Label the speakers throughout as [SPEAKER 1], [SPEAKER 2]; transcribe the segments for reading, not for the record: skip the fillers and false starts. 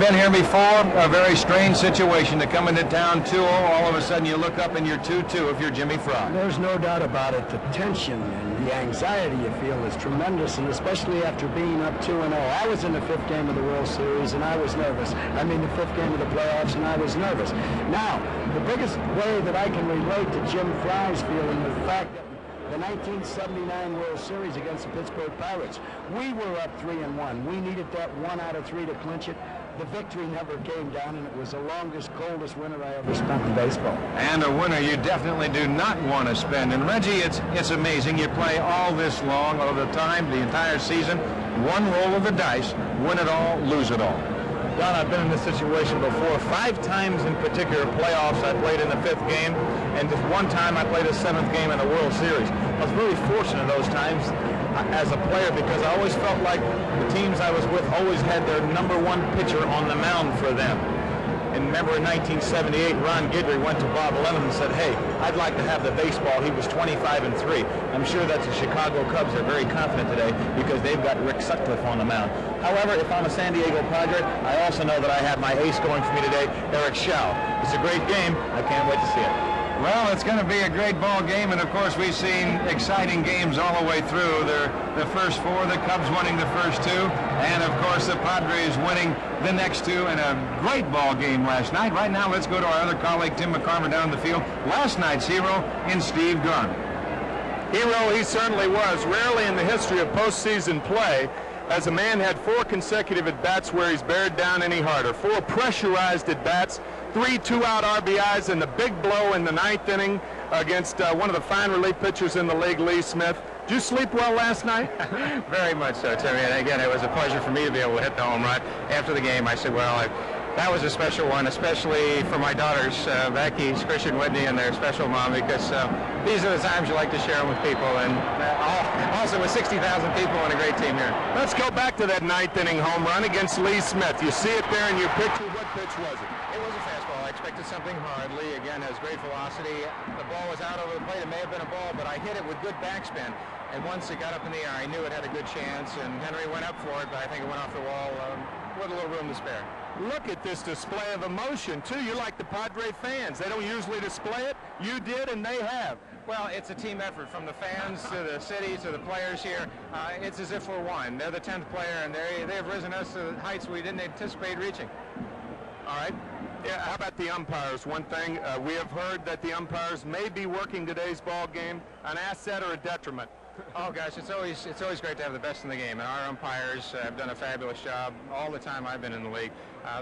[SPEAKER 1] been here before. A very strange situation to come into town 2-0. All of a sudden you look up and you're 2-2 if you're Jimmy Fry.
[SPEAKER 2] There's no doubt about it. The tension and the anxiety you feel is tremendous, and especially after being up 2-0. I was in the 5th game of the World Series, and I was nervous. I mean, the 5th game of the playoffs, and I was nervous. Now, the biggest way that I can relate to Jim Fry's feeling is the fact that the 1979 World Series against the Pittsburgh Pirates, we were up 3-1. We needed that 1 out of 3 to clinch it. The victory never came down, and it was the longest, coldest winter I ever spent in baseball.
[SPEAKER 1] And a winter you definitely do not want to spend. And Reggie, it's amazing. You play all this long, all the time, the entire season. One roll of the dice, win it all, lose it all.
[SPEAKER 3] Don, I've been in this situation before. 5 times in particular playoffs I played in the 5th game, and just 1 time I played a 7th game in the World Series. I was really fortunate those times as a player because I always felt like the teams I was with always had their #1 pitcher on the mound for them. And remember in 1978, Ron Guidry went to Bob Lennon and said, hey, I'd like to have the baseball. He was 25-3. I'm sure that the Chicago Cubs are very confident today because they've got Rick Sutcliffe on the mound. However, if I'm a San Diego Padre, I also know that I have my ace going for me today, Eric Schau. It's a great game. I can't wait to see it.
[SPEAKER 1] Well, it's going to be a great ball game, and of course we've seen exciting games all the way through. The first 4, the Cubs winning the first 2, and of course the Padres winning the next 2, and a great ball game last night. Right now, let's go to our other colleague, Tim McCarver, down the field. Last night's hero in Steve Garner.
[SPEAKER 4] Hero he certainly was. Rarely in the history of postseason play has a man had 4 consecutive at-bats where he's bared down any harder. 4 pressurized at-bats, 3 2-out RBIs, and the big blow in the 9th inning against one of the fine relief pitchers in the league, Lee Smith. Did you sleep well last night?
[SPEAKER 5] Very much so, Timmy. And again, it was a pleasure for me to be able to hit the home run. After the game, I said, well, that was a special one, especially for my daughters, Becky, Christian, Whitney, and their special mom, because these are the times you like to share them with people, and also with 60,000 people and a great team here.
[SPEAKER 4] Let's go back to that 9th inning home run against Lee Smith. You see it there in your picture. What pitch was it?
[SPEAKER 5] It was a fastball. I expected something hard. Lee, again, has great velocity. The ball was out over the plate. It may have been a ball, but I hit it with good backspin. And once it got up in the air, I knew it had a good chance, and Henry went up for it, but I think it went off the wall with a little room to spare.
[SPEAKER 4] Look at this display of emotion, too. You're like the Padre fans. They don't usually display it. You did, and they have.
[SPEAKER 5] Well, it's a team effort from the fans to the city to the players here. It's as if we're one. They're the 10th player, and they have risen us to heights we didn't anticipate reaching.
[SPEAKER 4] All right. Yeah, how about the umpires? One thing, we have heard that the umpires may be working today's ball game, an asset or a detriment.
[SPEAKER 5] Oh gosh, it's always great to have the best in the game, and our umpires have done a fabulous job all the time I've been in the league.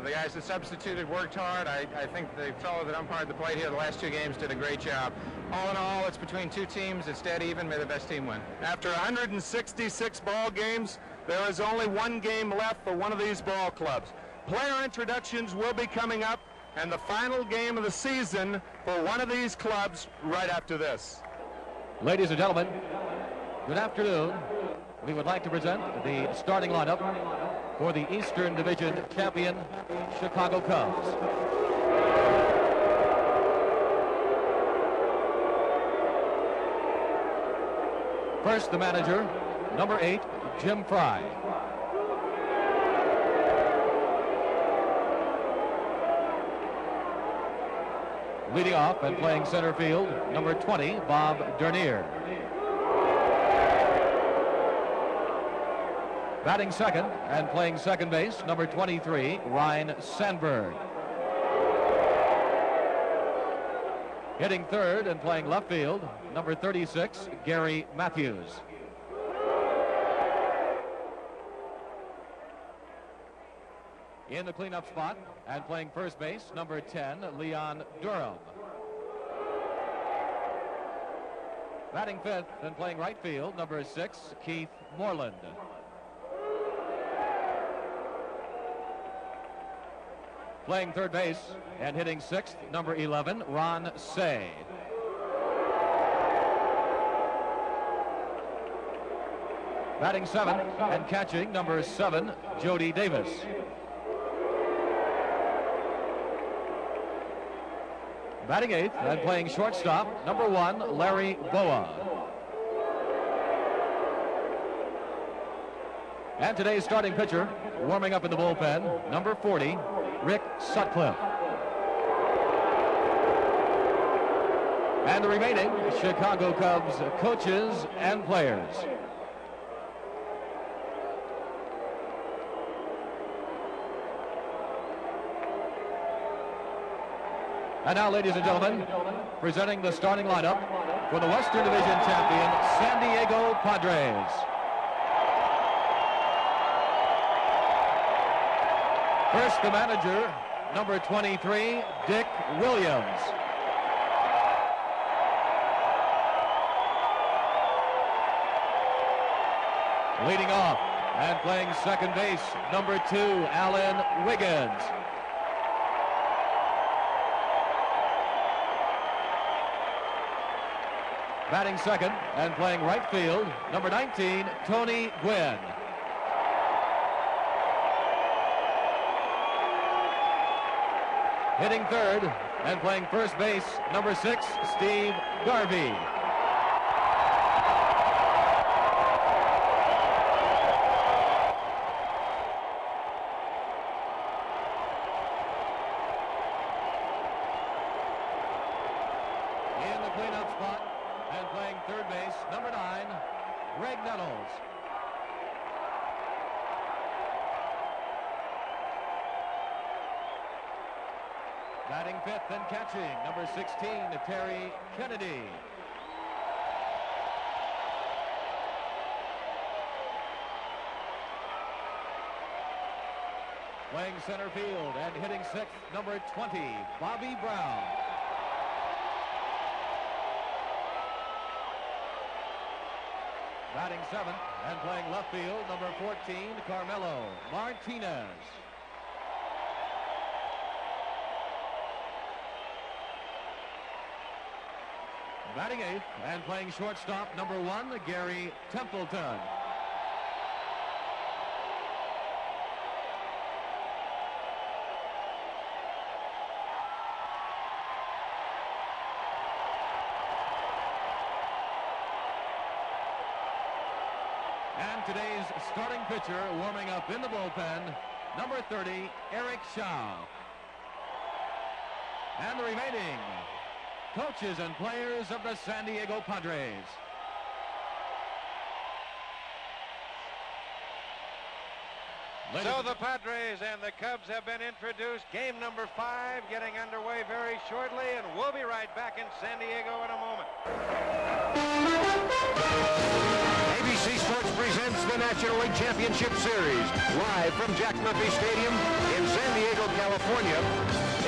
[SPEAKER 5] The guys that substituted worked hard. I think the fellow that umpired the plate here the last 2 games did a great job. All in all, it's between 2 teams. It's dead even. May the best team win.
[SPEAKER 4] After 166 ball games, there is only 1 game left for one of these ball clubs. Player introductions will be coming up, and the final game of the season for one of these clubs right after this.
[SPEAKER 6] Ladies and gentlemen, good afternoon. We would like to present the starting lineup for the Eastern Division champion Chicago Cubs. First, the manager, number 8, Jim Fry. Leading off and playing center field, number 20, Bob Dernier. Batting second and playing second base, number 23, Ryne Sandberg. Hitting third and playing left field, number 36, Gary Matthews. In the cleanup spot and playing first base, number 10, Leon Durham. Batting fifth and playing right field, number 6, Keith Moreland. Playing third base and hitting sixth, number 11, Ron Cey. Batting seventh and catching, number 7, Jody Davis. Batting eighth and playing shortstop, number 1, Larry Boa. And today's starting pitcher, warming up in the bullpen, number 40, Rick Sutcliffe. And the remaining Chicago Cubs coaches and players. And now, ladies and gentlemen, presenting the starting lineup for the Western Division champion, San Diego Padres. First, the manager, number 23, Dick Williams. Leading off and playing second base, number 2, Alan Wiggins. Batting second and playing right field, number 19, Tony Gwynn. Hitting third and playing first base, number 6, Steve Garvey. In the cleanup spot and playing third base, number 9, Greg Nettles. Batting fifth and catching, number 16, Terry Kennedy. Playing center field and hitting sixth, number 20, Bobby Brown. Batting seventh and playing left field, number 14, Carmelo Martinez. Batting eighth and playing shortstop, number 1, Gary Templeton. And today's starting pitcher warming up in the bullpen, number 30, Eric Shaw. And the remaining coaches and players of the San Diego Padres.
[SPEAKER 7] So the Padres and the Cubs have been introduced. Game number 5 getting underway very shortly, and we'll be right back in San Diego in a moment.
[SPEAKER 8] ABC Sports presents the National League Championship Series, live from Jack Murphy Stadium in San Diego, California.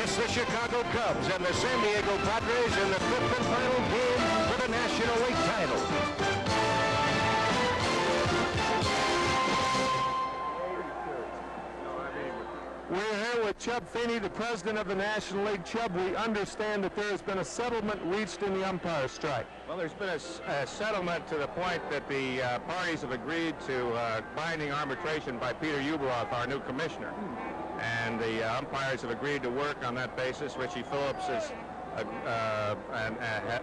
[SPEAKER 8] It's the Chicago Cubs and the San Diego Padres in the 5th and final game for the National League title.
[SPEAKER 4] We're here with Chub Feeney, the president of the National League. Chub, we understand that there has been a settlement reached in the umpire strike.
[SPEAKER 5] Well, there's been a settlement to the point that the parties have agreed to binding arbitration by Peter Uberoth, our new commissioner. And the umpires have agreed to work on that basis. Richie Phillips has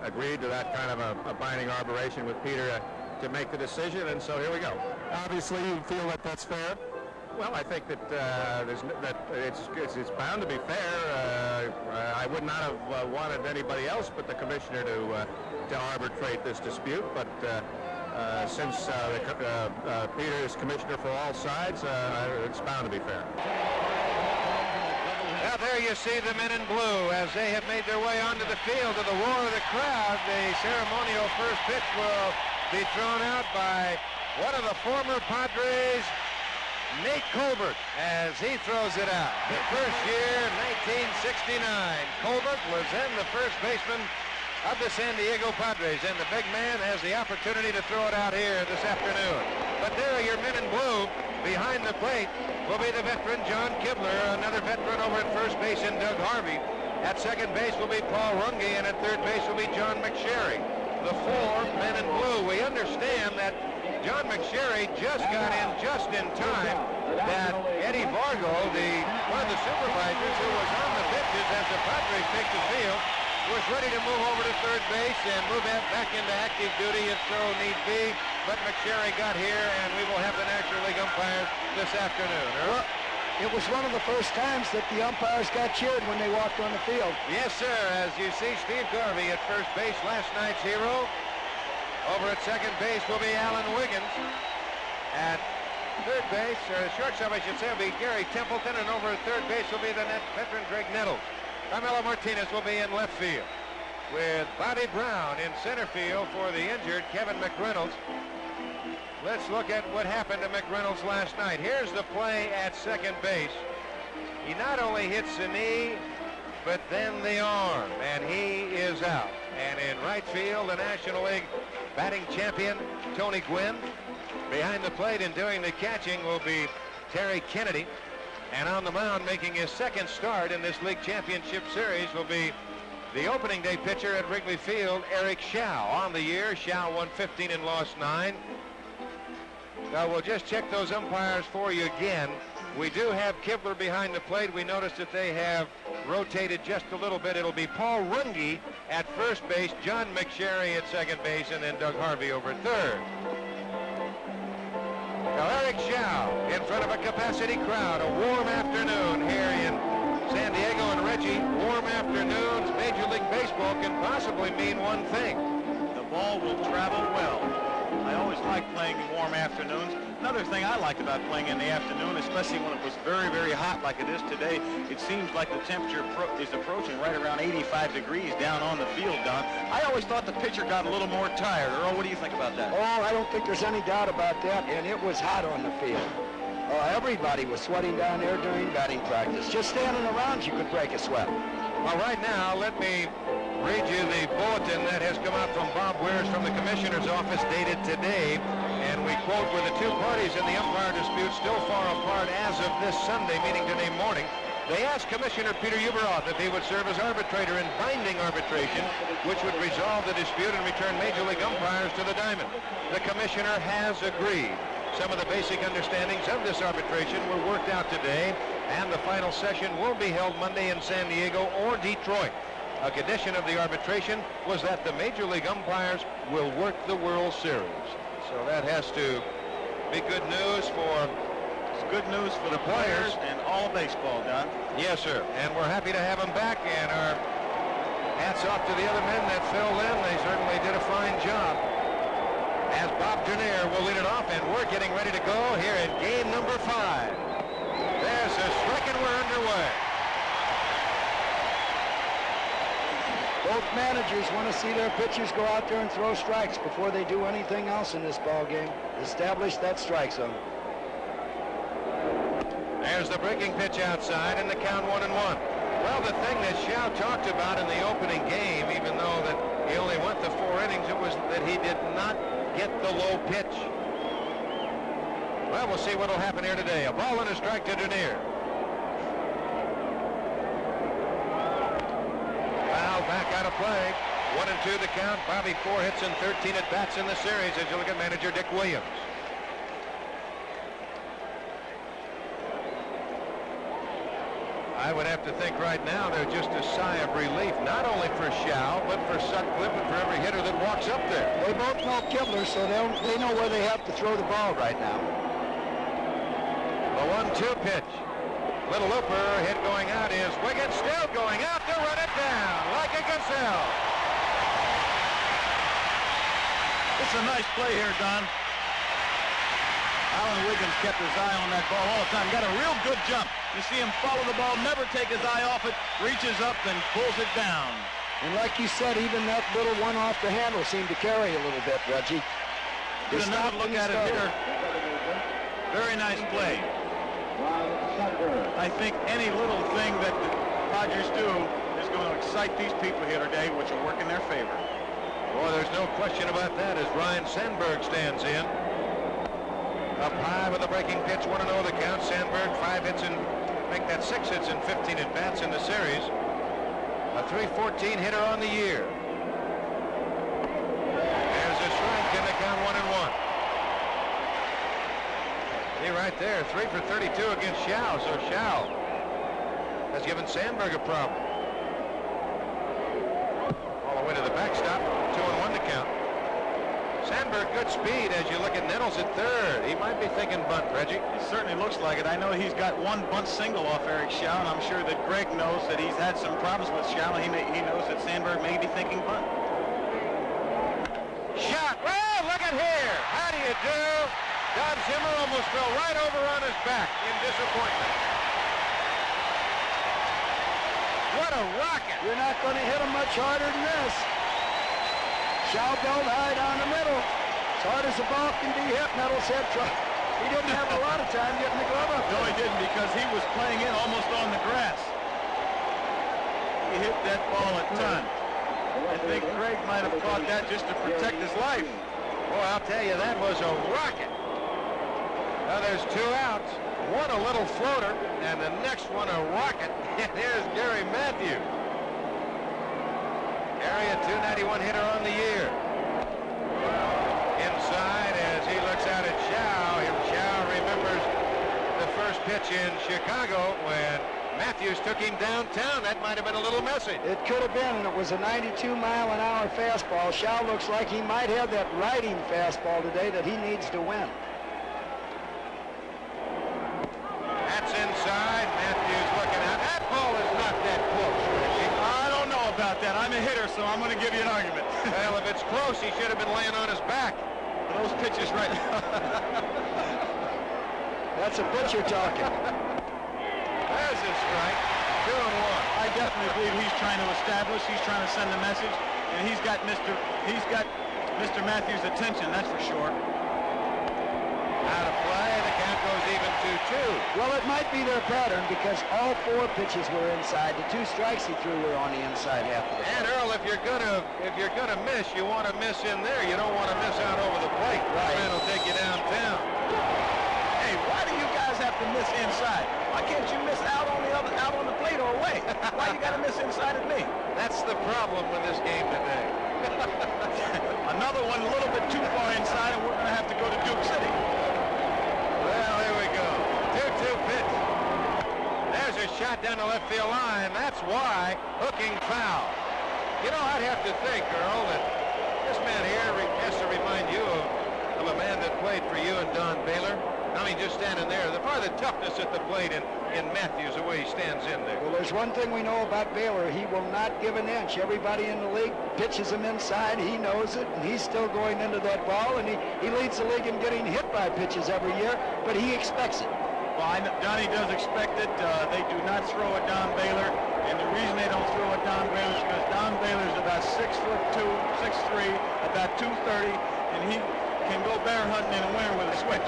[SPEAKER 5] agreed to that kind of a binding arbitration with Peter to make the decision, and so here we go.
[SPEAKER 4] Obviously, you feel that that's fair?
[SPEAKER 5] Well, I think that it's bound to be fair. I would not have wanted anybody else but the commissioner to arbitrate this dispute, but since Peter is commissioner for all sides, it's bound to be fair.
[SPEAKER 7] Now there you see the men in blue as they have made their way onto the field. To the roar of the crowd, the ceremonial first pitch will be thrown out by one of the former Padres, Nate Colbert, as he throws it out. The first year, 1969. Colbert was then the first baseman of the San Diego Padres, and the big man has the opportunity to throw it out here this afternoon. But there are your men in blue. Behind the plate will be the veteran John Kibler, another veteran over at first base in Doug Harvey. At second base will be Paul Runge, and at third base will be John McSherry. The 4 men in blue. We understand that John McSherry just got in just in time, that Eddie Vargo, one of the supervisors who was on the pitches as the Padres take the field, was ready to move over to third base and move back into active duty if so need be. but McSherry got here, and we will have the National League umpires this afternoon.
[SPEAKER 2] Well, it was one of the first times that the umpires got cheered when they walked on the field.
[SPEAKER 7] Yes, sir. As you see, Steve Garvey at first base, last night's hero. Over at second base will be Alan Wiggins. At third base, or shortstop, I should say, will be Gary Templeton, and over at third base will be the veteran Greg Nettles. Carmelo Martinez will be in left field, with Bobby Brown in center field for the injured Kevin McReynolds. Let's look at what happened to McReynolds last night. Here's the play at second base. He not only hits the knee, but then the arm, and he is out. And in right field, the National League batting champion, Tony Gwynn. Behind the plate and doing the catching will be Terry Kennedy. And on the mound, making his second start in this league championship series, will be the opening day pitcher at Wrigley Field, Eric Shao. On the year, Shao won 15 and lost 9. Now we'll just check those umpires for you again. We do have Kibler behind the plate. We noticed that they have rotated just a little bit. It'll be Paul Runge at first base, John McSherry at second base, and then Doug Harvey over at third. Now Eric Shao in front of a capacity crowd. A warm afternoon here in San Diego, and Reggie, warm afternoons, Major League Baseball can possibly mean one thing.
[SPEAKER 3] The ball will travel well. I always like playing in warm afternoons. Another thing I liked about playing in the afternoon, especially when it was very, very hot like it is today, it seems like the temperature is approaching right around 85 degrees down on the field, Don. I always thought the pitcher got a little more tired. Earl, what do you think about that?
[SPEAKER 2] Oh, I don't think there's any doubt about that, and it was hot on the field. Everybody was sweating down there during batting practice. Just standing around, you could break a sweat.
[SPEAKER 7] Well, right now, let me read you the bulletin that has come out from Bob Weirs from the Commissioner's office dated today. And we quote, "With the two parties in the umpire dispute still far apart as of this Sunday," meaning today morning, they asked Commissioner Peter Ueberroth if he would serve as arbitrator in binding arbitration, which would resolve the dispute and return Major League umpires to the diamond. The Commissioner has agreed. Some of the basic understandings of this arbitration were worked out today, and the final session will be held Monday in San Diego or Detroit. A condition of the arbitration was that the Major League umpires will work the World Series. So that has to be good news for...
[SPEAKER 3] It's good news for the players and all baseball, Don.
[SPEAKER 7] Yes, sir. And we're happy to have them back, and our hats off to the other men that filled in. They certainly did a fine job. As Bob Dernier will lead it off, and we're getting ready to go here in game number 5. There's a strike, and we're underway.
[SPEAKER 2] Both managers want to see their pitchers go out there and throw strikes before they do anything else in this ball game. Establish that strike zone.
[SPEAKER 7] There's the breaking pitch outside, and the count 1-1. Well, the thing that Shao talked about in the opening game, even though that he only went to 4 innings, it was that he did not get the low pitch. Well, we'll see what will happen here today. A ball and a strike to Dernier. Foul back out of play. 1-2 the count. Bobby 4 hits and 13 at bats in the series as you look at manager Dick Williams. I would have to think right now they're just a sigh of relief, not only for Shao, but for Sutcliffe and for every hitter that walks up there.
[SPEAKER 2] They both know Kibler, so they know where they have to throw the ball right now.
[SPEAKER 7] The 1-2 pitch. Little looper, hit going out is Wiggins, still going out to run it down like a gazelle.
[SPEAKER 3] It's a nice play here, Don. Alan Wiggins kept his eye on that ball all the time. Got a real good jump. You see him follow the ball, never take his eye off it, reaches up and pulls it down.
[SPEAKER 2] And like you said, even that little one off the handle seemed to carry a little bit, Reggie.
[SPEAKER 3] Get another look at it here. Very nice play. I think any little thing that the Padres do is going to excite these people here today, which will work in their favor.
[SPEAKER 7] Boy, there's no question about that as Ryan Sandberg stands in. Up high with a breaking pitch, 1-0 the count. Sandberg 5 hits and make that 6 hits and 15 at bats in the series. A .314 hitter on the year. There's a strike and the count 1-1. See right there, 3 for 32 against Shao. So Shao has given Sandberg a problem. All the way to the backstop, 2-1 to count. Sandberg, good speed as you look at Nettles at third. He might be thinking bunt, Reggie.
[SPEAKER 3] It certainly looks like it. I know he's got one bunt single off Eric Schau, and I'm sure that Greg knows that he's had some problems with Schau, and he knows that Sandberg may be thinking bunt.
[SPEAKER 7] Shot. Well, look at here. How do you do? Don Zimmer almost fell right over on his back in disappointment. What a rocket.
[SPEAKER 2] You're not going to hit him much harder than this. Schau built high down the middle. As hard as the ball can be hit, Nettles had trouble. He didn't have a lot of time getting the glove up.
[SPEAKER 3] No, he didn't, because he was playing in almost on the grass. He hit that ball a ton. I think Greg might have caught that just to protect his life.
[SPEAKER 7] Boy, I'll tell you, that was a rocket. Now there's 2 outs. One a little floater, and the next one a rocket. And here's Gary Matthews. Gary, a .291 hitter on the year. Inside as he looks out at Schau. And Schau remembers the first pitch in Chicago when Matthews took him downtown. That might have been a little message.
[SPEAKER 2] It could have been, and it was a 92-mile-an-hour fastball. Schau looks like he might have that riding fastball today that he needs to win.
[SPEAKER 7] That's inside. Matthews looking out. That ball is not that close, Reggie.
[SPEAKER 3] I don't know about that. I'm a hitter, so I'm going to give you an argument.
[SPEAKER 7] Well, if it's close, he should have been laying on his back.
[SPEAKER 3] Those pitches right now.
[SPEAKER 2] That's a pitcher talking.
[SPEAKER 7] There's his strike. 2 and 1.
[SPEAKER 3] I definitely believe he's trying to establish. He's trying to send a message, and he's got Mr. Matthews' attention. That's for sure.
[SPEAKER 7] Out of play. The count goes even 2-2.
[SPEAKER 2] Well, it might be their pattern because all 4 pitches were inside. The 2 strikes he threw were on the inside half of the
[SPEAKER 7] And
[SPEAKER 2] plate.
[SPEAKER 7] Earl, if you're gonna miss, you want to miss in there. You don't want to miss out over the plate.
[SPEAKER 2] Right.
[SPEAKER 7] The man will take you downtown.
[SPEAKER 3] Hey, why do you guys have to miss inside? Why can't you miss out on the plate or away? Why you got to miss inside at me?
[SPEAKER 7] That's the problem with this game today.
[SPEAKER 3] Another one a little bit too far inside, and we're going to have to go to Duke City.
[SPEAKER 7] Well, here we go. 2-2 pitch. There's a shot down the left field line. That's why. Hooking foul. You know, I'd have to think, Earl, that this man here has to remind you of a man that played for you and Don Baylor. I mean, just standing there. The toughness at the plate in Matthews, the way he stands in there.
[SPEAKER 2] Well, there's one thing we know about Baylor. He will not give an inch. Everybody in the league pitches him inside. He knows it, and he's still going into that ball, and he leads the league in getting hit by pitches every year, but he expects it.
[SPEAKER 3] Well, Donnie does expect it. They do not throw at Don Baylor, and the reason they don't throw at Don Baylor is because Don Baylor's about 6'2", 6'3", about 230, and he can go bear hunting in the winter with a switch.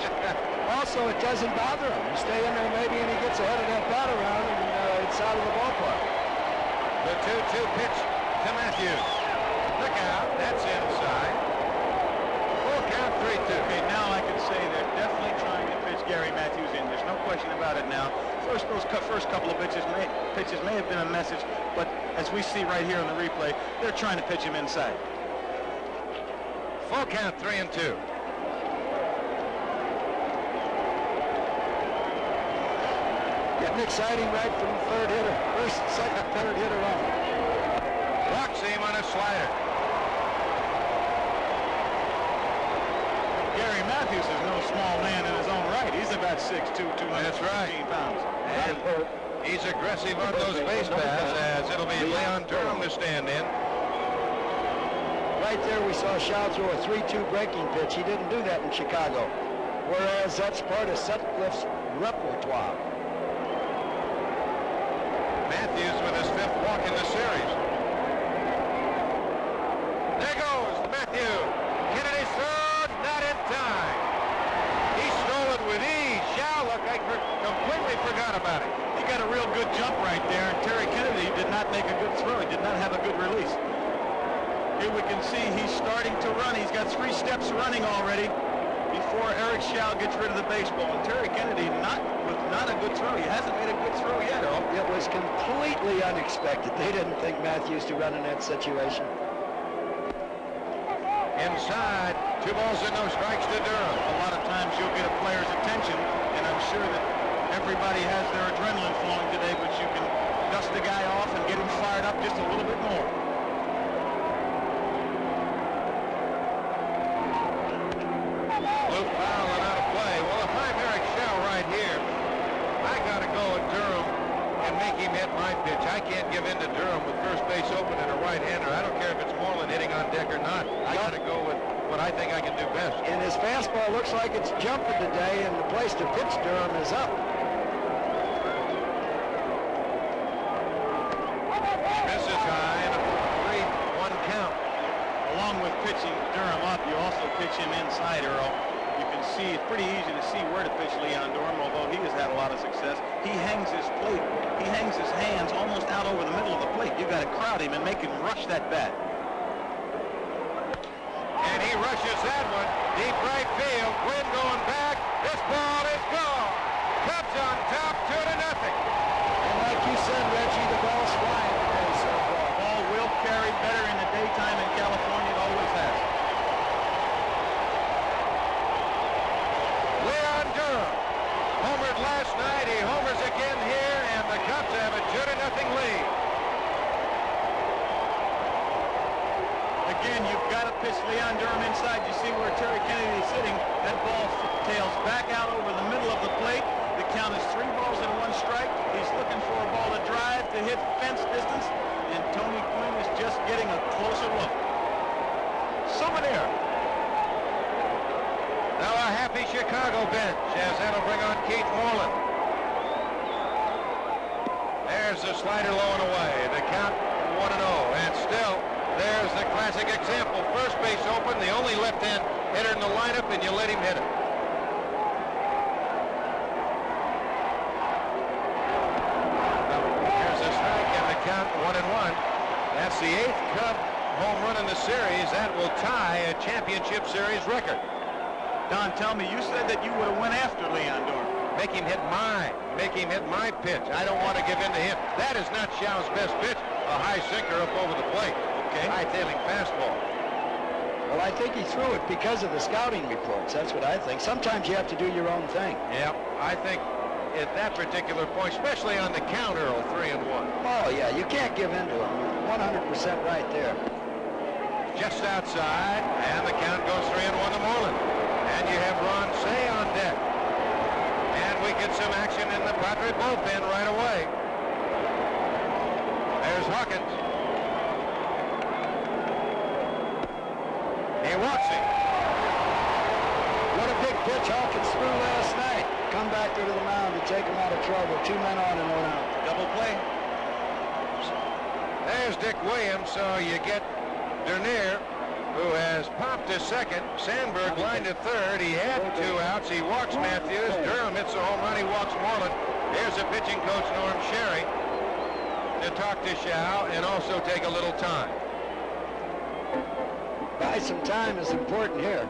[SPEAKER 2] Also, it doesn't bother him. You stay in there maybe, and he gets ahead of that bat around, and it's out of the ballpark.
[SPEAKER 7] The 2-2 pitch to Matthews. Look out. That's inside. Full count 3-2.
[SPEAKER 3] Okay, now I can say they're definitely trying to pitch Gary Matthews in. There's no question about it now. Those first couple of pitches may have been a message, but as we see right here on the replay, they're trying to pitch him inside.
[SPEAKER 7] Full count 3-2.
[SPEAKER 2] Getting exciting right from the third hitter. First, second, third hitter on.
[SPEAKER 7] Rocks him on a slider.
[SPEAKER 3] Gary Matthews is no small man in his own right. He's about 6'2", 215 pounds.
[SPEAKER 7] And he's aggressive on those base paths, as it'll be Leon Durham to stand in.
[SPEAKER 2] Right there we saw Schau throw a 3-2 breaking pitch. He didn't do that in Chicago, whereas that's part of Sutcliffe's repertoire.
[SPEAKER 7] Matthews with his 5th walk in the series. There goes Matthew. Kennedy's throw, not in time. He stole it with ease. Schau looked like completely forgot about it.
[SPEAKER 3] He got a real good jump right there, and Terry Kennedy did not make a good throw. He did not have a good release. Here we can see he's starting to run. He's got 3 steps running already before Eric Schau gets rid of the baseball. And Terry Kennedy with not a good throw. He hasn't made a good throw yet, Earl.
[SPEAKER 2] It was completely unexpected. They didn't think Matthews to run in that situation.
[SPEAKER 7] Inside, 2 balls and no strikes to Durham.
[SPEAKER 3] A lot of times you'll get a player's attention, and I'm sure that everybody has their adrenaline flowing today, but you can dust the guy off and get him fired up just a little bit more.
[SPEAKER 7] my pitch. I can't give in to Durham with first base open and a right-hander. I don't care if it's Moreland hitting on deck or not. I got to go with what I think I can do best.
[SPEAKER 2] And his fastball looks like it's jumping today, and the place to pitch Durham is up.
[SPEAKER 7] Misses high and a 3-1 count.
[SPEAKER 9] Along with pitching Durham up, you also pitch him inside, Earl. You can see it's pretty easy to see where to pitch Leon Durham, although he has had a lot of success. He hangs his plate. He hangs his hands almost out over the middle of the plate. You got to crowd him and make him rush that bat.
[SPEAKER 7] And he rushes that one. Deep right field. Gwynn going back. This ball is gone. Cubs on top, 2-0.
[SPEAKER 2] And like you said, Reggie, the ball's flying.
[SPEAKER 9] The ball will carry better in the daytime in California. It always has.
[SPEAKER 7] Leon Durham homered last night. He homers again here, and the Cubs have a 2-0 lead.
[SPEAKER 9] Again, you've got to pitch Leon Durham inside. You see where Terry Kennedy is sitting. That ball tails back out over the middle of the plate. The count is 3 balls and 1 strike. He's looking for a ball to drive to hit fence distance, and Tony Quinn is just getting a closer look. Souvenir.
[SPEAKER 7] Now a happy Chicago bench as that'll bring on Keith Moreland. There's the slider low and away. The count 1-0, and still there's the classic example. First base open, the only left-hand hitter in the lineup, and you let him hit it. Here's the strike, and the count 1-1. That's the 8th Cub home run in the series. That will tie a championship series record.
[SPEAKER 9] Don, tell me, you said that you would have went after Leon Durham.
[SPEAKER 7] Make him hit my pitch. I don't want to give in to him. That is not Xiao's best pitch. A high sinker up over the plate.
[SPEAKER 9] Okay.
[SPEAKER 7] High-tailing fastball.
[SPEAKER 2] Well, I think he threw it because of the scouting reports. That's what I think. Sometimes you have to do your own thing.
[SPEAKER 7] Yeah, I think at that particular point, especially on the count, Earl, 3-1.
[SPEAKER 2] Oh, yeah, you can't give in to him. 100% right there.
[SPEAKER 7] Just outside, and the count goes 3-1 to Moreland. And you have Ron Say on deck. And we get some action in the Padre bullpen right away. There's Hawkins. He walks him.
[SPEAKER 2] What a big pitch Hawkins threw last night. Come back to the mound to take him out of trouble. 2 men on and 1 out.
[SPEAKER 9] Double play.
[SPEAKER 7] There's Dick Williams, so you get Dernier, who has popped to second. Sandberg lined to third. He had 2 outs. He walks Matthews. Durham hits a home run. He walks Moreland. Here's the pitching coach, Norm Sherry, to talk to Xiao and also take a little time.
[SPEAKER 2] Buy some time is important here.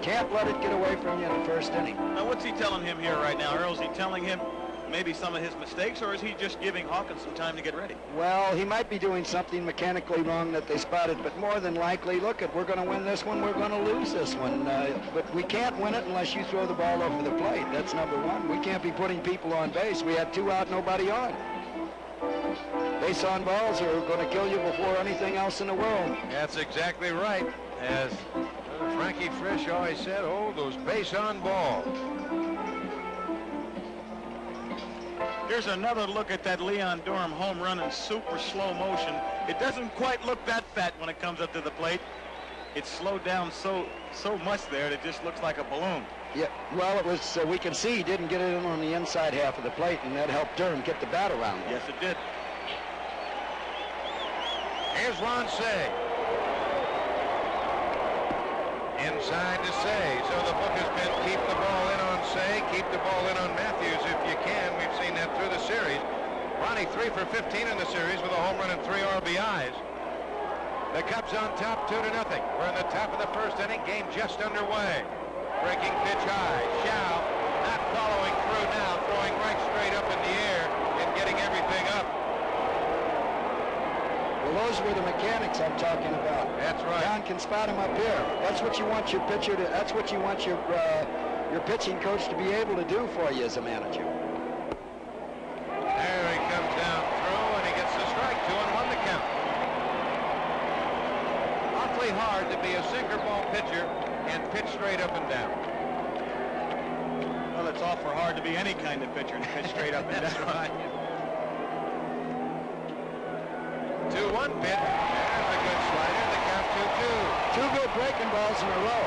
[SPEAKER 2] Can't let it get away from you in the first inning.
[SPEAKER 9] Now, what's he telling him here right now, Earl? Is he telling him maybe some of his mistakes, or is he just giving Hawkins some time to get ready?
[SPEAKER 2] Well, he might be doing something mechanically wrong that they spotted, but more than likely, look, we're going to win this one, we're going to lose this one. But we can't win it unless you throw the ball over the plate. That's number one. We can't be putting people on base. We had 2 out, nobody on. Base on balls are going to kill you before anything else in the world.
[SPEAKER 7] That's exactly right. As Frankie Frisch always said, oh, those base on balls.
[SPEAKER 9] Here's another look at that Leon Durham home run in super slow motion. It doesn't quite look that fat when it comes up to the plate. It's slowed down so much there that it just looks like a balloon.
[SPEAKER 2] Yeah, well, it was, we can see he didn't get it in on the inside half of the plate, and that helped Durham get the bat around.
[SPEAKER 9] Yes, it did.
[SPEAKER 7] Here's Ron Say. Inside to Say. So the book has been keep the ball in on Say, keep the ball in on Matthews if you can. We've seen that through the series. Ronnie 3 for 15 in the series with a home run and 3 RBIs. The Cubs on top 2-0. We're in the top of the first inning. Game just underway. Breaking pitch high. Xiao not following through now, throwing right straight up in the air and getting everything up.
[SPEAKER 2] Well, those were the mechanics I'm talking about.
[SPEAKER 7] That's right.
[SPEAKER 2] Don can spot him up here. That's what you want your pitcher to. That's what you want your pitching coach to be able to do for you as a manager.
[SPEAKER 7] There he comes down through, and he gets the strike. 2-1 the count. Awfully hard to be a sinker ball pitcher and pitch straight up and down.
[SPEAKER 9] Well, it's awful hard to be any kind of pitcher and pitch straight up and down.
[SPEAKER 7] Right. 1 pitch. There's a good slider. The count 2-2.
[SPEAKER 2] 2 good breaking balls in a row.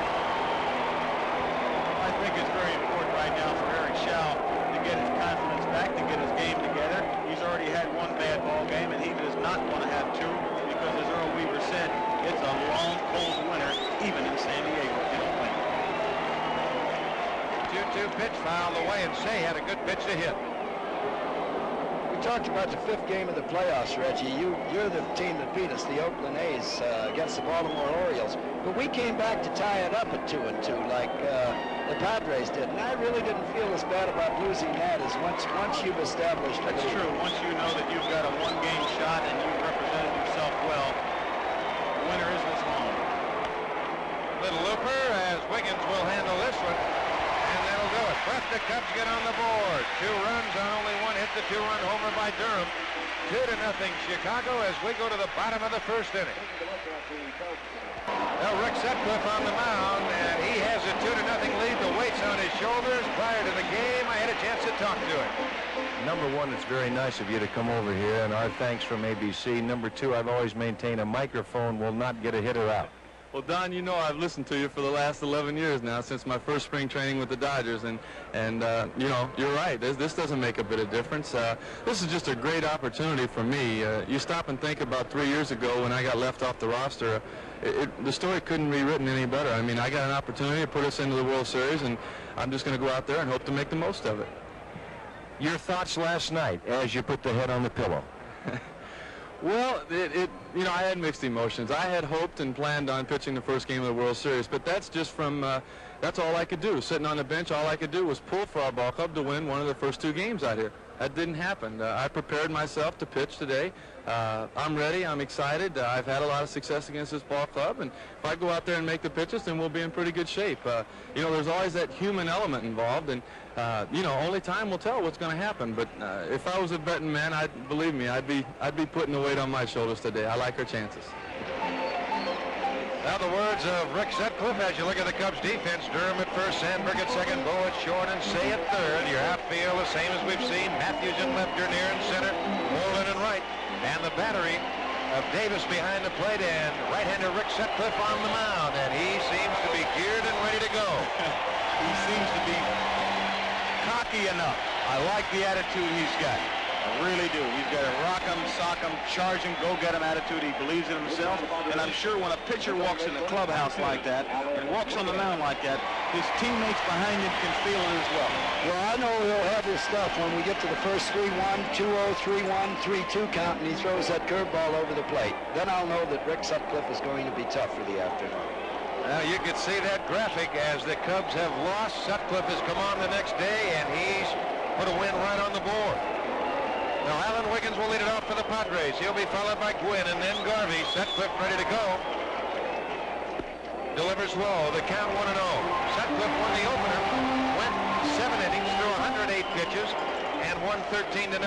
[SPEAKER 9] I think it's very important right now for Eric Schau to get his confidence back, to get his game together. He's already had 1 bad ball game, and he does not want to have 2 because, as Earl Weaver said, it's a long, cold winter, even in San Diego and Oakland.
[SPEAKER 7] 2-2 pitch fouled away, and Say had a good pitch to hit.
[SPEAKER 2] We talked about the 5th game of the playoffs, Reggie. You're the team that beat us, the Oakland A's, against the Baltimore Orioles. But we came back to tie it up at 2-2, like the Padres did. And I really didn't feel as bad about losing that as once you've established.
[SPEAKER 9] That's true. Once you know that you've got a 1-game shot and you've represented yourself well, the winner is this home.
[SPEAKER 7] Little looper as Wiggins will handle this one. And that'll do it. But the Cubs get on the board. 2 runs on only 1 hit, the 2-run homer by Durham. 2-0 Chicago as we go to the bottom of the 1st inning. Well, Rick Sutcliffe on the mound, and he has a 2-0 lead. The weight's on his shoulders. Prior to the game, I had a chance to talk to him.
[SPEAKER 10] Number 1, it's very nice of you to come over here, and our thanks from ABC. Number 2, I've always maintained a microphone will not get a hitter out.
[SPEAKER 11] Well, Don, you know I've listened to you for the last 11 years now, since my first spring training with the Dodgers, and you know, you're right. This doesn't make a bit of difference. This is just a great opportunity for me. You stop and think about 3 years ago when I got left off the roster. The story couldn't be written any better. I mean, I got an opportunity to put us into the World Series, and I'm just going to go out there and hope to make the most of it.
[SPEAKER 10] Your thoughts last night as you put the head on the pillow?
[SPEAKER 11] Well, you know, I had mixed emotions. I had hoped and planned on pitching the first game of the World Series, but that's just from, that's all I could do. Sitting on the bench, all I could do was pull for our ball club to win one of the first 2 games out here. That didn't happen. I prepared myself to pitch today. I'm ready. I'm excited. I've had a lot of success against this ball club, and if I go out there and make the pitches, then we'll be in pretty good shape. You know, there's always that human element involved, and you know, only time will tell what's going to happen. But if I was a betting man, believe me, I'd be putting the weight on my shoulders today. I like our chances.
[SPEAKER 7] Now the words of Rick Sutcliffe as you look at the Cubs defense. Durham at first, Sandberg at second, Bowe at short, and Say at third. Your outfield the same as we've seen. Matthews in left, Dernier in center, Moreland in right. And the battery of Davis behind the plate, and right-hander Rick Sutcliffe on the mound. And he seems to be geared and ready to go.
[SPEAKER 9] He seems to be cocky enough. I like the attitude he's got. I really do. He's got a rock 'em, sock 'em, charge 'em, go get 'em attitude. He believes in himself, and I'm sure when a pitcher walks in the clubhouse like that and walks on the mound like that, his teammates behind him can feel it as well.
[SPEAKER 2] Well, I know he'll have his stuff when we get to the first 3-1, 2-0, 3-1, 3-2 count, and he throws that curveball over the plate. Then I'll know that Rick Sutcliffe is going to be tough for the afternoon.
[SPEAKER 7] Now you can see that graphic as the Cubs have lost. Sutcliffe has come on the next day, and he's put a win right on the board. Now Alan Wiggins will lead it off for the Padres. He'll be followed by Gwynn and then Garvey. Sutcliffe ready to go. Delivers low. The count 1-0. Sutcliffe won the opener. Went 7 innings through 108 pitches and won 13-0.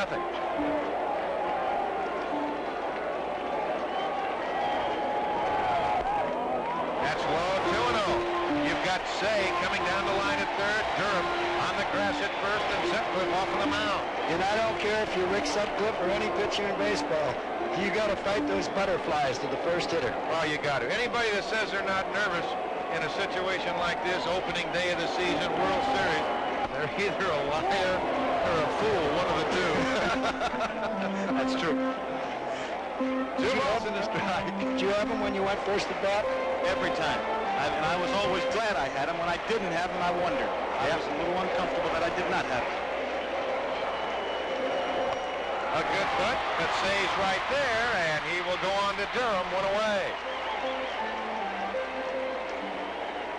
[SPEAKER 7] That's low. 2-0. You've got Say coming down the line at third. Durham on the grass at first, and Sutcliffe off of the mound.
[SPEAKER 2] And I don't care if you're Rick Sutcliffe or any pitcher in baseball. You got to fight those butterflies to the first hitter.
[SPEAKER 7] Well, you got to. Anybody that says they're not nervous in a situation like this, opening day of the season, World Series, they're either a liar or a fool, one of the two.
[SPEAKER 9] That's true.
[SPEAKER 7] 2 balls in the strike.
[SPEAKER 2] Did you have him when you went first at bat?
[SPEAKER 9] Every time. And I was always glad I had him. When I didn't have him, I wondered. I was a little uncomfortable that I did not have him.
[SPEAKER 7] A good butt, but Say's right there, and he will go on to Durham, 1 away.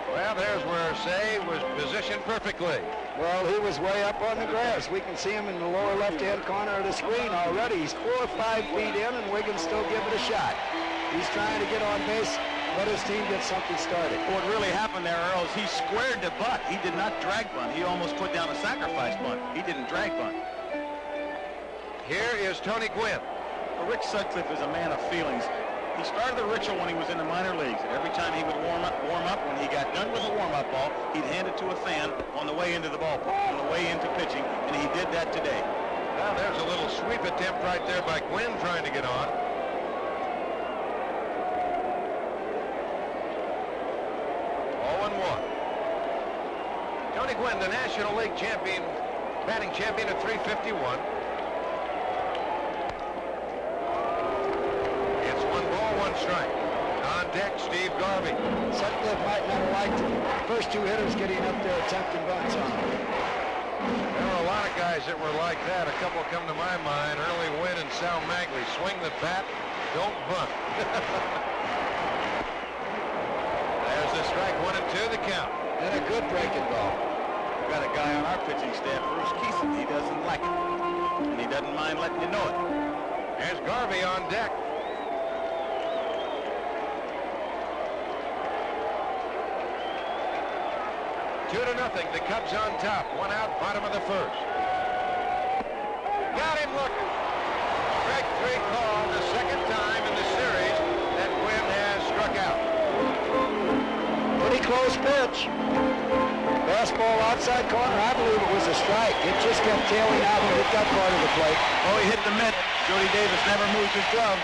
[SPEAKER 7] Well, there's where Say was positioned perfectly.
[SPEAKER 2] Well, he was way up on the grass. We can see him in the lower left-hand corner of the screen already. He's 4 or 5 feet in, and Wiggins still give it a shot. He's trying to get on base, but his team gets something started.
[SPEAKER 9] What really happened there, Earl, is he squared the butt. He did not drag bunt. He almost put down a sacrifice bunt. He didn't drag bunt.
[SPEAKER 7] Here is Tony Gwynn.
[SPEAKER 9] Well, Rick Sutcliffe is a man of feelings. He started the ritual when he was in the minor leagues. And every time he would warm up, when he got done with a warm-up ball, he'd hand it to a fan on the way into the ballpark, on the way into pitching, and he did that today.
[SPEAKER 7] Well, there's a little sweep attempt right there by Gwynn trying to get on. Greg Wynn, the National League champion, batting champion at 351. It's 1 ball, 1 strike. On deck, Steve Garvey.
[SPEAKER 2] Sutcliffe might not have liked the first 2 hitters getting up there attempting bunts on him.
[SPEAKER 7] There were a lot of guys that were like that. A couple come to my mind. Early Wynn and Sal Magley. Swing the bat, don't bunt. There's the strike, 1 and 2 the count.
[SPEAKER 2] And a good breaking ball.
[SPEAKER 9] We've got a guy on our pitching staff, Bruce Keeson. He doesn't like it, and he doesn't mind letting you know it.
[SPEAKER 7] There's Garvey on deck. Two to nothing. The Cubs on top. 1 out, bottom of the first. Got him looking. Strike 3 call, the second time in the series that Wynn has struck out.
[SPEAKER 2] Pretty close pitch. Fastball outside corner. I believe it was a strike. It just kept tailing out and hit that part of the plate.
[SPEAKER 9] Oh, he hit the mitt. Jody Davis never moved his glove.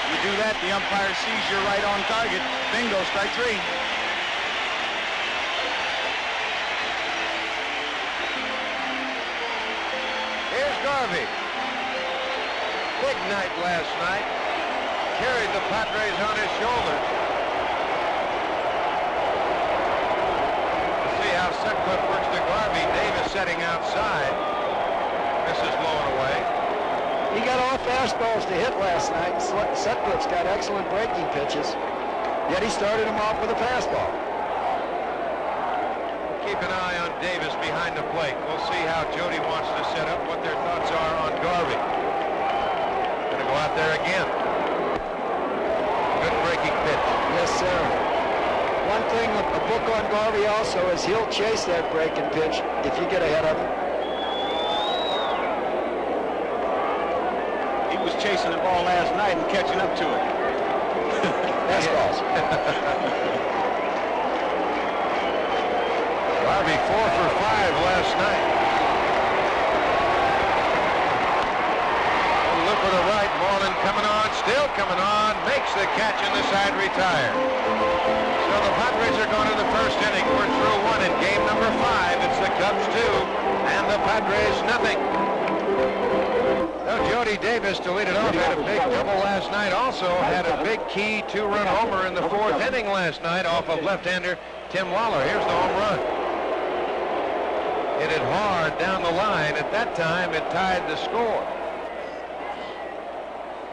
[SPEAKER 9] You do that, the umpire sees you're right on target. Bingo, strike 3.
[SPEAKER 7] Here's Garvey. Big night last night. Carried the Padres on his shoulders. See how Sutcliffe works to Garvey. Davis setting outside. Misses blowing away.
[SPEAKER 2] He got all fastballs to hit last night. Sutcliffe's got excellent breaking pitches. Yet he started him off with a fastball.
[SPEAKER 7] Keep an eye on Davis behind the plate. We'll see how Jody wants to set up, what their thoughts are on Garvey. Gonna go out there again. Good breaking pitch.
[SPEAKER 2] Yes, sir. One thing, a book on Garvey also is he'll chase that breaking pitch if you get ahead of him.
[SPEAKER 9] He was chasing the ball last night and catching up to it.
[SPEAKER 2] Fastballs.
[SPEAKER 7] Garvey 4 for 5 last night. Look for the right, Moreland coming on, still coming on, makes the catch in the side, retired. So the Padres are going to the first inning. We're through 1 in game number 5. It's the Cubs 2 and the Padres nothing. Now Jody Davis to lead it off had a big double last night. Also had a big key 2-run homer in the 4th inning last night off of left-hander Tim Waller. Here's the home run. Hit it hard down the line. At that time, it tied the score.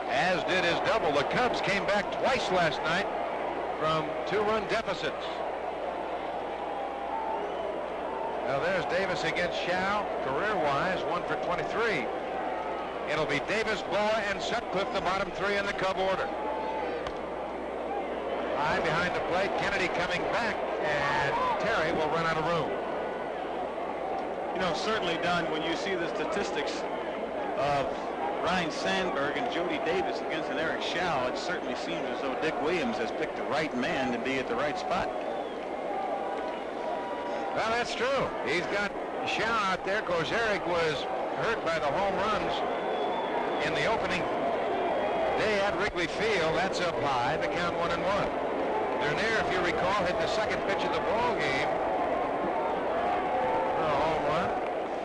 [SPEAKER 7] As did his double. The Cubs came back twice last night from 2-run deficits. Now there's Davis against Shao. Career-wise, 1 for 23. It'll be Davis, Boa, and Sutcliffe, the bottom 3 in the Cub order. High behind the plate. Kennedy coming back, and Terry will run out of room.
[SPEAKER 9] You know, certainly, Don, when you see the statistics of Ryan Sandberg and Jody Davis against an Eric Shao, it certainly seems as though Dick Williams has picked the right man to be at the right spot.
[SPEAKER 7] Well, that's true. He's got Shao out there because Eric was hurt by the home runs in the opening day at Wrigley Field. That's up high. The count 1-1. Dernier, if you recall, hit the second pitch of the ball game.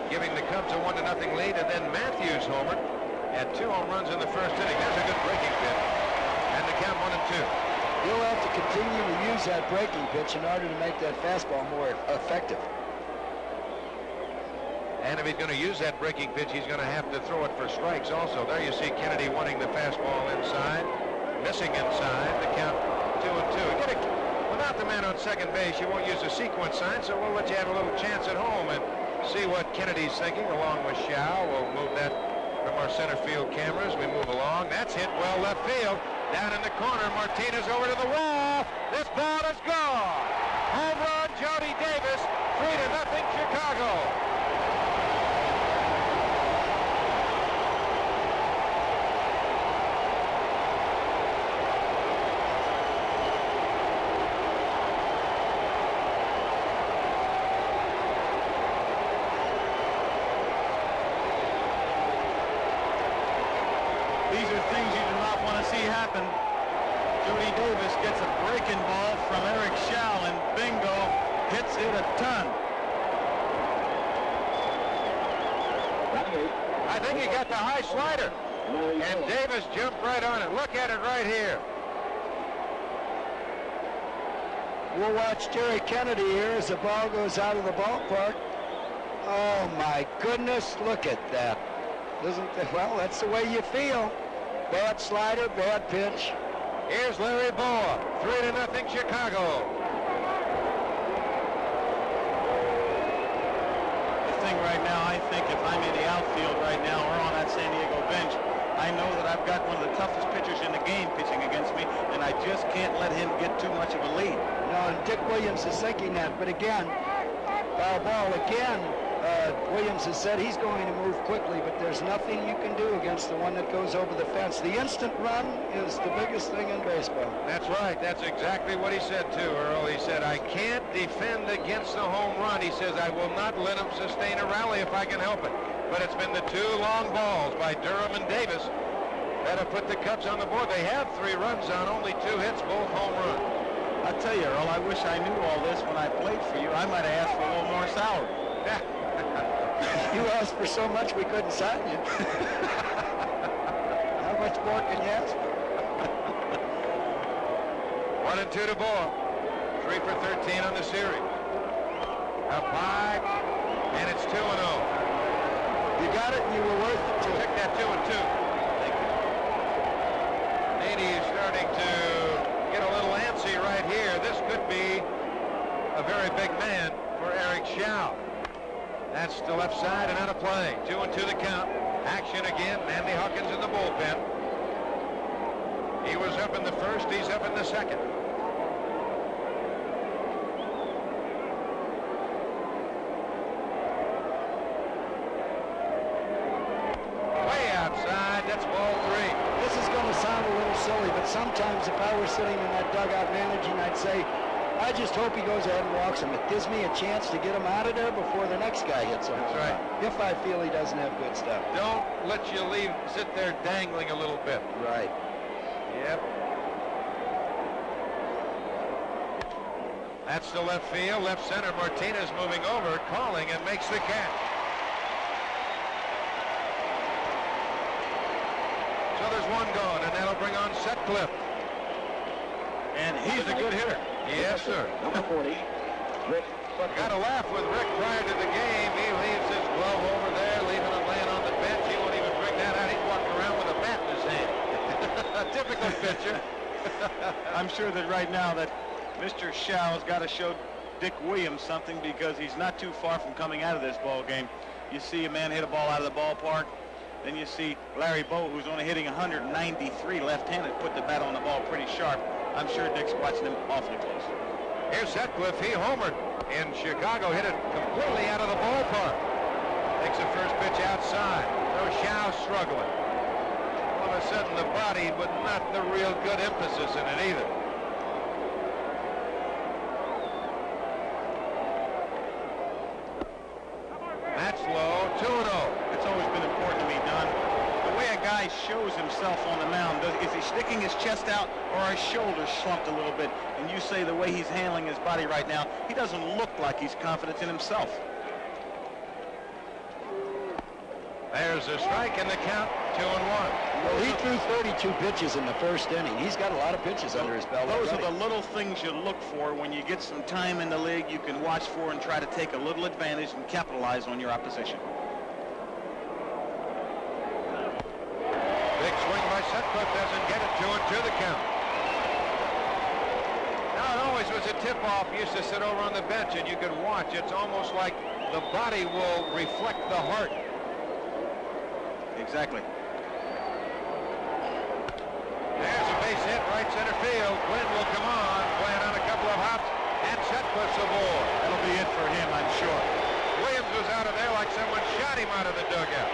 [SPEAKER 7] Giving the Cubs a 1-0 lead, and then Matthews homered at 2 home runs in the first inning. There's a good breaking pitch, and the count 1-2.
[SPEAKER 2] He'll have to continue to use that breaking pitch in order to make that fastball more effective.
[SPEAKER 7] And if he's going to use that breaking pitch, he's going to have to throw it for strikes also. There you see Kennedy wanting the fastball inside, missing inside. The count 2-2. Without the man on second base, you won't use the sequence sign, so we'll let you have a little chance at home and see what Kennedy's thinking along with Shao. We'll move that from our center field cameras. We move along. That's hit well left field. Down in the corner, Martinez over to the wall. This ball is gone. Home run, Jody Davis. 3-0 Chicago.
[SPEAKER 9] These are things you do not want to see happen. Jody Davis gets a breaking ball from Eric Shao, and bingo, hits it a ton.
[SPEAKER 7] I think he got the high slider. And Davis jumped right on it. Look at it right here.
[SPEAKER 2] We'll watch Jerry Kennedy here as the ball goes out of the ballpark. Oh my goodness, look at that. Well, that's the way you feel. Bad slider, bad pitch.
[SPEAKER 7] Here's Larry Boa, 3-0 Chicago.
[SPEAKER 9] The thing right now, I think if I'm in the outfield right now or on that San Diego bench, I know that I've got one of the toughest pitchers in the game pitching against me, and I just can't let him get too much of a lead.
[SPEAKER 2] No, and Dick Williams is thinking that, but again, foul ball again. Williams has said he's going to move quickly, but there's nothing you can do against the one that goes over the fence. The instant run is the biggest thing in baseball.
[SPEAKER 7] That's right. That's exactly what he said, too, Earl. He said, I can't defend against the home run. He says, I will not let him sustain a rally if I can help it. But it's been the two long balls by Durham and Davis that have put the Cubs on the board. They have 3 runs on only 2 hits, both home runs.
[SPEAKER 9] I'll tell you, Earl, I wish I knew all this when I played for you. I might have asked for a little more salary.
[SPEAKER 2] You asked for so much we couldn't sign you. How much more can you ask for?
[SPEAKER 7] 1-2 to Boa. 3 for 13 on the series. Up high, and it's 2-0.
[SPEAKER 2] You got it, and you were worth it, too.
[SPEAKER 7] Pick that 2-2. Thank you. Nady is starting to get a little antsy right here. This could be a very big man for Eric Schau. That's the left side and out of play. 2-2 the count. Action again. Andy Hawkins in the bullpen. He was up in the first. He's up in the second. Way outside. That's ball 3.
[SPEAKER 2] This is going to sound a little silly, but sometimes if I were sitting in that dugout managing, I'd say, I just hope he goes ahead and walks him. It gives me a chance to get him out of there before the next guy hits him.
[SPEAKER 7] That's right.
[SPEAKER 2] If I feel he doesn't have good stuff.
[SPEAKER 7] Don't let you sit there dangling a little bit.
[SPEAKER 2] Right.
[SPEAKER 7] Yep. That's the left field. Left center. Martinez moving over, calling, and makes the catch. So there's one gone, and that'll bring on Sutcliffe.
[SPEAKER 9] And he's a good hitter.
[SPEAKER 7] Yes, sir.
[SPEAKER 2] Number 40, Rick.
[SPEAKER 7] Got to laugh with Rick prior to the game. He leaves his glove over there, leaving it laying on the bench. He won't even bring that out. He's walking around with a bat in his hand. A typical pitcher.
[SPEAKER 9] I'm sure that right now that Mr. Schau's got to show Dick Williams something, because he's not too far from coming out of this ball game. You see a man hit a ball out of the ballpark. Then you see Larry Boa, who's only hitting 193 left-handed, put the bat on the ball pretty sharp. I'm sure Dick's watching him awfully close.
[SPEAKER 7] Here's Sutcliffe. He homered in Chicago, hit it completely out of the ballpark. Takes the first pitch outside. So Schau struggling. All of a sudden the body, but not the real good emphasis in it either. That's low. 2-0.
[SPEAKER 9] It's always been important to me, Don. The way a guy shows himself on the mound, is he sticking his chest out or are his shoulders slumped a little bit? And you say the way he's handling his body right now, he doesn't look like he's confident in himself.
[SPEAKER 7] There's a strike in the count, 2-1.
[SPEAKER 2] Well, he threw 32 pitches in the first inning. He's got a lot of pitches under his belt.
[SPEAKER 9] Those are the little things you look for when you get some time in the league. You can watch for and try to take a little advantage and capitalize on your opposition.
[SPEAKER 7] Big swing by Sutcliffe, doesn't get it. 2-2 the count. Now it always was a tip-off. Used to sit over on the bench and you could watch. It's almost like the body will reflect the heart.
[SPEAKER 9] Exactly.
[SPEAKER 7] There's a base hit, right center field. Glenn will come on, playing on a couple of hops, and Sutcliffe's aboard.
[SPEAKER 9] That'll be it for him, I'm sure.
[SPEAKER 7] Williams was out of there like someone shot him out of the dugout.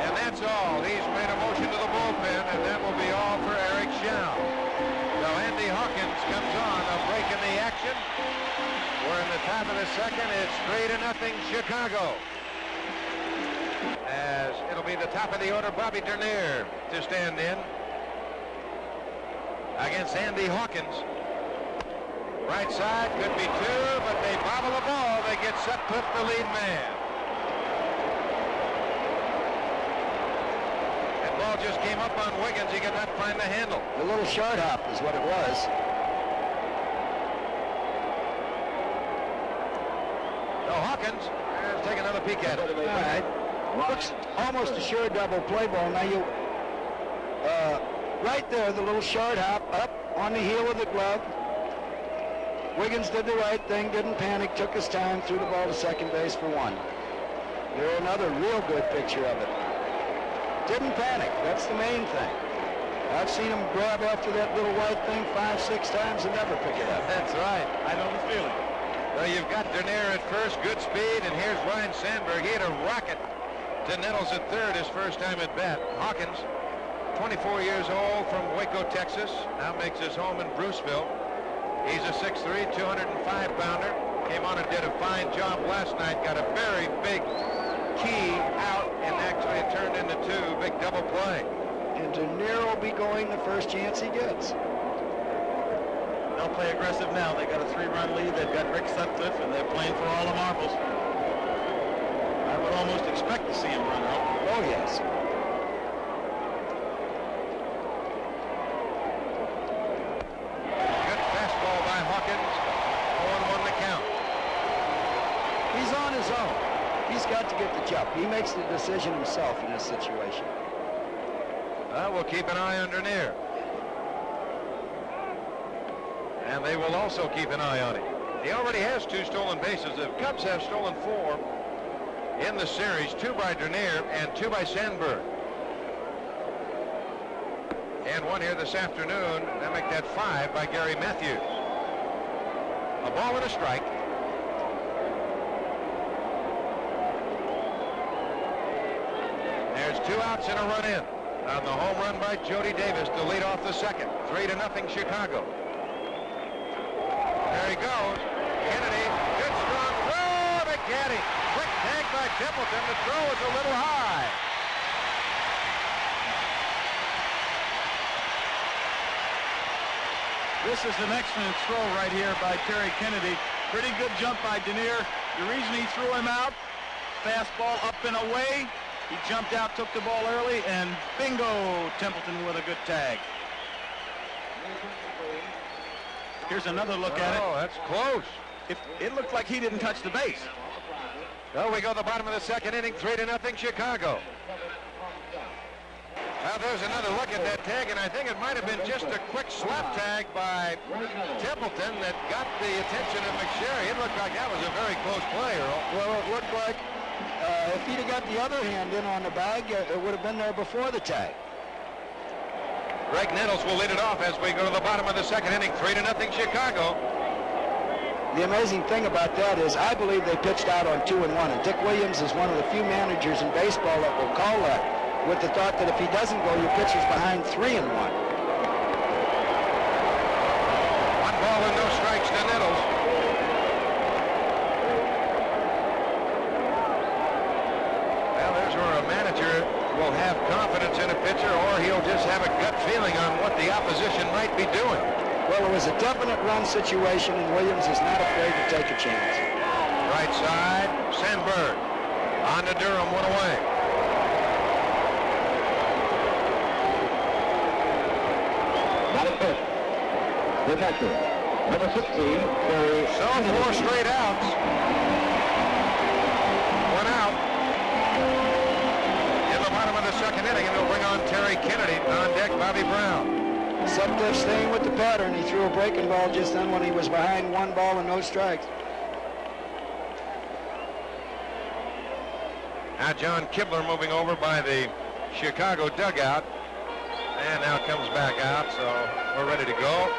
[SPEAKER 7] And that's all. He's made a motion to the bullpen, and that will be all for Eric Schau. So Andy Hawkins comes on, a break in the action. We're in the top of the second. It's 3-0 Chicago. As it'll be the top of the order, Bobby Dernier to stand in against Andy Hawkins. Right side, could be two, but they bobble the ball. They get Sutcliffe, the lead man. That ball just came up on Wiggins. He could not find the handle.
[SPEAKER 2] The little short hop is what it was.
[SPEAKER 7] So Hawkins, let's take another peek at it.
[SPEAKER 2] All right. Looks almost a sure double play ball. Now you, right there, the little short hop up on the heel of the glove. Wiggins did the right thing, didn't panic, took his time, threw the ball to second base for one. There's another real good picture of it. Didn't panic, that's the main thing. I've seen him grab after that little white thing 5-6 times and never pick it up.
[SPEAKER 7] That's right.
[SPEAKER 9] I know the feeling.
[SPEAKER 7] Well, you've got Dernier at first, good speed, and here's Ryan Sandberg. He had a rocket to Nettles at third his first time at bat. Hawkins, 24 years old, from Waco, Texas, now makes his home in Bruceville. He's a 6'3", 205-pounder. Came on and did a fine job last night. Got a very big key out, and actually it turned into two. Big double play.
[SPEAKER 2] And Dernier will be going the first chance he gets.
[SPEAKER 9] They'll play aggressive now. They got a 3-run lead. They've got Rick Sutcliffe, and they're playing for all the marbles. I would almost expect to see him run out.
[SPEAKER 2] Oh, yes.
[SPEAKER 7] Good fastball by Hawkins. 0-1 the count.
[SPEAKER 2] He's on his own. He's got to get the jump. He makes the decision himself in this situation.
[SPEAKER 7] We'll keep an eye on Dernier. And they will also keep an eye on him. He already has 2 stolen bases. The Cubs have stolen 4 in the series, 2 by Dernier and 2 by Sandberg. And 1 here this afternoon. That make that 5 by Gary Matthews. A ball and a strike. There's 2 outs and a run in on the home run by Jody Davis to lead off the second. 3-0 Chicago. There he goes. Kennedy, good strong throw. McGaddy. Quick tag by Templeton. The throw is a little high.
[SPEAKER 9] This is an excellent throw right here by Terry Kennedy. Pretty good jump by Dernier. The reason he threw him out, fastball up and away. He jumped out, took the ball early, and bingo, Templeton with a good tag. Here's another look at it.
[SPEAKER 7] Oh, that's close.
[SPEAKER 9] It looked like he didn't touch the base.
[SPEAKER 7] Well, we go to the bottom of the second inning, 3-0 Chicago. Now there's another look at that tag, and I think it might have been just a quick slap tag by Templeton that got the attention of McSherry. It looked like that was a very close play, Earl.
[SPEAKER 2] Well, it looked like if he'd have got the other hand in on the bag, it would have been there before the tag.
[SPEAKER 7] Greg Nettles will lead it off as we go to the bottom of the second inning, 3-0 Chicago.
[SPEAKER 2] The amazing thing about that is I believe they pitched out on 2-1, and Dick Williams is one of the few managers in baseball that will call that with the thought that if he doesn't go, your pitcher's behind 3-1.
[SPEAKER 7] 1 ball and no strikes to Nettles. Well, there's where a manager will have confidence in a pitcher, or he'll just have a gut feeling on what the opposition might be doing.
[SPEAKER 2] Well, it was a definite run situation, and Williams is not afraid to take a chance.
[SPEAKER 7] Right side, Sandberg. On to Durham, 1 away.
[SPEAKER 12] Batting fifth, the catcher, number 16, Terry.
[SPEAKER 7] So 4 straight outs. 1 out. In the bottom of the second inning, and they'll bring on Terry Kennedy. On deck, Bobby Brown.
[SPEAKER 2] Sutcliffe staying with the pattern. He threw a breaking ball just then when he was behind 1 ball and no strikes.
[SPEAKER 7] Now John Kibler moving over by the Chicago dugout. And now comes back out, so we're ready to go.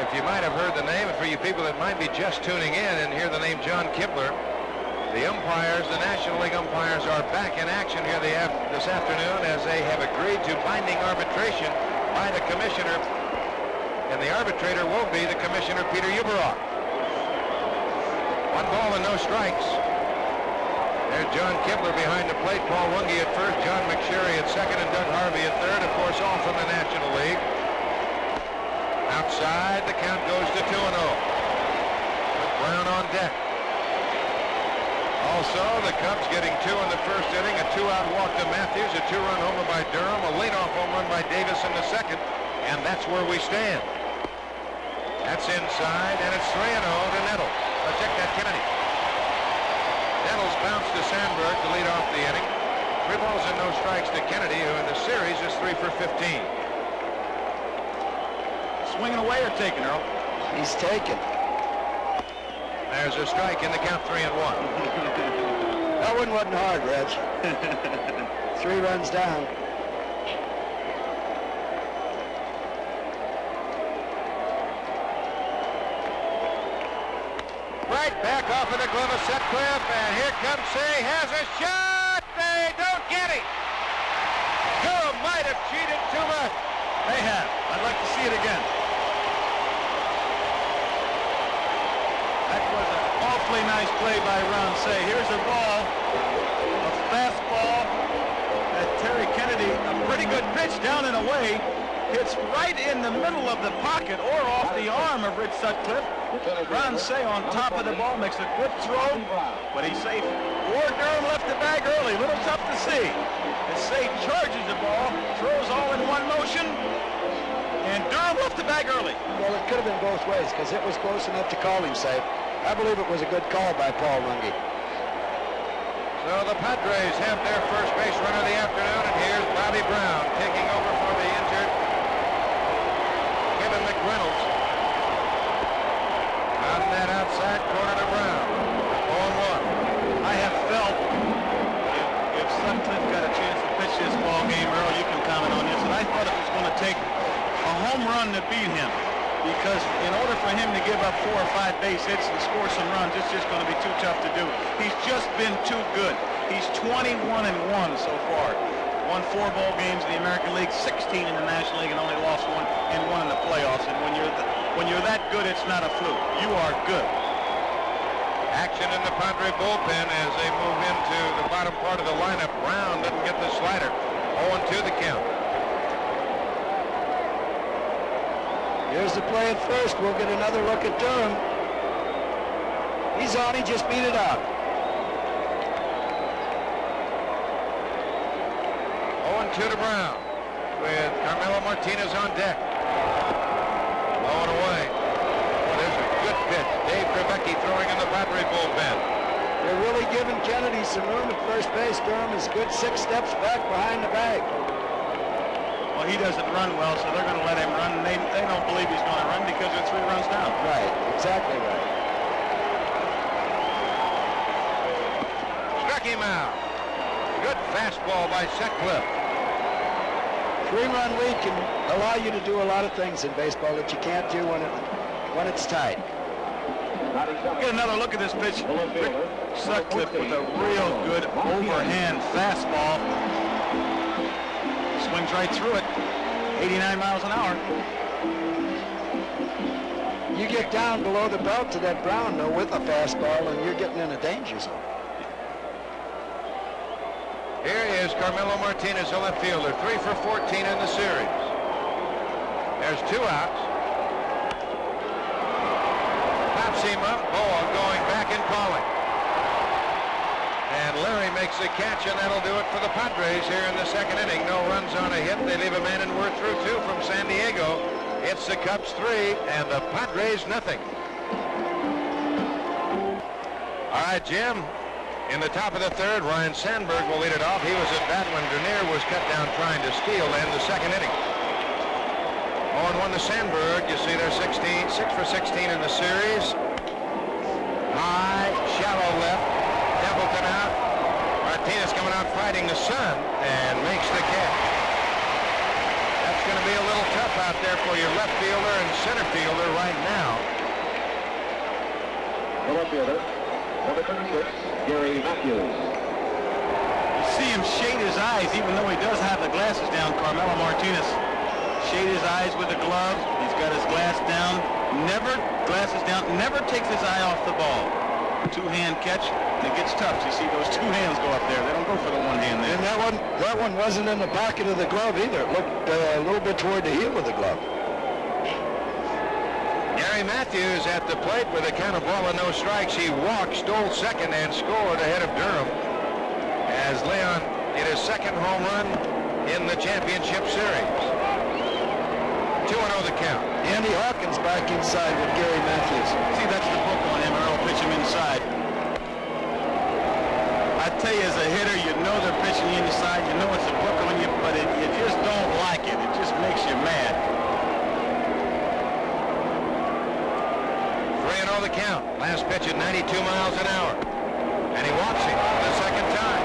[SPEAKER 7] If you might have heard the name, for you people that might be just tuning in and hear the name John Kibler, the umpires, the National League umpires, are back in action here this afternoon as they have agreed to binding arbitration by the commissioner, and the arbitrator will be the commissioner, Peter Ueberroth. 1 ball and no strikes. There's John Kibler behind the plate, Paul Wunge at first, John McSherry at second, and Doug Harvey at third, of course, all from the National League. Outside, the count goes to 2-0. With Brown on deck. Also, the Cubs getting 2 in the first inning, a 2-out walk to Matthews, a 2-run homer by Durham, a leadoff home run by Davis in the second, and that's where we stand. That's inside, and it's 3-0 to Nettles. Check that, Kennedy. Nettles bounced to Sandberg to lead off the inning. 3 balls and no strikes to Kennedy, who in the series is 3 for 15.
[SPEAKER 9] Swinging away or taking, Earl?
[SPEAKER 2] He's taken.
[SPEAKER 7] There's a strike in the count, 3-1.
[SPEAKER 2] That one wasn't hard, Reg. 3 runs down.
[SPEAKER 7] Right back off of the glove of Sutcliffe, and here comes Say, has a shot. They don't get it. Durham might have cheated too much.
[SPEAKER 9] They have. I'd like to see it again. That was an awfully nice play by Ron Say. Here's a ball, a fastball that Terry Kennedy, a pretty good pitch down and away, hits right in the middle of the pocket or off the arm of Rich Sutcliffe. Ron Say on top of the ball makes a good throw, but he's safe. Or Durham left the bag early, a little tough to see. As Say charges the ball, throws all in one motion, and Durham left the bag early.
[SPEAKER 2] Well, it could have been both ways because it was close enough to call him safe. I believe it was a good call by Paul Wunge.
[SPEAKER 7] So the Padres have their first base run of the afternoon, and here's Bobby Brown taking over for the injured Kevin McReynolds. On that outside corner to Brown. 0-1.
[SPEAKER 9] I have felt if Sutcliffe got a chance to pitch this ball game, Earl, you can comment on this, and I thought it was going to take a home run to beat him, because in order for him to give up 4 or 5 base hits and score some runs, it's just going to be too tough to do. He's just been too good. He's 21-1 so far. Won 4 ball games in the American League, 16 in the National League, and only lost 1 in the playoffs. And when you're that good, it's not a fluke. You are good.
[SPEAKER 7] Action in the Padre bullpen as they move into the bottom part of the lineup. Brown doesn't get the slider. 0-2 the count.
[SPEAKER 2] Here's the play at first. We'll get another look at Durham. He's on. He just beat it out.
[SPEAKER 7] 0-2 to Brown with Carmelo Martinez on deck. Low and away. Well, there's a good pitch. Dave Grebecki throwing in the Padre bullpen.
[SPEAKER 2] They're really giving Kennedy some room at first base. Durham is good 6 steps back behind the bag.
[SPEAKER 9] Well, he doesn't run well, so they're going to let him run. And they don't believe he's going to run because they're 3 runs down.
[SPEAKER 2] Right, exactly right.
[SPEAKER 7] Struck him out. Good fastball by Sutcliffe.
[SPEAKER 2] 3-run lead can allow you to do a lot of things in baseball that you can't do when it's tight.
[SPEAKER 9] Get another look at this pitch. Rick Sutcliffe with a real good overhand fastball. Swings right through it. 89 miles an hour.
[SPEAKER 2] You get down below the belt to that Brown, though, with a fastball, and you're getting in a danger zone.
[SPEAKER 7] Here is Carmelo Martinez, a left fielder, 3 for 14 in the series. There's 2 outs. Pops him up. Boa going back and calling. And Larry makes the catch, and that'll do it for the Padres here in the second inning. No runs on a hit. They leave a man, and we're through 2 from San Diego. It's the Cubs 3 and the Padres nothing. All right, Jim. In the top of the third, Ryan Sandberg will lead it off. He was at bat when Dernier was cut down trying to steal to end the second inning. 0-1 to Sandberg. You see they're 6 for 16 in the series. High, shallow left. Templeton out. Martinez coming out fighting the sun and makes the catch. That's going to be a little tough out there for your left fielder and center fielder right now.
[SPEAKER 12] The left fielder, number 36, Gary Matthews.
[SPEAKER 9] You see him shade his eyes, even though he does have the glasses down, Carmelo Martinez. Shade his eyes with a glove. He's got his glass down. Never, glasses down, never takes his eye off the ball. two-hand catch, and it gets tough. You see those two hands go up there. They don't go for the one hand there.
[SPEAKER 2] And that one wasn't in the pocket of the glove either. It looked a little bit toward the heel of the glove.
[SPEAKER 8] Gary Matthews at the plate with a count of ball and no strikes. He walked, stole second, and scored ahead of Durham as Leon hit his second home run in the championship series. 2-0 the count.
[SPEAKER 2] Andy Hawkins back inside with Gary Matthews.
[SPEAKER 9] See, that's the book on him. Earl, pitch him inside. I tell you, as a hitter, you know they're pitching you inside. You know it's a book on you, but you just don't like it. It just makes you mad.
[SPEAKER 8] 3-0 the count. Last pitch at 92 miles an hour. And he walks him for the second time.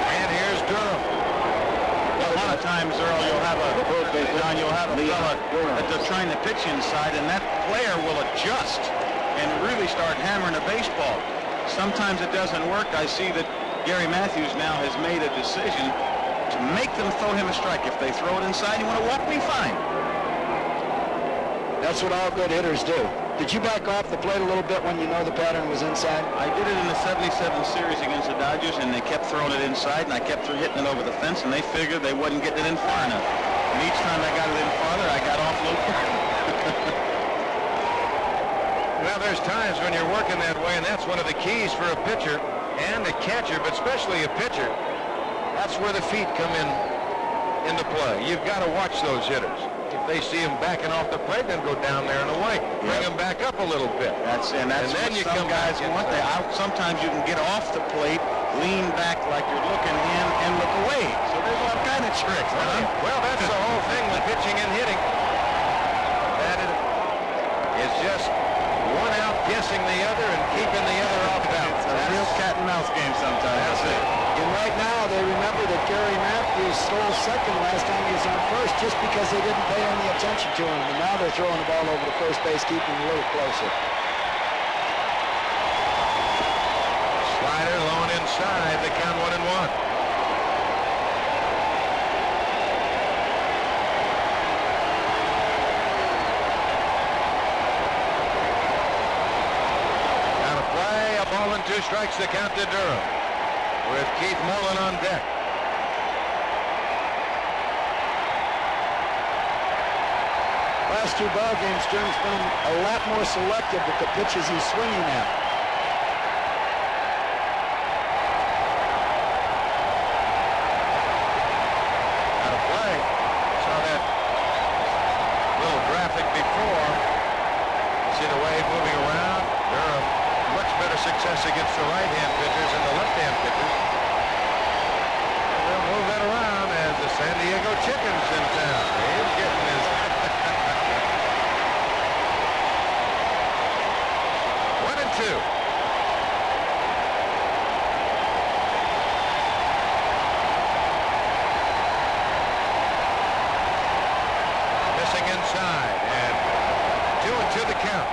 [SPEAKER 8] And here's Durham.
[SPEAKER 9] A lot of times, Earl, you'll have a fella that they're trying to pitch inside, and that player will adjust and really start hammering a baseball. Sometimes it doesn't work. I see that Gary Matthews now has made a decision to make them throw him a strike. If they throw it inside, you want to walk me, fine.
[SPEAKER 2] That's what all good hitters do. Did you back off the plate a little bit when you know the pattern was inside?
[SPEAKER 9] I did it in the 77 series against the Dodgers, and they kept throwing it inside, and I kept hitting it over the fence, and they figured they wasn't getting it in far enough. And each time I got it in farther, I got off a little quicker.
[SPEAKER 8] Well, there's times when you're working that way, and that's one of the keys for a pitcher and a catcher, but especially a pitcher. That's where the feet come into play. You've got to watch those hitters. If they see them backing off the plate, then go down there and away. Bring them back up a little bit.
[SPEAKER 9] And then you come guys want. Sometimes you can get off the plate, lean back like you're looking in, and look away. So there's all kind of tricks.
[SPEAKER 8] Well, that's the whole thing with pitching and hitting. That is just one out guessing the other and keeping the other off balance.
[SPEAKER 9] It's a real cat and mouse game sometimes.
[SPEAKER 8] That's it.
[SPEAKER 2] And right now, they remember that Gary Matthews stole second last time he was on first just because they didn't pay any attention to him. And now they're throwing the ball over to first base, keeping him a little closer.
[SPEAKER 8] Slider low and inside. The count 1-1. Now to play. A ball and 2 strikes. The count to Durham, with Keith Mullen on deck.
[SPEAKER 2] Last 2 ball games, Durham's been a lot more selective with the pitches he's swinging at.
[SPEAKER 8] Out of play. Saw that little graphic before. See the wave moving around. Durham, much better success against the right-hand pitchers and the left-hand pitchers. And they'll move that around as the San Diego Chicken's in town. He's getting his... 1-2. Missing inside, and 2-2 the count.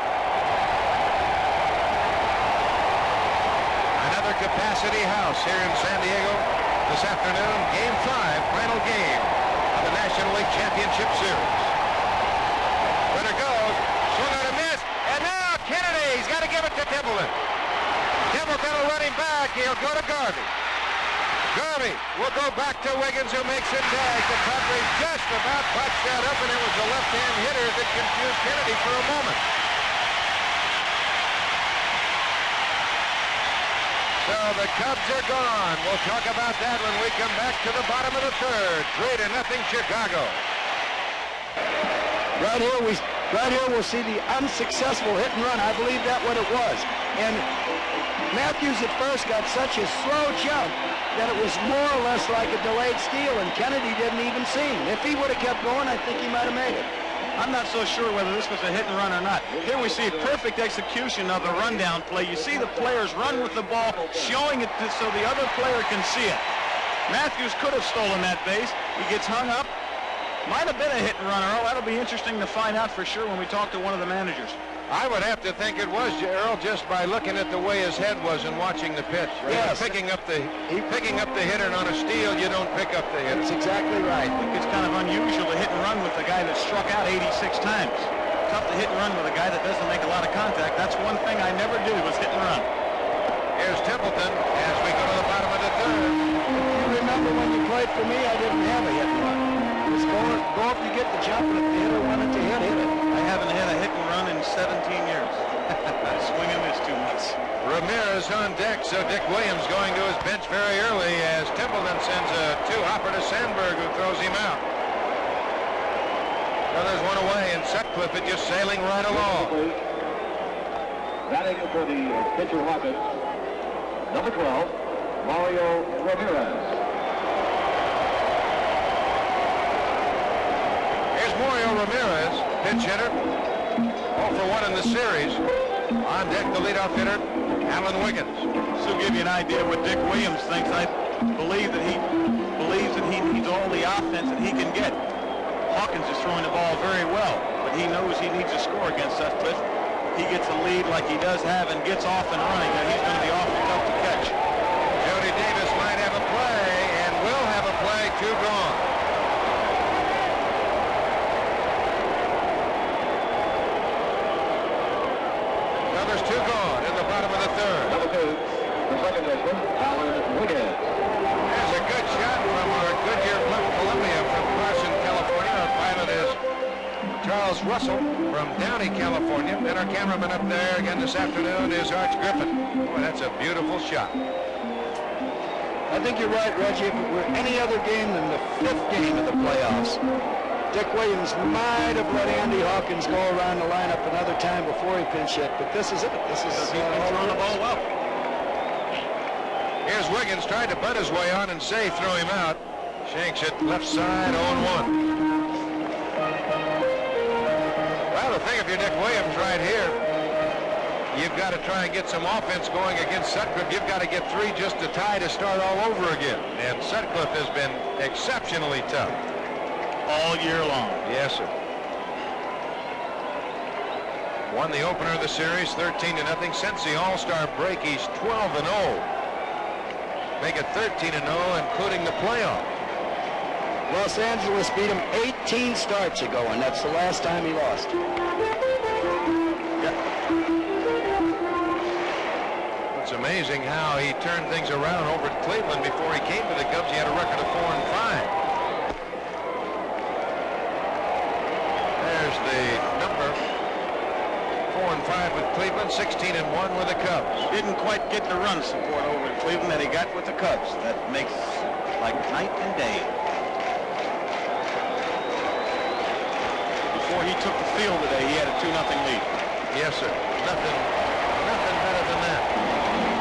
[SPEAKER 8] Another capacity house here in San Diego this afternoon. Game 5, final game of the National League Championship Series. Runner goes, swung on a miss, and now Kennedy, he's got to give it to Templeton. Templeton will run him back. He'll go to Garvey. Garvey will go back to Wiggins, who makes a tag. The Padres just about botched that up, and it was the left-hand hitter that confused Kennedy for a moment. So the Cubs are gone. We'll talk about that when we come back to the bottom of the 3rd. 3-0 Chicago.
[SPEAKER 2] Right here we'll see the unsuccessful hit and run. I believe that's what it was. And Matthews at first got such a slow jump that it was more or less like a delayed steal, and Kennedy didn't even see him. If he would have kept going, I think he might have made it.
[SPEAKER 9] I'm not so sure whether this was a hit and run or not. Here we see perfect execution of the rundown play. You see the players run with the ball, showing it so the other player can see it. Matthews could have stolen that base. He gets hung up. Might have been a hit and run, Earl. That'll be interesting to find out for sure when we talk to one of the managers.
[SPEAKER 8] I would have to think it was, Earl, just by looking at the way his head was and watching the pitch.
[SPEAKER 2] Yes.
[SPEAKER 8] Picking up the hitter, and on a steal, you don't pick up the hitter.
[SPEAKER 2] That's exactly right.
[SPEAKER 9] I think it's kind of unusual to hit and run with the guy that struck out 86 times. tough to hit and run with a guy that doesn't make a lot of contact. That's one thing I never did was hit and run.
[SPEAKER 7] Here's Templeton as we go to the bottom of the third.
[SPEAKER 2] You remember when you played for me, I didn't have a hit and run. It was go if you get the jump, and if the hitter wanted to hit it.
[SPEAKER 9] I haven't had a hit and run in 17 years. I swing and miss too much.
[SPEAKER 7] Ramirez on deck, so Dick Williams going to his bench very early as Templeton sends a two-hopper to Sandberg, who throws him out. So there's one away, and Sutcliffe is just sailing right along.
[SPEAKER 12] Batting for the pitcher Hawkins, number 12, Mario Ramirez.
[SPEAKER 7] Here's Mario Ramirez, pinch hitter. 0 for 1 in the series. On deck, the leadoff hitter, Alan Wiggins.
[SPEAKER 9] This will give you an idea what Dick Williams thinks. I believe that he believes that he needs all the offense that he can get. Hawkins is throwing the ball very well, but he knows he needs to score against Sutcliffe. He gets a lead like he does have and gets off and running, and he's going to be awfully tough to catch.
[SPEAKER 7] Jody Davis might have a play, and will have a play. 2 gone. Now there's 2 gone in the bottom of the third.
[SPEAKER 12] Number 2, the second baseman, Alan Wiggins.
[SPEAKER 7] There's a good shot from our Goodyear Blimp Columbia from Carson, California. Our pilot is Charles Russell from Downey, California. And our cameraman up there again this afternoon is Arch Griffin. Boy, that's a beautiful shot.
[SPEAKER 2] I think you're right, Reggie. If it were any other game than the 5th game of the playoffs, Dick Williams might have let Andy Hawkins go around the lineup another time before he pinch hit, but this is it. This is
[SPEAKER 9] He's been throwing the ball well.
[SPEAKER 7] Here's Wiggins, tried to butt his way on and say throw him out. Shanks it left side, 0-1. Well, the thing if you're Dick Williams right here, you've got to try and get some offense going against Sutcliffe. You've got to get 3 just to tie to start all over again. And Sutcliffe has been exceptionally tough.
[SPEAKER 9] All year long.
[SPEAKER 7] Yes, sir. Won the opener of the series 13-0. Since the All-Star break, he's 12-0. Make it 13-0, including the playoff.
[SPEAKER 2] Los Angeles beat him 18 starts ago, and that's the last time he lost.
[SPEAKER 7] It's amazing how he turned things around over at Cleveland. Before he came to the Cubs, he had a record of 4-5. There's the number. 4-5 with Cleveland, 16-1 with the Cubs.
[SPEAKER 9] Didn't quite get the run support over at Cleveland that he got with the Cubs. That makes like night and day. Before he took the field today, he had a 2-0 lead.
[SPEAKER 7] Yes, sir. Nothing better than that.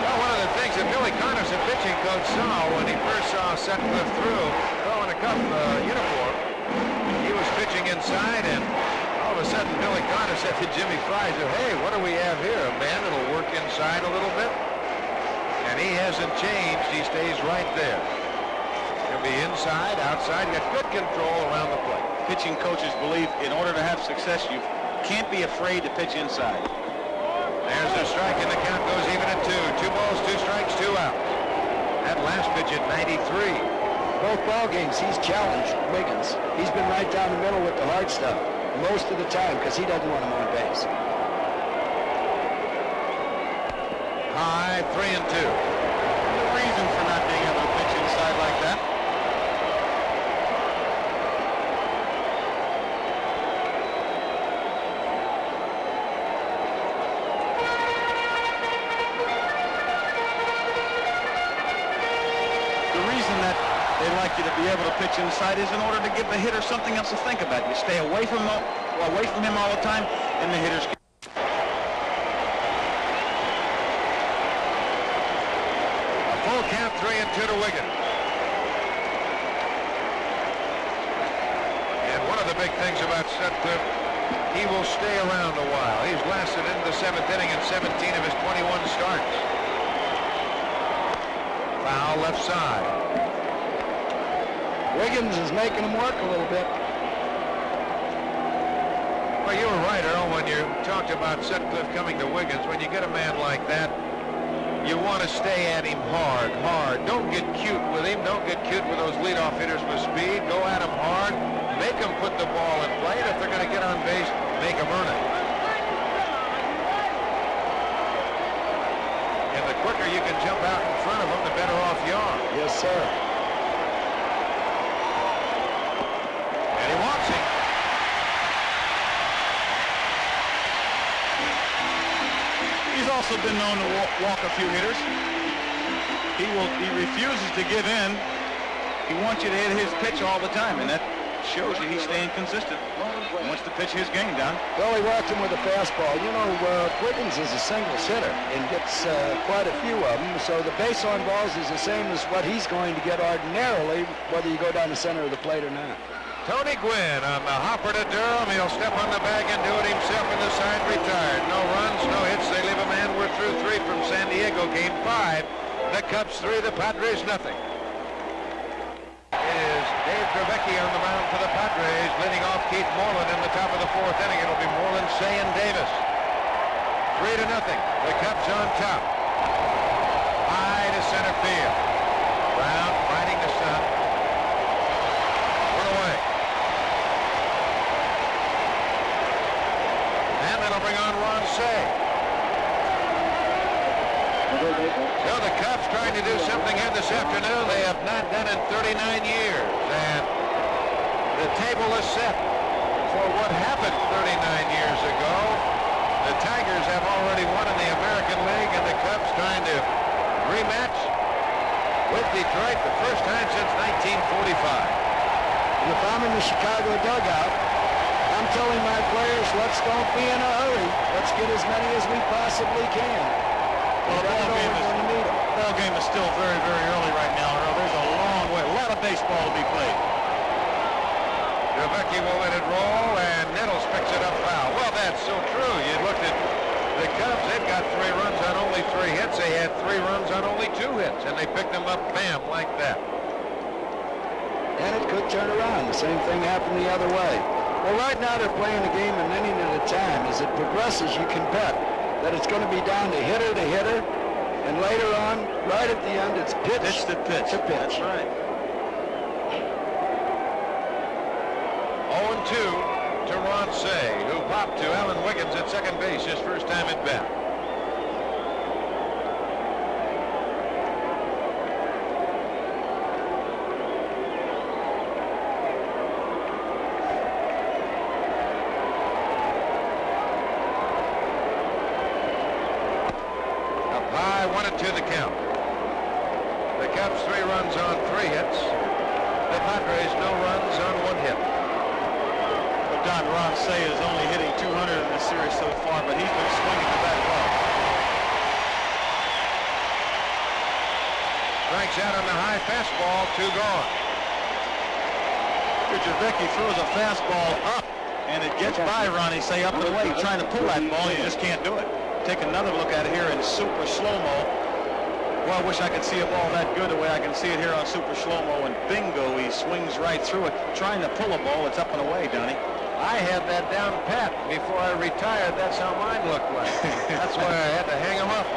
[SPEAKER 7] Well, one of the things that Billy Connors, the pitching coach, saw when he first saw Sutcliffe through throwing a Cub uniform, he was pitching inside, and all of a sudden Billy Connors said to Jimmy Frazier, hey, what do we have here? A man that'll work inside a little bit? And he hasn't changed. He stays right there. He'll be inside, outside, got good control around the plate.
[SPEAKER 9] Pitching coaches believe in order to have success, you can't be afraid to pitch inside.
[SPEAKER 7] There's a strike, and the count goes even at 2. 2 balls, 2 strikes, 2 outs. That last pitch at 93.
[SPEAKER 2] Both ball games, he's challenged Wiggins. He's been right down the middle with the hard stuff most of the time because he doesn't want him on base.
[SPEAKER 7] High, 3-2.
[SPEAKER 9] The reason for not being able to pitch inside like that. They like you to be able to pitch inside is in order to give the hitter something else to think about. You stay away from him all the time, and the hitters.
[SPEAKER 7] A full count, 3-2 to Wiggins. And one of the big things about Sutcliffe, he will stay around a while. He's lasted into the 7th inning in 17 of his 21 starts. Foul left side.
[SPEAKER 2] Wiggins is making him work a little bit.
[SPEAKER 7] Well, you were right, Earl, when you talked about Sutcliffe coming to Wiggins. When you get a man like that, you want to stay at him hard. Don't get cute with him. Don't get cute with those leadoff hitters with speed. Go at him hard. Make them put the ball in play. And if they're going to get on base, make them earn it. quicker you can jump out in front of them, the better off you are.
[SPEAKER 2] Yes, sir.
[SPEAKER 7] And he walks him.
[SPEAKER 9] He's also been known to walk a few hitters. He refuses to give in. He wants you to hit his pitch all the time, and that shows you he's staying consistent. He wants to pitch his game, Don.
[SPEAKER 2] Well, he walked him with a fastball. You know, Wiggins is a singles hitter and gets quite a few of them, so the base on balls is the same as what he's going to get ordinarily, whether you go down the center of the plate or not.
[SPEAKER 7] Tony Gwynn on the hopper to Durham. He'll step on the bag and do it himself in the side, retired. No runs, no hits. They leave a man. We're through 3 from San Diego. Game 5. The Cubs 3, the Padres nothing. It is Dave Dravecky on the mound for the Padres, leading off Keith Moreland in the top of the 4th inning. It'll be Moreland, Say, and Davis. 3-0. The Cubs on top. High to center field. Brown fighting the sun. One away. And that'll bring on Ron Say. So the Cubs trying to do something here this afternoon they have not done in 39 years. And the table is set for what happened 39 years ago. The Tigers have already won in the American League, and the Cubs trying to rematch with Detroit the first time since 1945.
[SPEAKER 2] And if I'm in the Chicago dugout, I'm telling my players, don't be in a hurry. Let's get as many as we possibly can.
[SPEAKER 9] Well, the ball game is still very, very early right now, Earl. There's a long way, a lot of baseball to be played.
[SPEAKER 7] Dravecky will let it roll, and Nettles picks it up foul. Well, that's so true. You looked at the Cubs, they've got 3 runs on only 3 hits. They had 3 runs on only 2 hits, and they picked them up, bam, like that.
[SPEAKER 2] And it could turn around. The same thing happened the other way. Well, right now they're playing the game an inning at a time. As it progresses, you can bet that it's going to be down to hitter, and later on, right at the end, it's pitch to pitch.
[SPEAKER 9] That's right.
[SPEAKER 7] 0-2 to Ron Say, who popped to Alan Wiggins at second base his first time at bat. High, 1-2 the count. The Cubs 3 runs on 3 hits. The Padres no runs on 1 hit.
[SPEAKER 9] But Don, Ron Say is only hitting 200 in this series so far, but he's been swinging the bat well.
[SPEAKER 7] Strikes out on the high fastball, 2 gone.
[SPEAKER 9] Dravecky throws a fastball up, and it gets by Ronnie Say up and away, trying to pull that ball, and you just can't do it. Take another look at it here in super slow-mo. Well, I wish I could see a ball that good the way I can see it here on super slow-mo, and bingo, he swings right through it. Trying to pull a ball, it's up and away, Donnie.
[SPEAKER 7] I had that down pat before I retired. That's how mine looked like. That's why I had to hang them up.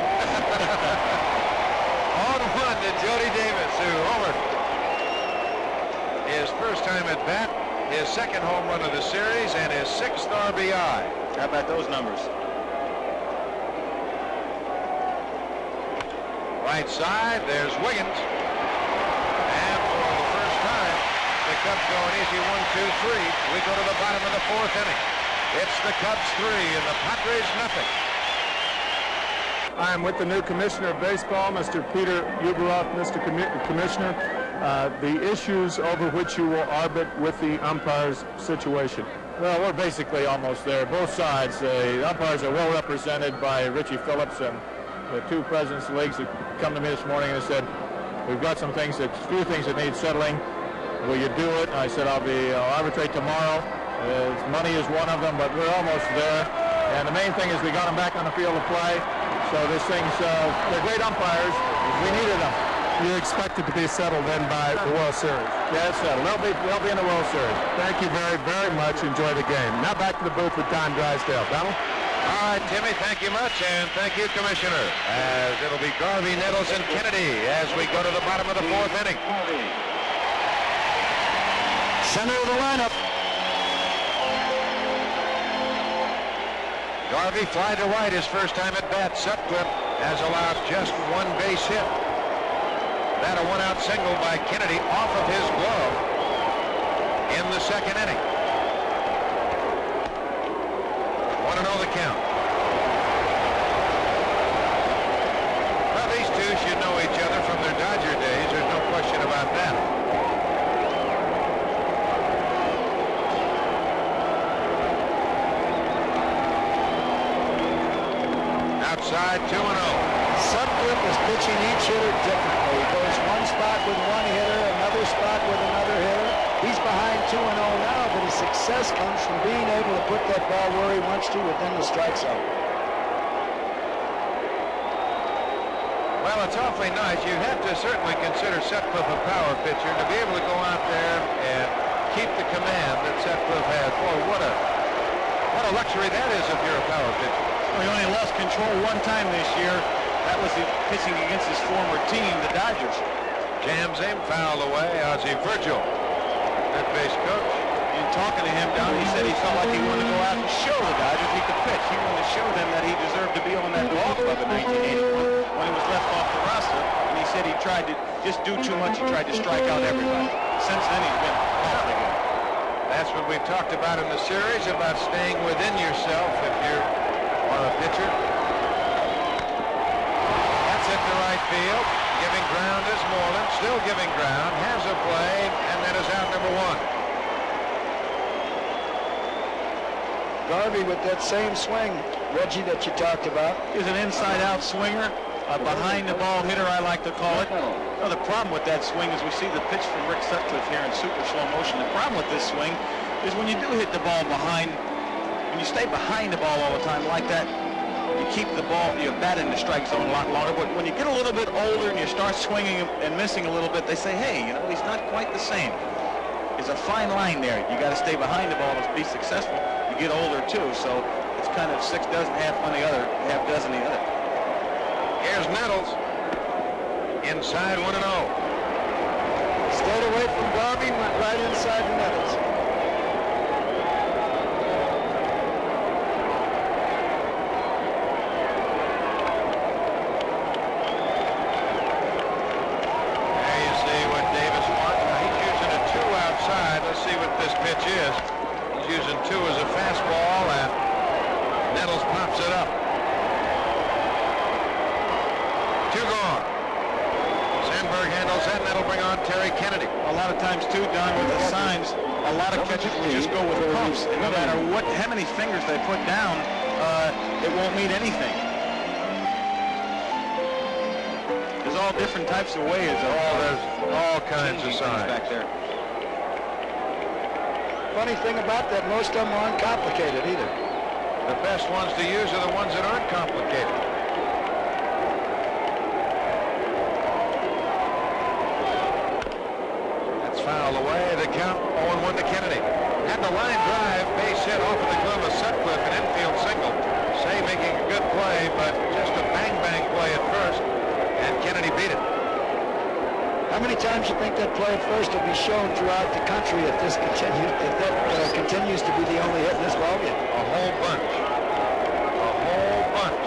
[SPEAKER 7] On 1 to Jody Davis, who homered his first time at bat, his 2nd home run of the series, and his 6th RBI.
[SPEAKER 9] How about those numbers?
[SPEAKER 7] Right side, there's Wiggins. And for the first time, the Cubs go an easy 1-2-3. We go to the bottom of the 4th inning. It's the Cubs 3 and the Padres nothing.
[SPEAKER 4] I'm with the new Commissioner of Baseball, Mr. Peter Uberoff. Mr. Commissioner, the issues over which you will arbit with the umpires situation.
[SPEAKER 3] Well, we're basically almost there. Both sides. The umpires are well represented by Richie Phillips, and the 2 presidents of the leagues that come to me this morning and said, we've got few things that need settling. Will you do it? And I said, I'll arbitrate tomorrow. Money is one of them, but we're almost there. And the main thing is we got them back on the field of play. So this thing's, they're great umpires. We needed them.
[SPEAKER 4] You expect it to be settled then by the World Series?
[SPEAKER 3] Yeah, it's settled. They'll be in the World Series.
[SPEAKER 4] Thank you very, very much. Enjoy the game. Now back to the booth with Don Drysdale. Donald?
[SPEAKER 7] All right, Timmy, thank you much, and thank you, Commissioner, as it'll be Garvey, Nettles, and Kennedy as we go to the bottom of the 4th inning.
[SPEAKER 2] Center of the lineup.
[SPEAKER 7] Garvey fly to right his first time at bat. Sutcliffe has allowed just one base hit. That a one-out single by Kennedy off of his glove in the second inning. 1-0 the count. Well, these two should know each other from their Dodger days. There's no question about that. Outside, 2-0.
[SPEAKER 2] Sutcliffe is pitching each hitter differently. He goes one spot with one hitter, another spot with another hitter. He's behind 2-0 now, but his success comes from being able to put that ball where he wants to within the strike zone.
[SPEAKER 7] Well, it's awfully nice. You have to certainly consider Sutcliffe a power pitcher. To be able to go out there and keep the command that Sutcliffe has, boy, what a luxury that is if you're a power pitcher.
[SPEAKER 9] Well, he only lost control one time this year. That was pitching against his former team, the Dodgers.
[SPEAKER 7] Jams him, fouled away. Ozzie Virgil, third base coach.
[SPEAKER 9] In talking to him down, he said he felt like he wanted to go out and show the Dodgers he could pitch. He wanted to show them that he deserved to be on that ball club in 1981 when he was left off the roster. And he said he tried to just do too much. He tried to strike out everybody. Since then, he's been awfully good.
[SPEAKER 7] That's what we've talked about in the series, about staying within yourself if you're a pitcher. That's it to right field. Giving ground is Moreland. Still giving ground. Has a play, and that is out number one.
[SPEAKER 2] Garvey with that same swing, Reggie, that you talked about.
[SPEAKER 9] He's an inside-out swinger, a behind-the-ball hitter, I like to call it. Well, the problem with that swing is we see the pitch from Rick Sutcliffe here in super slow motion. The problem with this swing is when you do hit the ball behind, when you stay behind the ball all the time like that, you keep the ball, your bat in the strike zone a lot longer. But when you get a little bit older and you start swinging and missing a little bit, they say, hey, you know, he's not quite the same. There's a fine line there. You got to stay behind the ball to be successful. You get older too, so it's kind of 6 dozen, half on the other, half dozen the other.
[SPEAKER 7] Here's Nettles. Inside 1-0.
[SPEAKER 2] Stayed away from Garvey, went right inside the Nettles.
[SPEAKER 7] There you see what Davis wants. Now he's using a 2 outside. Let's see what this pitch is. He's using 2 as a fastball, and Nettles pops it up. 2 gone. Sandberg handles that, and that'll bring on Terry Kennedy.
[SPEAKER 9] A lot of times too, Don, with the signs, a lot of catchers will just go with pumps. And no matter how many fingers they put down, it won't mean anything. There's all different types of ways.
[SPEAKER 7] There's all kinds of signs
[SPEAKER 9] back there.
[SPEAKER 2] Funny thing about that, most of them aren't complicated either.
[SPEAKER 7] The best ones to use are the ones that aren't complicated. That's fouled away. The count 0-1 to Kennedy. And the line drive, base hit off of the glove of Sutcliffe, an infield single. Say making a good play, but just a bang-bang play at first, and Kennedy beat it.
[SPEAKER 2] How many times do you think that play at first will be shown throughout the country if this continues, continues to be the only hit in this ballgame?
[SPEAKER 7] A whole bunch. A whole bunch.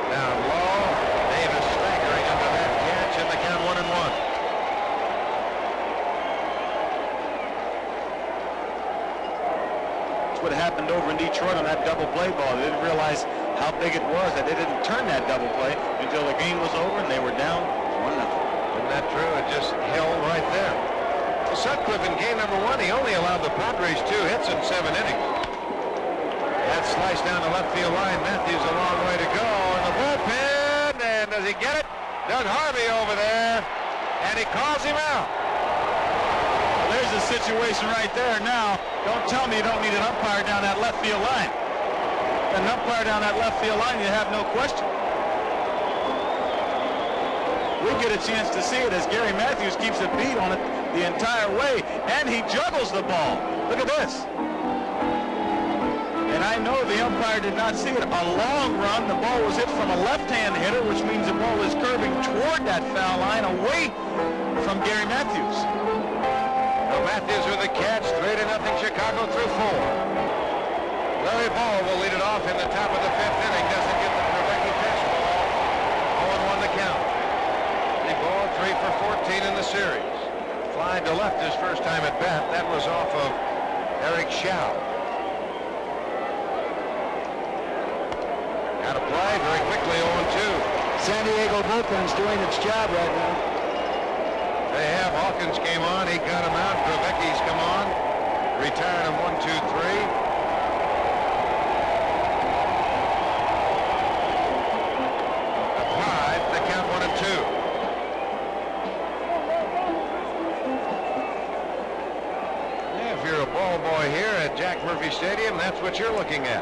[SPEAKER 7] Down low. Davis staggering under that catch, and the count 1-1.
[SPEAKER 9] What happened over in Detroit on that double play ball. They didn't realize how big it was that they didn't turn that double play until the game was over and they were down 1-0.
[SPEAKER 7] Isn't that true? It just held right there. Well, Sutcliffe in game number 1, he only allowed the Padres 2 hits in 7 innings. That slice down the left field line. Matthews a long way to go in the bullpen, and does he get it? Doug Harvey over there, and he calls him out.
[SPEAKER 9] There's the situation right there now. Don't tell me you don't need an umpire down that left field line. An umpire down that left field line, you have no question. We get a chance to see it as Gary Matthews keeps a beat on it the entire way, and he juggles the ball. Look at this. And I know the umpire did not see it. A long run, the ball was hit from a left-hand hitter, which means the ball is curving toward that foul line away from Gary Matthews.
[SPEAKER 7] The Matthews with the catch. 3-0 Chicago through 4. Larry Ball will lead it off in the top of the 5th inning. Doesn't get the Trevecki pitch. 0-1 the count. The Ball 3 for 14 in the series. Fly to left his first time at bat. That was off of Eric Schau. Out of play very quickly. 0-2.
[SPEAKER 2] San Diego bullpen's doing its job right now.
[SPEAKER 7] They have. Hawkins came on. He got him out. Trevecki's come on. Retired him 1, 2, 3. Jack Murphy Stadium, that's what you're looking at.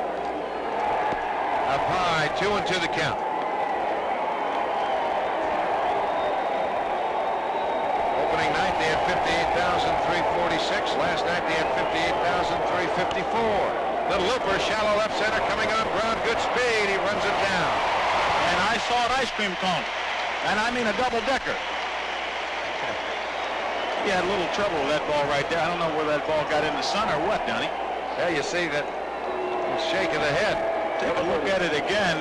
[SPEAKER 7] Up high, 2-2 the count. Opening night they had 58,346. Last night they had 58,354. Little looper, shallow left center, coming on ground, good speed. He runs it down.
[SPEAKER 9] And I saw an ice cream cone, and I mean a double-decker. He had a little trouble with that ball right there. I don't know whether that ball got in the sun or what, Donnie.
[SPEAKER 7] Yeah, you see that shake of the head.
[SPEAKER 9] Take a look at it again.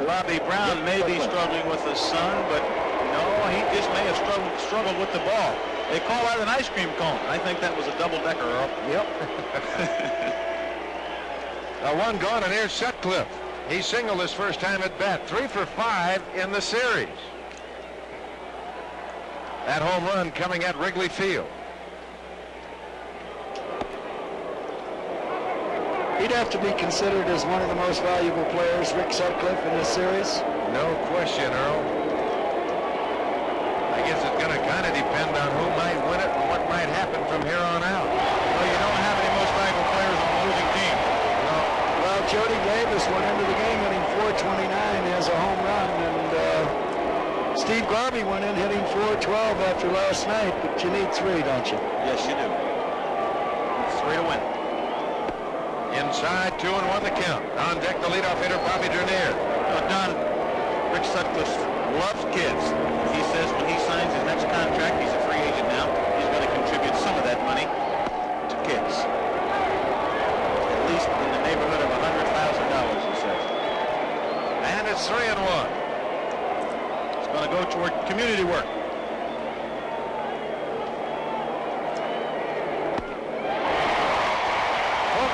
[SPEAKER 9] Bobby Brown may be struggling with the sun, but no, he just may have struggled with the ball. They call that an ice cream cone. I think that was a double-decker, Earl.
[SPEAKER 7] Yep. Now 1 gone, and here's Sutcliffe. He singled his first time at bat. 3 for 5 in the series. That home run coming at Wrigley Field.
[SPEAKER 2] He'd have to be considered as one of the most valuable players, Rick Sutcliffe, in this series.
[SPEAKER 7] No question, Earl. I guess it's going to kind of depend on who might win it and what might happen from here on out.
[SPEAKER 9] Well, you don't have any most valuable players on a losing team.
[SPEAKER 7] No.
[SPEAKER 2] Well, Jody Davis went into the game hitting .429 as a home run, and Steve Garvey went in hitting .412 after last night, but you need 3, don't you?
[SPEAKER 9] Yes, you do. 3 to win.
[SPEAKER 7] Inside, 2-1 the count. On deck, the leadoff hitter, Bobby Dernier.
[SPEAKER 9] Don, Rick Sutcliffe loves kids. He says when he signs his next contract, he's a free agent now, he's going to contribute some of that money to kids. At least in the neighborhood of $100,000, he says.
[SPEAKER 7] And it's 3-1.
[SPEAKER 9] It's going to go toward community work.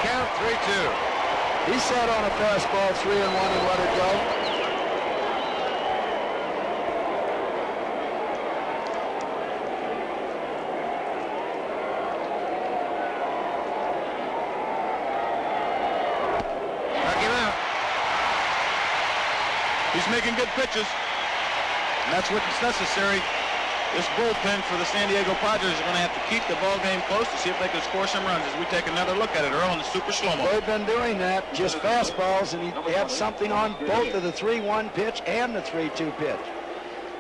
[SPEAKER 7] Count 3-2.
[SPEAKER 2] He sat on a fastball 3-1 and let it go.
[SPEAKER 7] Knock him out.
[SPEAKER 9] He's making good pitches. And that's what's necessary. This bullpen for the San Diego Padres is going to have to keep the ball game close to see if they can score some runs as we take another look at it. Earl in the super slow-mo.
[SPEAKER 2] They've been doing that, just fastballs, and he had something on both of the 3-1 pitch and the 3-2 pitch.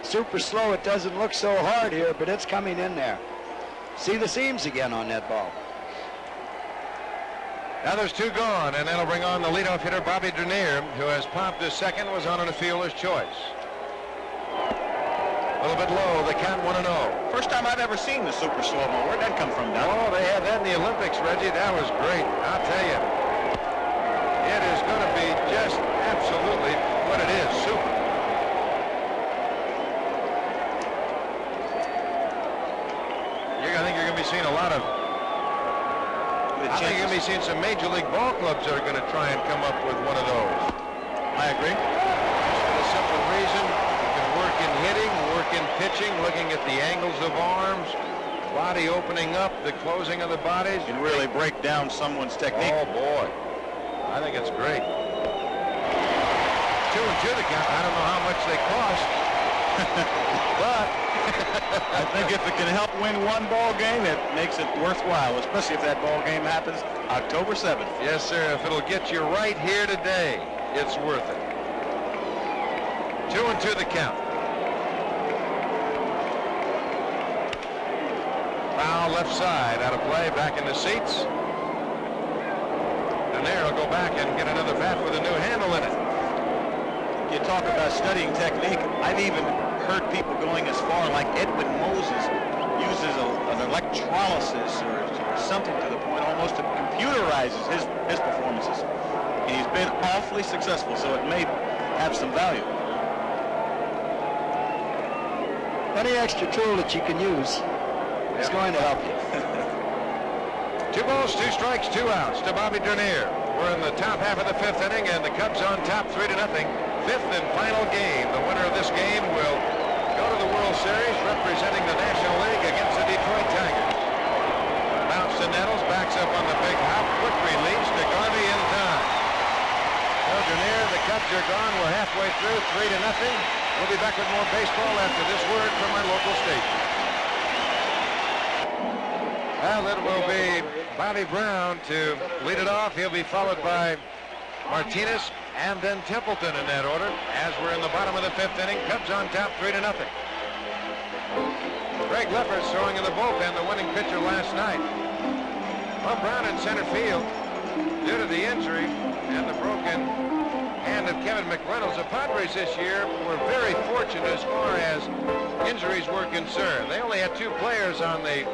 [SPEAKER 2] Super slow, it doesn't look so hard here, but it's coming in there. See the seams again on that ball.
[SPEAKER 7] Now there's 2 gone, and that'll bring on the leadoff hitter, Bobby Dernier, who has popped his second, was on a fielder's choice. A little bit low, the count 1-0.
[SPEAKER 9] First time I've ever seen the super slow-mo. Where'd that come from, Don?
[SPEAKER 7] Oh, they had that in the Olympics, Reggie. That was great. I'll tell you. It is going to be just absolutely what it is, super. I think you're going to be seeing a lot of... I think you're going to be seeing some Major League ball clubs that are going to try and come up with one of those.
[SPEAKER 9] I agree.
[SPEAKER 7] For the simple reason, you can work in hitting, work in pitching, looking at the angles of arms, body opening up, the closing of the bodies.
[SPEAKER 9] You can really break down someone's technique.
[SPEAKER 7] Oh, boy. I think it's great. 2-2 the count. I don't know how much they cost, but
[SPEAKER 9] I think if it can help win one ball game, it makes it worthwhile, especially if that ball game happens October 7th.
[SPEAKER 7] Yes, sir. If it'll get you right here today, it's worth it. 2-2 the count. Foul left side, out of play, back in the seats. And there he'll go back and get another bat with a new handle in it.
[SPEAKER 9] You talk about studying technique. I've even heard people going as far like Edwin Moses uses an electrolysis or something to the point almost it computerizes his performances. He's been awfully successful, so it may have some value.
[SPEAKER 2] Any extra tool that you can use is going to help you.
[SPEAKER 7] 2 balls, 2 strikes, 2 outs to Bobby Dernier. We're in the top half of the 5th inning, and the Cubs on top 3-0. 5th and final game. The winner of this game will go to the World Series representing the National League against the Detroit Tigers. Bounce to Nettles, backs up on the big hop. Quick release to Garvey in time. So Dernier, the Cubs are gone. We're halfway through, 3-0. We'll be back with more baseball after this word from our local station. Well, it will be Bobby Brown to lead it off. He'll be followed by Martinez and then Templeton in that order as we're in the bottom of the 5th inning. Cubs on top 3-0. Greg Lefferts throwing in the bullpen, the winning pitcher last night. Well, Brown in center field due to the injury and the broken hand of Kevin McReynolds. The Padres this year were very fortunate as far as injuries were concerned. They only had 2 players on the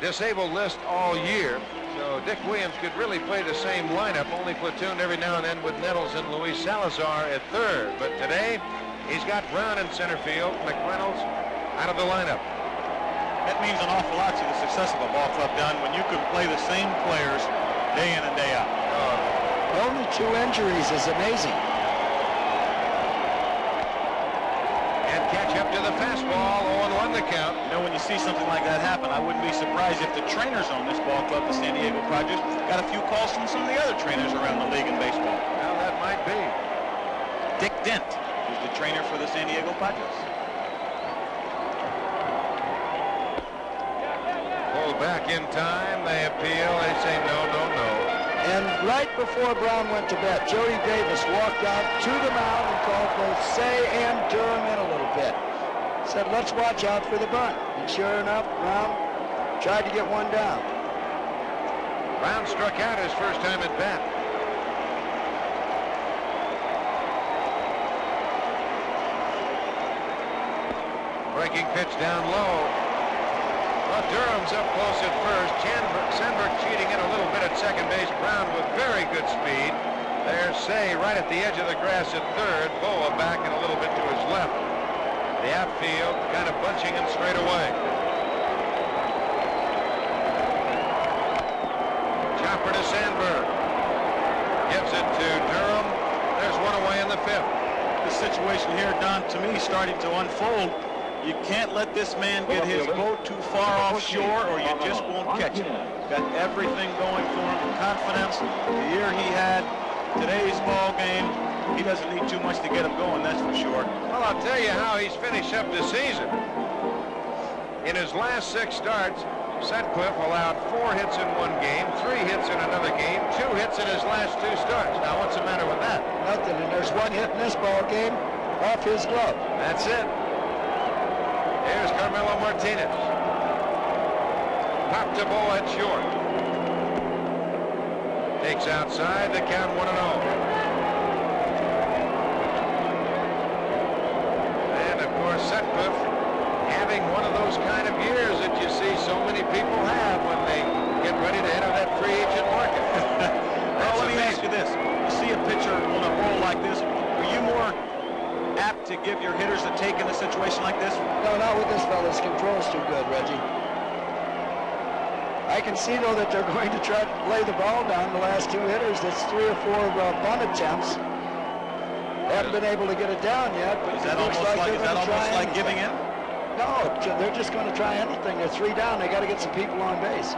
[SPEAKER 7] disabled list all year, so Dick Williams could really play the same lineup, only platooned every now and then with Nettles and Luis Salazar at third. But today, he's got Brown in center field, McReynolds out of the lineup.
[SPEAKER 9] That means an awful lot to the success of a ball club, Don, when you can play the same players day in and day out.
[SPEAKER 2] Only 2 injuries is amazing.
[SPEAKER 7] And catch up to the fastball, 0-1 the count.
[SPEAKER 9] You know, when you see something like that happen, I wouldn't be surprised if the trainers on this ball club, the San Diego Padres, got a few calls from some of the other trainers around the league in baseball.
[SPEAKER 7] Well, that might be.
[SPEAKER 9] Dick Dent is the trainer for the San Diego Padres.
[SPEAKER 7] Pulled back in time, they appeal, they say no, no, no.
[SPEAKER 2] And right before Brown went to bed, Jody Davis walked out to the mound and called both Say and Durham in a little bit. Said, let's watch out for the bunt. And sure enough, Brown tried to get one down.
[SPEAKER 7] Brown struck out his first time at bat. Breaking pitch down low. Well, Durham's up close at first. Sandberg cheating in a little bit at second base. Brown with very good speed. There's Say right at the edge of the grass at third. Boa back and a little bit to his left. The outfield kind of bunching him straight away. Chopper to Sandberg. Gives it to Durham. There's one away in the 5th.
[SPEAKER 9] The situation here, Don, to me, starting to unfold. You can't let this man get his boat too far offshore or you just won't catch it. Got everything going for him, confidence. The year he had, today's ball game, he doesn't need too much to get him going, that's for sure.
[SPEAKER 7] Well, I'll tell you how he's finished up the season. In his last 6 starts, Sutcliffe allowed 4 hits in one game, 3 hits in another game, 2 hits in his last 2 starts. Now, what's the matter with that?
[SPEAKER 2] Nothing, and there's 1 hit in this ball game off his glove.
[SPEAKER 7] That's it. Here's Carmelo Martinez. Pop to Boa at short. Takes outside, the count 1-0. And of course, Sutcliffe having one of those kind of years that you see so many people have when they get ready to enter that free agent market.
[SPEAKER 9] Well, let me ask you this. You see a pitcher on a roll like this, are you more apt to give your hitters a take in a situation like this?
[SPEAKER 2] No, not with this fella. His control's too good, Reggie. I can see, though, that they're going to try to lay the ball down the last 2 hitters. That's 3 or 4 bunt attempts. They haven't been able to get it down yet. But
[SPEAKER 9] is that almost like giving in?
[SPEAKER 2] No, they're just going to try anything. They're 3 down. They got to get some people on base.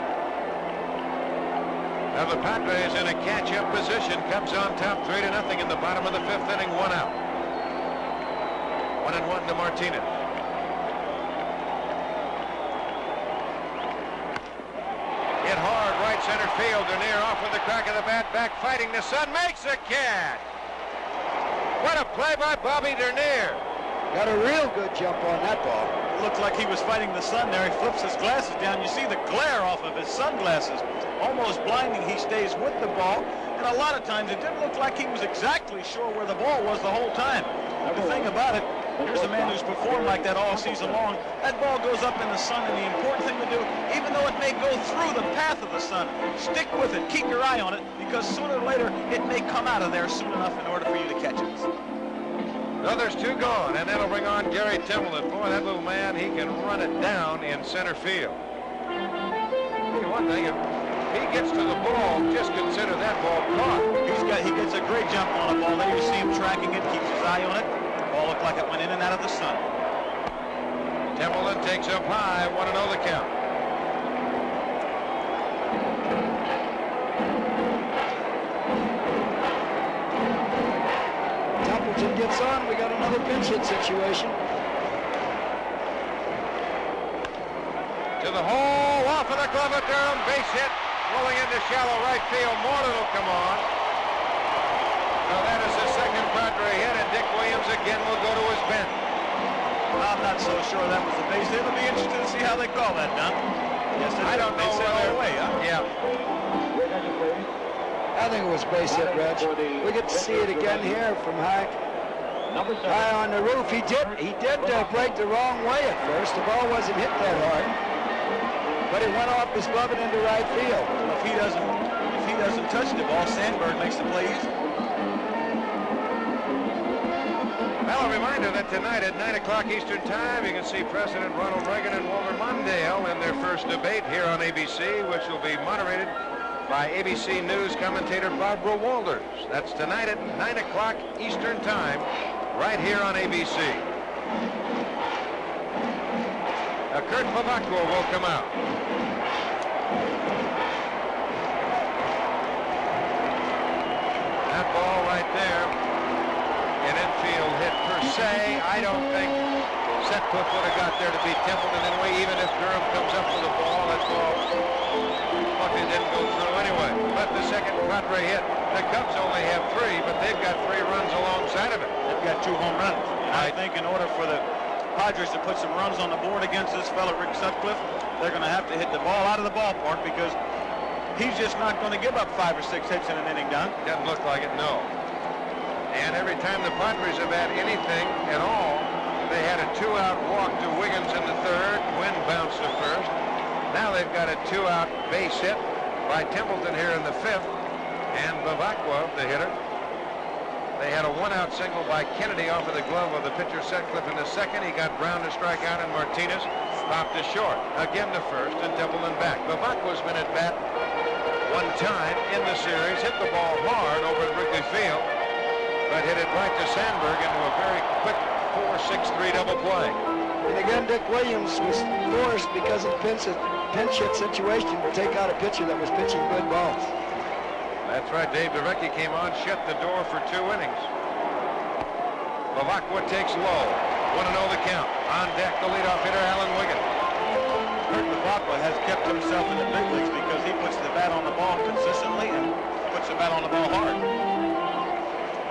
[SPEAKER 7] Now the Padres in a catch-up position. Cubs on top 3-0 in the bottom of the 5th inning, 1 out. 1-1 to Martinez. Hit hard, right center field. Dernier off with the crack of the bat, back fighting the sun, makes a catch. What a play by Bobby Dernier.
[SPEAKER 2] Got a real good jump on that ball.
[SPEAKER 9] It looked like he was fighting the sun there. He flips his glasses down. You see the glare off of his sunglasses. Almost blinding. He stays with the ball. And a lot of times it didn't look like he was exactly sure where the ball was the whole time. The thing about it, Here's a man who's performed like that all season long. That ball goes up in the sun, and the important thing to do, even though it may go through the path of the sun, stick with it. Keep your eye on it, because sooner or later, it may come out of there soon enough in order for you to catch it.
[SPEAKER 7] No, there's two gone, and that'll bring on Gary Templeton. Boy, that little man, he can run it down in center field. Tell you one thing, if he gets to the ball, just consider that ball caught.
[SPEAKER 9] He gets a great jump on a ball. There you see him tracking it, keeps his eye on it. The ball looked like it went in and out of the sun.
[SPEAKER 7] Templeton takes up high, 1-0 the count.
[SPEAKER 2] Templeton gets on. We got another pinch hit situation.
[SPEAKER 7] To the hole, off of the glove of Durham, base hit, rolling into shallow right field. Moreland will come on. So that is the second Padre hit, and Dick Williams again will go to his bench.
[SPEAKER 9] I'm not so sure that was a base hit. It'll be interesting to see how they call that, Don. Yes,
[SPEAKER 7] I don't know
[SPEAKER 9] whether way, huh?
[SPEAKER 7] Yeah.
[SPEAKER 2] I think it was base hit, Reg. We get to see it again here from high on the roof. He did break the wrong way at first. The ball wasn't hit that hard, but it went off his glove and into right field.
[SPEAKER 9] Well, if he doesn't touch the ball, Sandberg makes the play easy.
[SPEAKER 7] Well, a reminder that tonight at 9 o'clock Eastern Time, you can see President Ronald Reagan and Walter Mondale in their first debate here on ABC, which will be moderated by ABC News commentator Barbara Walters. That's tonight at 9 o'clock Eastern Time, right here on ABC. Kurt Bavacqua will come out. That ball right there, an infield hit per se. I don't think Sutcliffe would have got there to beat Templeton anyway, even if Durham comes up with the ball. That ball it didn't go through anyway. But the second Padre hit, the Cubs only have 3, but they've got 3 runs alongside of it.
[SPEAKER 9] They've got 2 home runs. I think in order for the Padres to put some runs on the board against this fella Rick Sutcliffe, they're going to have to hit the ball out of the ballpark, because he's just not going to give up 5 or 6 hits in an inning, Don.
[SPEAKER 7] Doesn't look like it, no. And every time the Padres have had anything at all, they had a 2-out walk to Wiggins in the 3rd. Wynn bounced to first. Now they've got a 2-out base hit by Templeton here in the 5th, and Bavacqua, the hitter. They had a 1-out single by Kennedy off of the glove of the pitcher Sutcliffe in the 2nd. He got Brown to strike out, and Martinez popped to short. Again to first, and Templeton back. Bavacqua's been at bat 1 time in the series, hit the ball hard over at Wrigley Field, but hit it right to Sandberg into a very quick 4-6-3 double play.
[SPEAKER 2] And again, Dick Williams was forced, because of the pinch hit situation, to take out a pitcher that was pitching good balls.
[SPEAKER 7] That's right. Dave DeRecchi came on, shut the door for 2 innings. Bavacqua takes low. 1-0 the count. On deck, the leadoff hitter, Alan Wiggins.
[SPEAKER 9] Kurt Bavacqua has kept himself in the big leagues because he puts the bat on the ball consistently and puts the bat on the ball hard.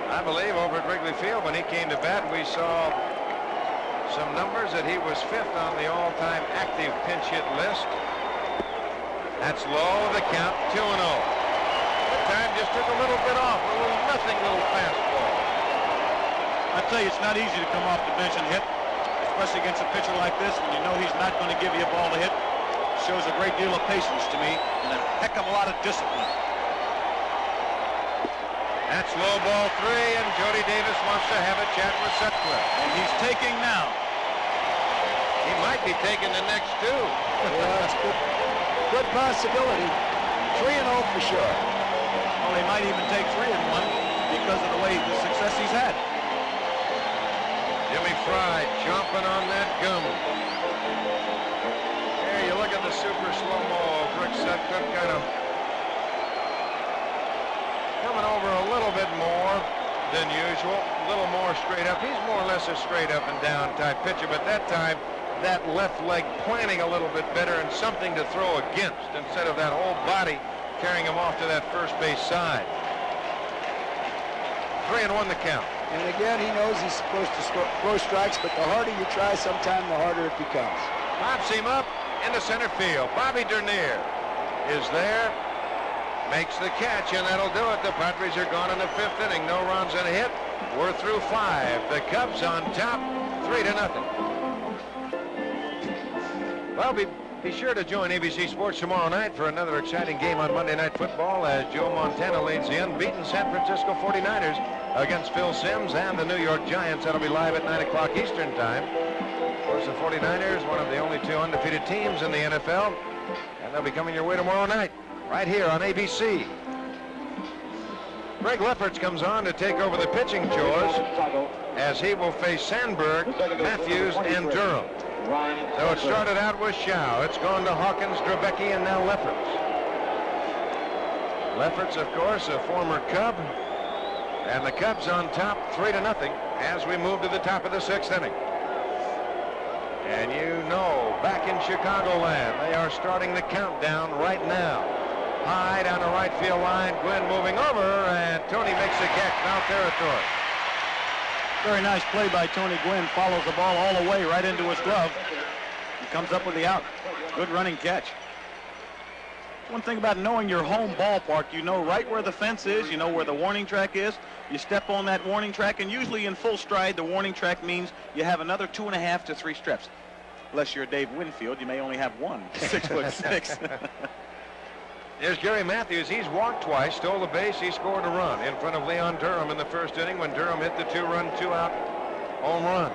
[SPEAKER 7] I believe over at Wrigley Field, when he came to bat, we saw some numbers that he was 5th on the all-time active pinch hit list. That's low, the count, 2-0. That time just took a little bit off, a little nothing, little fastball.
[SPEAKER 9] I tell you, it's not easy to come off the bench and hit, especially against a pitcher like this, when you know he's not going to give you a ball to hit. It shows a great deal of patience to me and a heck of a lot of discipline.
[SPEAKER 7] That's low, ball 3, and Jody Davis wants to have a chat with Sutcliffe.
[SPEAKER 9] And he's taking now.
[SPEAKER 7] He might be taking the next 2.
[SPEAKER 2] Yeah, that's good possibility. 3-0 for sure.
[SPEAKER 9] Well, he might even take 3 in 1 because of the success he's had.
[SPEAKER 7] Jimmy Fry chomping on that gum. Here you look at the super slow-mo of Rick Sutcliffe, kind of coming over a little bit more than usual, a little more straight up. He's more or less a straight up and down type pitcher, but that time that left leg planting a little bit better and something to throw against instead of that whole body carrying him off to that first base side. 3-1 the count.
[SPEAKER 2] And again, he knows he's supposed to throw strikes, but the harder you try, sometime the harder it becomes.
[SPEAKER 7] Pops him up into center field. Bobby Dernier is there, makes the catch, and that'll do it. The Padres are gone in the 5th inning. No runs and a hit. We're through 5. The Cubs on top, 3-0. Well, be sure to join ABC Sports tomorrow night for another exciting game on Monday Night Football as Joe Montana leads the unbeaten San Francisco 49ers against Phil Simms and the New York Giants. That'll be live at 9 o'clock Eastern Time. Of course, the 49ers, one of the only 2 undefeated teams in the NFL, and they'll be coming your way tomorrow night right here on ABC. Greg Lefferts comes on to take over the pitching chores as he will face Sandberg, Matthews, and Durham. So it started out with Shaw. It's gone to Hawkins, Drabecki, and now Lefferts. Lefferts, of course, a former Cub. And the Cubs on top 3-0 as we move to the top of the 6th inning. And you know, back in Chicagoland, they are starting the countdown right now. High down the right field line, Gwynn moving over, and Tony makes the catch, foul territory.
[SPEAKER 9] Very nice play by Tony Gwynn. Follows the ball all the way right into his glove. He comes up with the out. Good running catch. One thing about knowing your home ballpark, you know right where the fence is, you know where the warning track is. You step on that warning track, and usually in full stride, the warning track means you have another 2.5 to 3 steps. Unless you're Dave Winfield, you may only have one. 6'6".
[SPEAKER 7] There's Gary Matthews. He's walked twice, stole the base. He scored a run in front of Leon Durham in the 1st inning when Durham hit the 2-run, 2-out home run.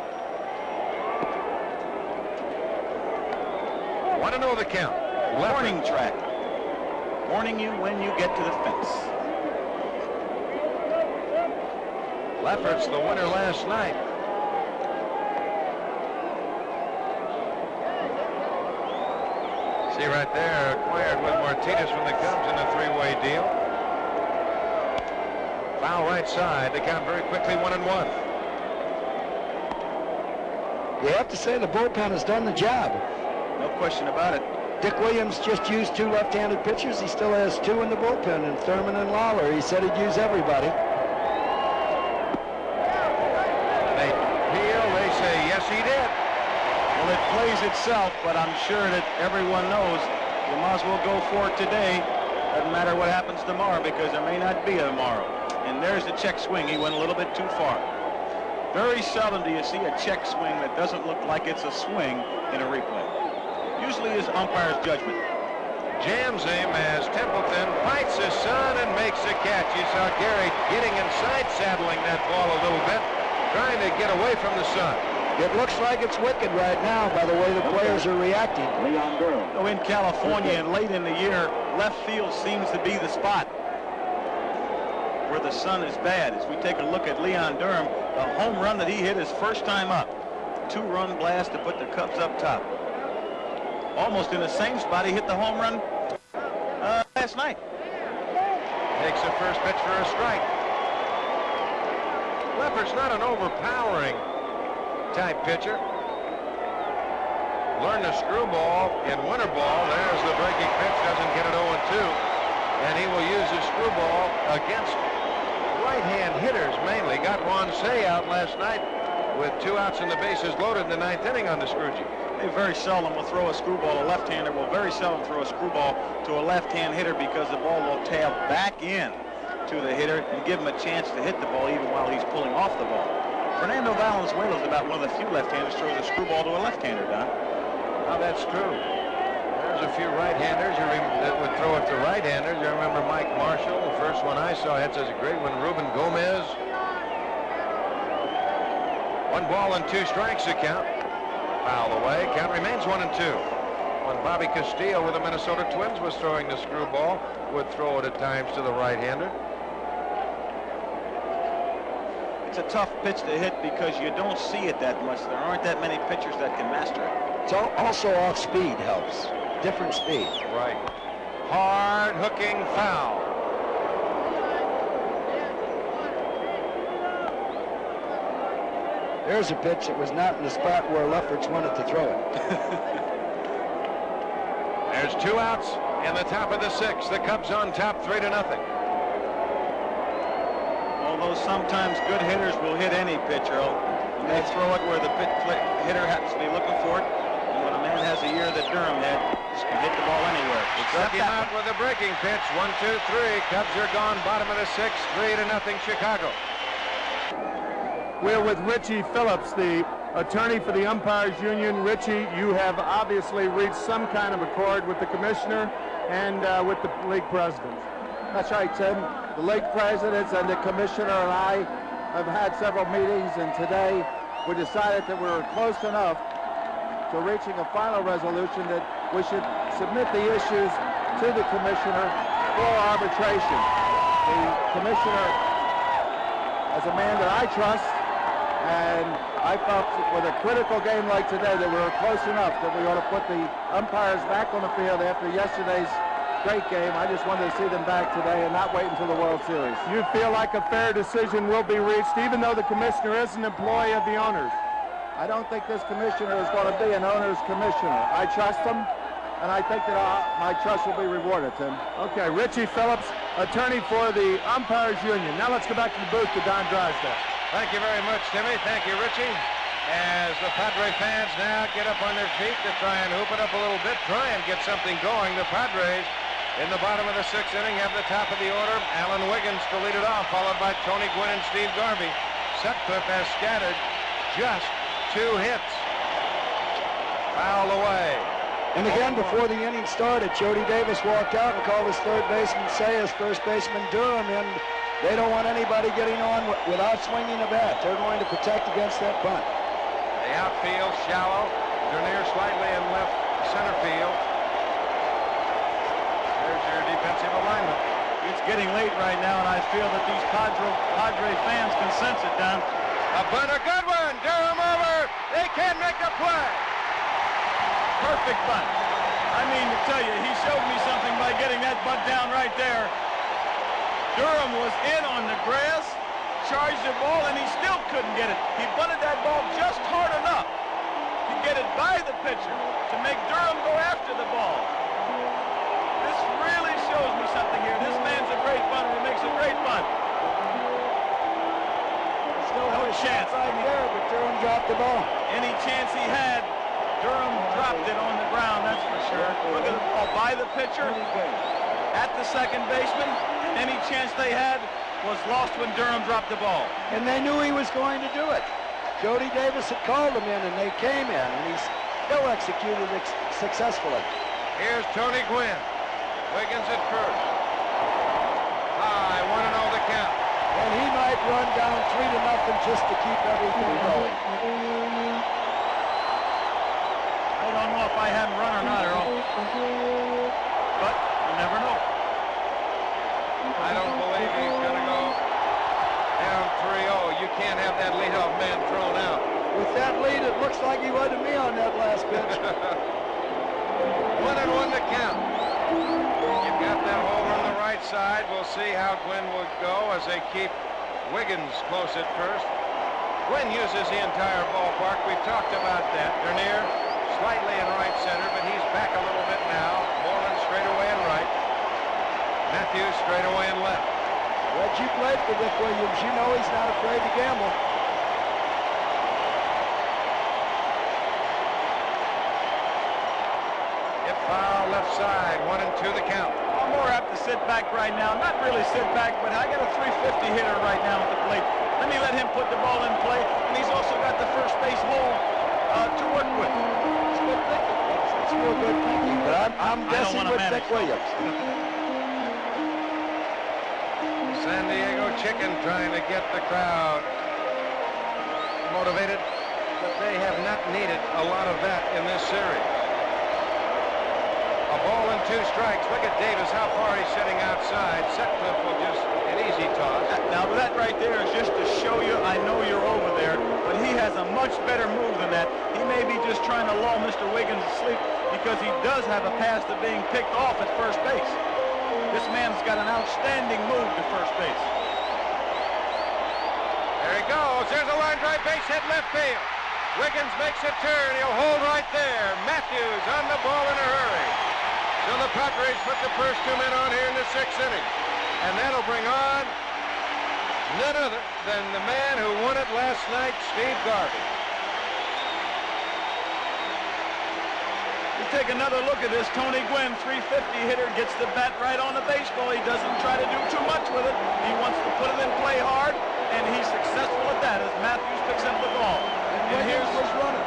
[SPEAKER 7] Want to know the count?
[SPEAKER 9] Warning track. Warning you when you get to the fence.
[SPEAKER 7] Lefferts, the winner last night. See right there, acquired with Martinez from the Cubs in a 3-way deal. Foul right side. The count very quickly 1-1.
[SPEAKER 2] You have to say the bullpen has done the job.
[SPEAKER 9] No question about it.
[SPEAKER 2] Dick Williams just used 2 left-handed pitchers. He still has 2 in the bullpen, and Thurman and Lawler. He said he'd use everybody.
[SPEAKER 7] They feel, they say, yes, he did.
[SPEAKER 9] Well, it plays itself, but I'm sure that everyone knows you might as well go for it today. Doesn't matter what happens tomorrow because there may not be a tomorrow. And there's the check swing. He went a little bit too far. Very seldom do you see a check swing that doesn't look like it's a swing in a replay. Usually is umpire's judgment.
[SPEAKER 7] Jams him as Templeton fights his son and makes the catch. You saw Gary getting inside, saddling that ball a little bit, trying to get away from the sun.
[SPEAKER 2] It looks like it's wicked right now by the way the players are reacting.
[SPEAKER 9] So in California and late in the year, left field seems to be the spot where the sun is bad. As we take a look at Leon Durham, the home run that he hit his first time up. 2-run blast to put the Cubs up top. Almost in the same spot he hit the home run last night.
[SPEAKER 7] Takes the first pitch for a strike. Lefferts not an overpowering type pitcher. Learned the screwball in winter ball. There's the breaking pitch. Doesn't get it 0-2. And he will use his screwball against right-hand hitters mainly. Got Ron Say out last night with 2 outs and the bases loaded in the 9th inning on the Scrooge.
[SPEAKER 9] They very seldom will throw a screwball. A left-hander will very seldom throw a screwball to a left-hand hitter because the ball will tail back in to the hitter and give him a chance to hit the ball even while he's pulling off the ball. Fernando Valenzuela is about one of the few left-handers throws a screwball to a left-hander, Don.
[SPEAKER 7] Well, that's true. There's a few right-handers that would throw it to right-handers. You remember Mike Marshall, the first one I saw hit such a great one. Ruben Gomez. 1 ball and 2 strikes the count. Foul away. Count remains 1-2. When Bobby Castillo with the Minnesota Twins was throwing the screwball, would throw it at times to the right-hander.
[SPEAKER 9] It's a tough pitch to hit because you don't see it that much. There aren't that many pitchers that can master it.
[SPEAKER 2] It's also off speed helps. Different speed.
[SPEAKER 7] Right. Hard hooking foul.
[SPEAKER 2] There's a pitch that was not in the spot where Lefferts wanted to throw it.
[SPEAKER 7] There's 2 outs in the top of the 6th. The Cubs on top 3-0.
[SPEAKER 9] Although sometimes good hitters will hit any pitch, Earl. And they throw it where the hitter happens to be looking for it. And when a man has a year that Durham had, just can hit the ball anywhere.
[SPEAKER 7] Struck him out with a breaking pitch. 1, 2, 3. Cubs are gone. Bottom of the 6th. 3-0 Chicago.
[SPEAKER 3] We're with Richie Phillips, the
[SPEAKER 4] attorney for the Umpires Union. Richie, you have obviously reached some kind of accord with the commissioner and with the league presidents.
[SPEAKER 13] That's right, Tim. The league presidents and the commissioner and I have had several meetings, and today we decided that we were close enough to reaching a final resolution that we should submit the issues to the commissioner for arbitration. The commissioner is a man that I trust, and I felt with a critical game like today that we were close enough that we ought to put the umpires back on the field after yesterday's great game. I just wanted to see them back today and not wait until the World Series.
[SPEAKER 4] You feel like a fair decision will be reached, even though the commissioner is an employee of the owners?
[SPEAKER 13] I don't think this commissioner is going to be an owner's commissioner. I trust him, and I think that my trust will be rewarded, Tim.
[SPEAKER 4] Okay, Richie Phillips, attorney for the Umpires Union. Now let's go back to the booth to Don Drysdale.
[SPEAKER 7] Thank you very much, Timmy. Thank you, Richie. As the Padre fans now get up on their feet to try and hoop it up a little bit, try and get something going. The Padres, in the bottom of the sixth inning, have the top of the order. Alan Wiggins to lead it off, followed by Tony Gwynn and Steve Garvey. Sutcliffe has scattered just 2 hits. Foul away.
[SPEAKER 2] And again, before the inning started, Jody Davis walked out and called his third baseman Sayers, first baseman Durham in. They don't want anybody getting on without swinging a bat. They're going to protect against that bunt.
[SPEAKER 7] The outfield shallow. Dernier slightly in left center field. There's your defensive alignment.
[SPEAKER 9] It's getting late right now, and I feel that these Padre fans can sense it, Don.
[SPEAKER 7] A bunt, a good one. Durham over. They can't make the play.
[SPEAKER 9] Perfect bunt. I mean, to tell you, he showed me something by getting that bunt down right there. Durham was in on the grass, charged the ball, and he still couldn't get it. He bunted that ball just hard enough to get it by the pitcher to make Durham go after the ball. This really shows me something here. This man's a great bunter. He makes a great bunt.
[SPEAKER 2] Still no chance right there, but Durham dropped the ball.
[SPEAKER 9] Any chance he had, Durham dropped it on the ground, that's for sure. Look at the ball by the pitcher, at the second baseman. Any chance they had was lost when Durham dropped the ball.
[SPEAKER 2] And they knew he was going to do it. Jody Davis had called them in, and they came in, and he still executed it successfully.
[SPEAKER 7] Here's Tony Gwynn. Wiggins at first. High, 1-0 the count.
[SPEAKER 2] And he might run down 3-0 just to keep everything going.
[SPEAKER 9] I don't know if I have him run or not, Earl. But you never know.
[SPEAKER 7] I don't believe he's going to go down 3-0. You can't have that leadoff man thrown out.
[SPEAKER 2] With that lead, it looks like he was to me on that last pitch.
[SPEAKER 7] 1-1 the count. You've got that holder on the right side. We'll see how Gwynn will go as they keep Wiggins close at first. Gwynn uses the entire ballpark. We've talked about that. Dernier slightly in right center, but he's back a little bit now. Moreland straight away in right. Matthews straight away in left.
[SPEAKER 2] Reggie played for Dick Williams. You know he's not afraid to gamble.
[SPEAKER 7] Hit foul left side. 1-2 the count.
[SPEAKER 9] I'm more apt to sit back right now. Not really sit back, but I got a 350 hitter right now at the plate. Let me let him put the ball in play, and he's also got the first base hole to work with. It's good thinking.
[SPEAKER 2] It's real good thinking, but I'm guessing with Dick Williams.
[SPEAKER 7] San Diego Chicken trying to get the crowd motivated, but they have not needed a lot of that in this series. A ball and 2 strikes. Look at Davis, how far he's sitting outside. Sutcliffe will just an easy toss.
[SPEAKER 9] Now that right there is just to show you I know you're over there, but he has a much better move than that. He may be just trying to lull Mr. Wiggins to sleep because he does have a pass to being picked off at first base. This man's got an outstanding move to first base.
[SPEAKER 7] There he goes. There's a line drive base hit left field. Wiggins makes a turn. He'll hold right there. Matthews on the ball in a hurry. So the Padres put the first 2 men on here in the 6th inning. And that'll bring on none other than the man who won it last night, Steve Garvey.
[SPEAKER 9] You take another look at this. Tony Gwynn, 350 hitter, gets the bat right on the baseball. He doesn't try to do too much with it. He wants to put it in play hard, and he's successful at that as Matthews picks up the ball.
[SPEAKER 2] And
[SPEAKER 9] Wiggins was running.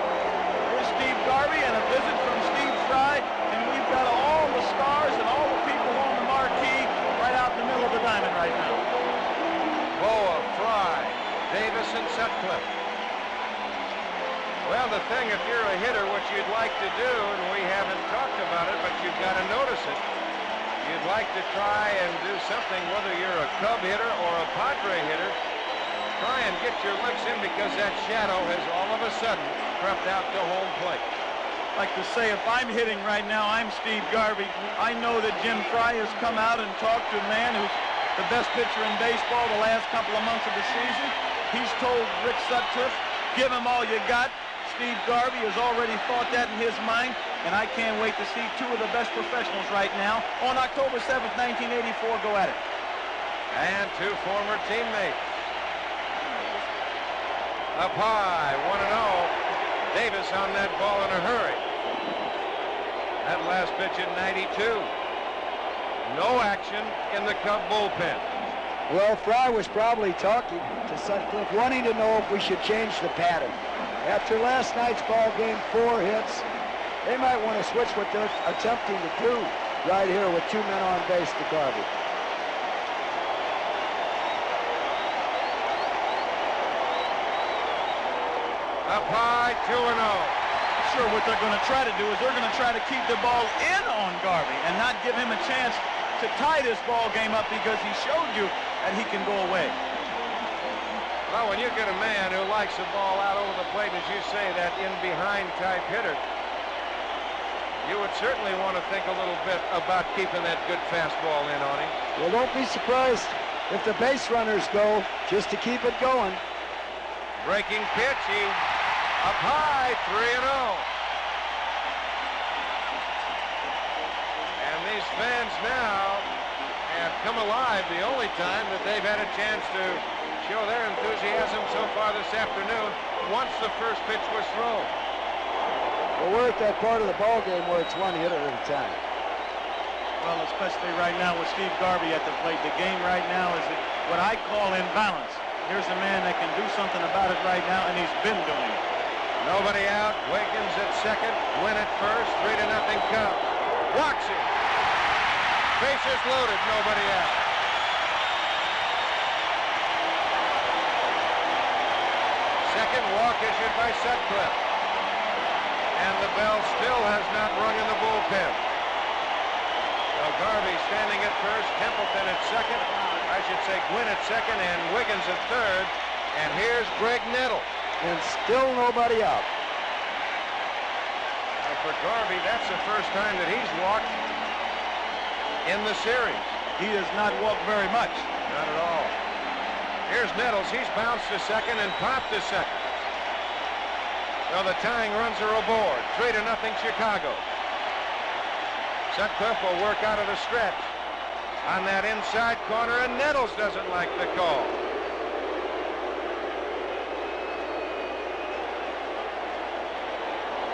[SPEAKER 9] Here's Steve Garvey and a visit from Steve Fry, and we've got all the stars and all the people on the marquee right out in the middle of the diamond right now.
[SPEAKER 7] Boa, Fry, Davis, and Sutcliffe. Well, the thing, if you're a hitter, what you'd like to do, and we haven't talked about it, but you've got to notice it. You'd like to try and do something, whether you're a Cub hitter or a Padre hitter, try and get your licks in, because that shadow has all of a sudden crept out to home plate.
[SPEAKER 9] Like to say, if I'm hitting right now, I'm Steve Garvey. I know that Jim Fry has come out and talked to a man who's the best pitcher in baseball the last couple of months of the season. He's told Rick Sutcliffe, give him all you got. Steve Garvey has already thought that in his mind, and I can't wait to see two of the best professionals right now on October 7th, 1984, go at it.
[SPEAKER 7] And two former teammates. Up high, 1-0. Davis on that ball in a hurry. That last pitch at 92. No action in the Cub bullpen.
[SPEAKER 2] Well, Fry was probably talking to Sutcliffe, wanting to know if we should change the pattern. After last night's ball game, 4 hits, they might want to switch what they're attempting to do right here with 2 men on base to Garvey.
[SPEAKER 7] Up high, 2-0.
[SPEAKER 9] Sure, what they're going to try to do is they're going to try to keep the ball in on Garvey and not give him a chance to tie this ball game up, because he showed you that he can go away.
[SPEAKER 7] Well, when you get a man who likes the ball out over the plate, as you say, that in-behind type hitter, you would certainly want to think a little bit about keeping that good fastball in on him.
[SPEAKER 2] Well, don't be surprised if the base runners go just to keep it going.
[SPEAKER 7] Breaking pitch, he up high, 3-0. And these fans now have come alive the only time that they've had a chance to show their enthusiasm so far this afternoon, once the first pitch was thrown.
[SPEAKER 2] Well, we're at that part of the ball game where it's one hitter at a time.
[SPEAKER 9] Well, especially right now with Steve Garvey at the plate, the game right now is what I call in balance. Here's a man that can do something about it right now, and he's been doing it.
[SPEAKER 7] Nobody out. Wiggins at second. Win at first. 3-0 Cubs. Walks it. Bases loaded. Nobody out. Second walk issued by Sutcliffe. And the bell still has not rung in the bullpen. So Garvey standing at first, Templeton at second. I should say Gwynn at second and Wiggins at third. And here's Greg Nettle.
[SPEAKER 2] And still nobody out.
[SPEAKER 7] And for Garvey, that's the first time that he's walked in the series.
[SPEAKER 9] He does not walk very much.
[SPEAKER 7] Not at all. Here's Nettles. He's bounced to second and popped to second. So the tying runs are aboard. 3-0 Chicago. Sutcliffe will work out of the stretch on that inside corner, and Nettles doesn't like the call.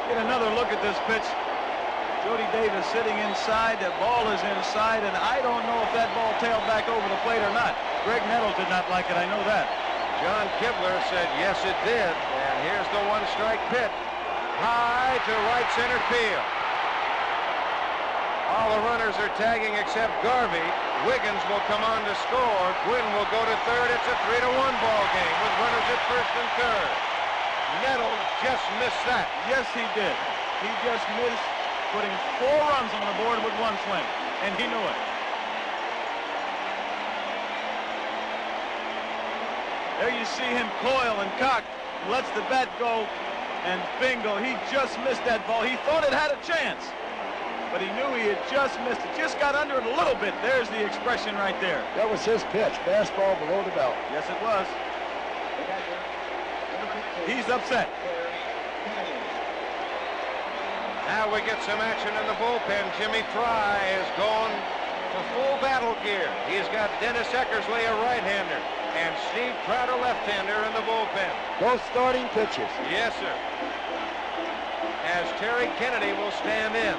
[SPEAKER 9] Get another look at this pitch. Jody Davis sitting inside. The ball is inside, and I don't know if that ball tailed back over the plate or not. Greg Nettles did not like it. I know that.
[SPEAKER 7] John Kibler said yes, it did. And here's the one-strike pitch. High to right center field. All the runners are tagging except Garvey. Wiggins will come on to score. Gwynn will go to third. It's a 3-1 ball game with runners at first and third. Nettles just missed that.
[SPEAKER 9] Yes, he did. He just missed putting 4 runs on the board with 1 swing, and he knew it. There you see him coil and cock, lets the bat go, and bingo, he just missed that ball. He thought it had a chance, but he knew he had just missed it. Just got under it a little bit. There's the expression right there.
[SPEAKER 2] That was his pitch, fastball below the belt.
[SPEAKER 9] Yes, it was. He's upset.
[SPEAKER 7] Now we get some action in the bullpen. Jimmy Fry is going to full battle gear. He's got Dennis Eckersley, a right-hander, and Steve Trout, a left-hander in the bullpen.
[SPEAKER 2] Both starting pitches.
[SPEAKER 7] Yes, sir. As Terry Kennedy will stand in.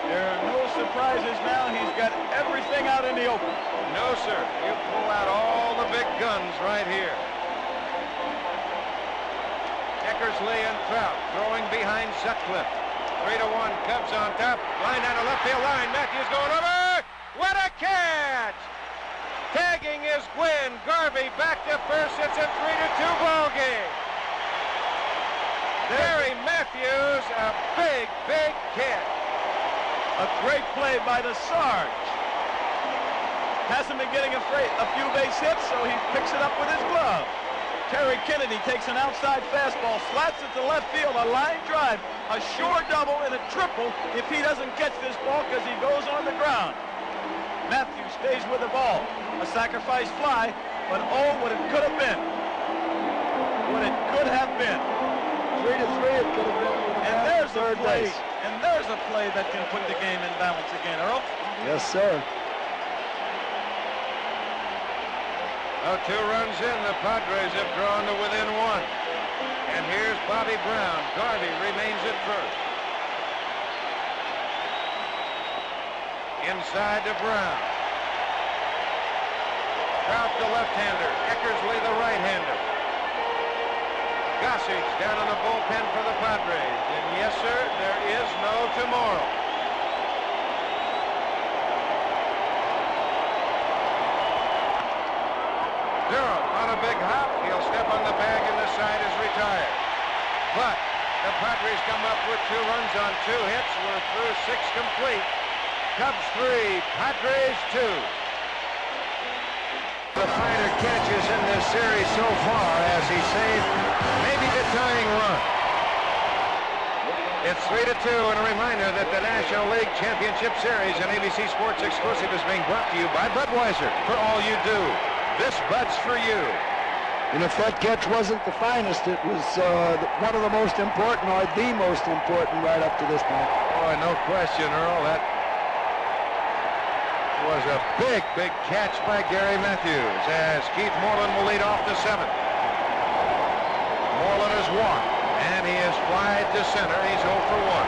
[SPEAKER 9] There are no surprises now. He's got everything out in the open.
[SPEAKER 7] No, sir. You pull out all the big guns right here. Eckersley and Trout throwing behind Sutcliffe. 3-1, Cubs on top. Line down the left field line. Matthews going over. What a catch! Tagging is Gwynn. Garvey back to first. It's a 3-2 ball game. Gary Matthews, a big, big catch.
[SPEAKER 9] A great play by the Sarge. Hasn't been getting a few base hits, so he picks it up with his glove. Terry Kennedy takes an outside fastball, slats it to left field, a line drive, a sure double and a triple if he doesn't catch this ball because he goes on the ground. Matthews stays with the ball. A sacrifice fly, but oh, what it could have been. What it could have been.
[SPEAKER 2] 3-3 it could have been.
[SPEAKER 9] And there's a play. And there's a play that can put the game in balance again, Earl.
[SPEAKER 2] Yes, sir.
[SPEAKER 7] Oh, 2 runs in, the Padres have drawn to within 1. And here's Bobby Brown. Garvey remains at first. Inside to Brown. Trout the left-hander. Eckersley the right-hander. Gossage down in the bullpen for the Padres. And yes, sir, there is no tomorrow. Durham on a big hop. He'll step on the bag and the side is retired. But the Padres come up with 2 runs on 2 hits. We're through 6 complete. Cubs 3, Padres 2. The finer catches in this series so far as he saved maybe the tying run. It's 3-2, and a reminder that the National League Championship Series on ABC Sports Exclusive is being brought to you by Budweiser. For all you do, this Bud's for you.
[SPEAKER 2] And if that catch wasn't the finest, it was one of the most important, or the most important right up to this point.
[SPEAKER 7] Oh, no question, Earl. That was a big, big catch by Gary Matthews as Keith Moreland will lead off the 7th. Moreland has walked, and he is flied to center. He's 0 for 1.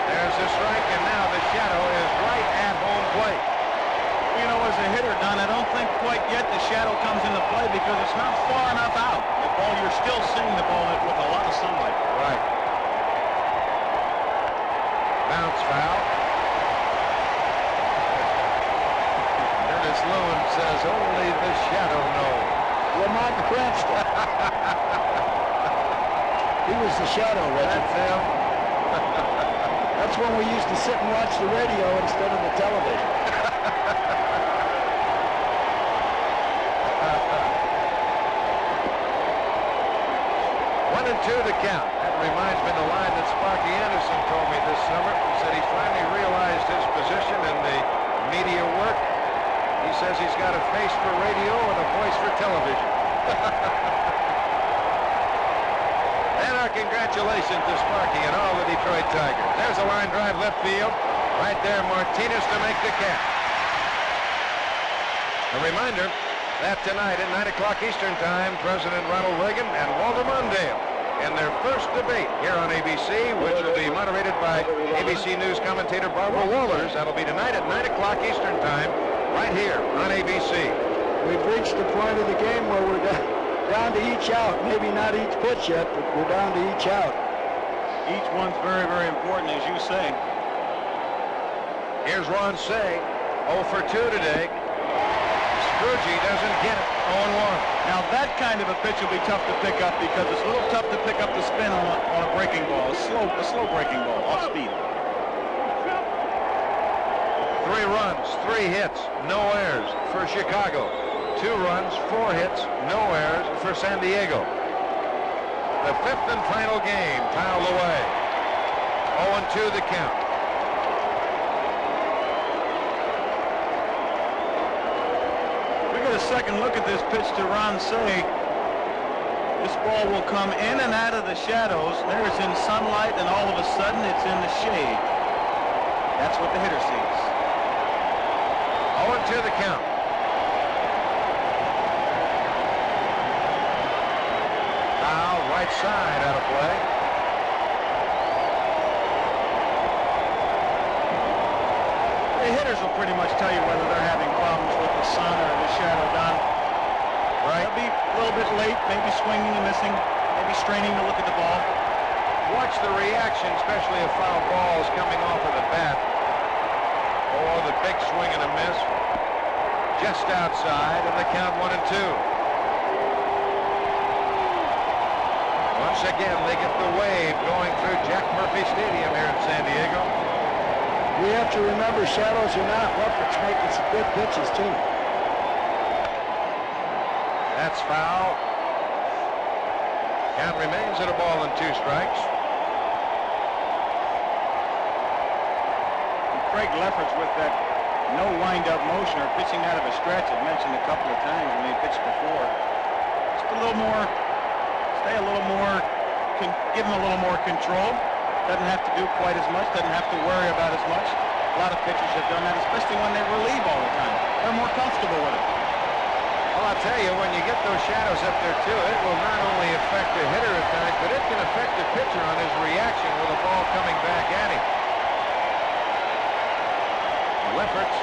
[SPEAKER 7] There's the strike, and now the shadow is right at home plate.
[SPEAKER 9] You know, as a hitter, Don, I don't think quite yet the shadow comes into play because it's not far enough out. The ball, you're still seeing the ball with a lot of sunlight.
[SPEAKER 7] Right. Bounce foul. Ernest Lewin says only the shadow knows.
[SPEAKER 2] Lamont Cranston. He was the shadow, Reggie.
[SPEAKER 7] That's him.
[SPEAKER 2] That's when we used to sit and watch the radio instead of the television.
[SPEAKER 7] 1-2 the count. That reminds me of the line that Sparky Anderson told me this summer. He said he finally realized his position in the media work. He says he's got a face for radio and a voice for television. And our congratulations to Sparky and all the Detroit Tigers. There's a line drive left field. Right there, Martinez to make the catch. A reminder that tonight at 9 o'clock Eastern Time, President Ronald Reagan and Walter Mondale in their first debate here on ABC, which will be moderated by ABC News commentator Barbara Walters. That'll be tonight at 9 o'clock Eastern Time, right here on ABC.
[SPEAKER 2] We've reached the point of the game where we're down to each out. Maybe not each pitch yet, but we're down to each out.
[SPEAKER 9] Each one's very, very important, as you say.
[SPEAKER 7] Here's Ron Say, 0 for 2 today. Scroogie doesn't get it, 0-1.
[SPEAKER 9] Now that kind of a pitch will be tough to pick up because it's a little tough to pick up the spin on a breaking ball, a slow breaking ball, off speed.
[SPEAKER 7] 3 runs, 3 hits, no errors for Chicago. 2 runs, 4 hits, no errors for San Diego. The 5th and final game piled away. 0-2 the count.
[SPEAKER 9] A second look at this pitch to Ron Say. This ball will come in and out of the shadows. There it's in sunlight, and all of a sudden it's in the shade. That's what the hitter sees.
[SPEAKER 7] 0-2 the count. Foul, right side out of play.
[SPEAKER 9] The hitters will pretty much tell you whether they're having problems with the sun or the shadow, Don.
[SPEAKER 7] Right.
[SPEAKER 9] They'll be a little bit late, maybe swinging and missing, maybe maybe straining to look at the ball.
[SPEAKER 7] Watch the reaction, especially if foul balls coming off of the bat. Oh, the big swing and a miss. Just outside, and the count 1-2. Once again, they get the wave going through Jack Murphy Stadium here in San Diego.
[SPEAKER 2] We have to remember shadows are not Lefferts making some good pitches, too.
[SPEAKER 7] That's foul. Count remains at a ball and 2 strikes.
[SPEAKER 9] Craig Lefferts with that no wind-up motion or pitching out of a stretch. I've mentioned a couple of times when he pitched before. Just a little more, stay a little more, give him a little more control. Doesn't have to do quite as much, doesn't have to worry about as much. A lot of pitchers have done that, especially when they relieve all the time. They're more comfortable with it.
[SPEAKER 7] Well, I'll tell you, when you get those shadows up there, too, it will not only affect the hitter at times, but it can affect the pitcher on his reaction with the ball coming back at him. Lefferts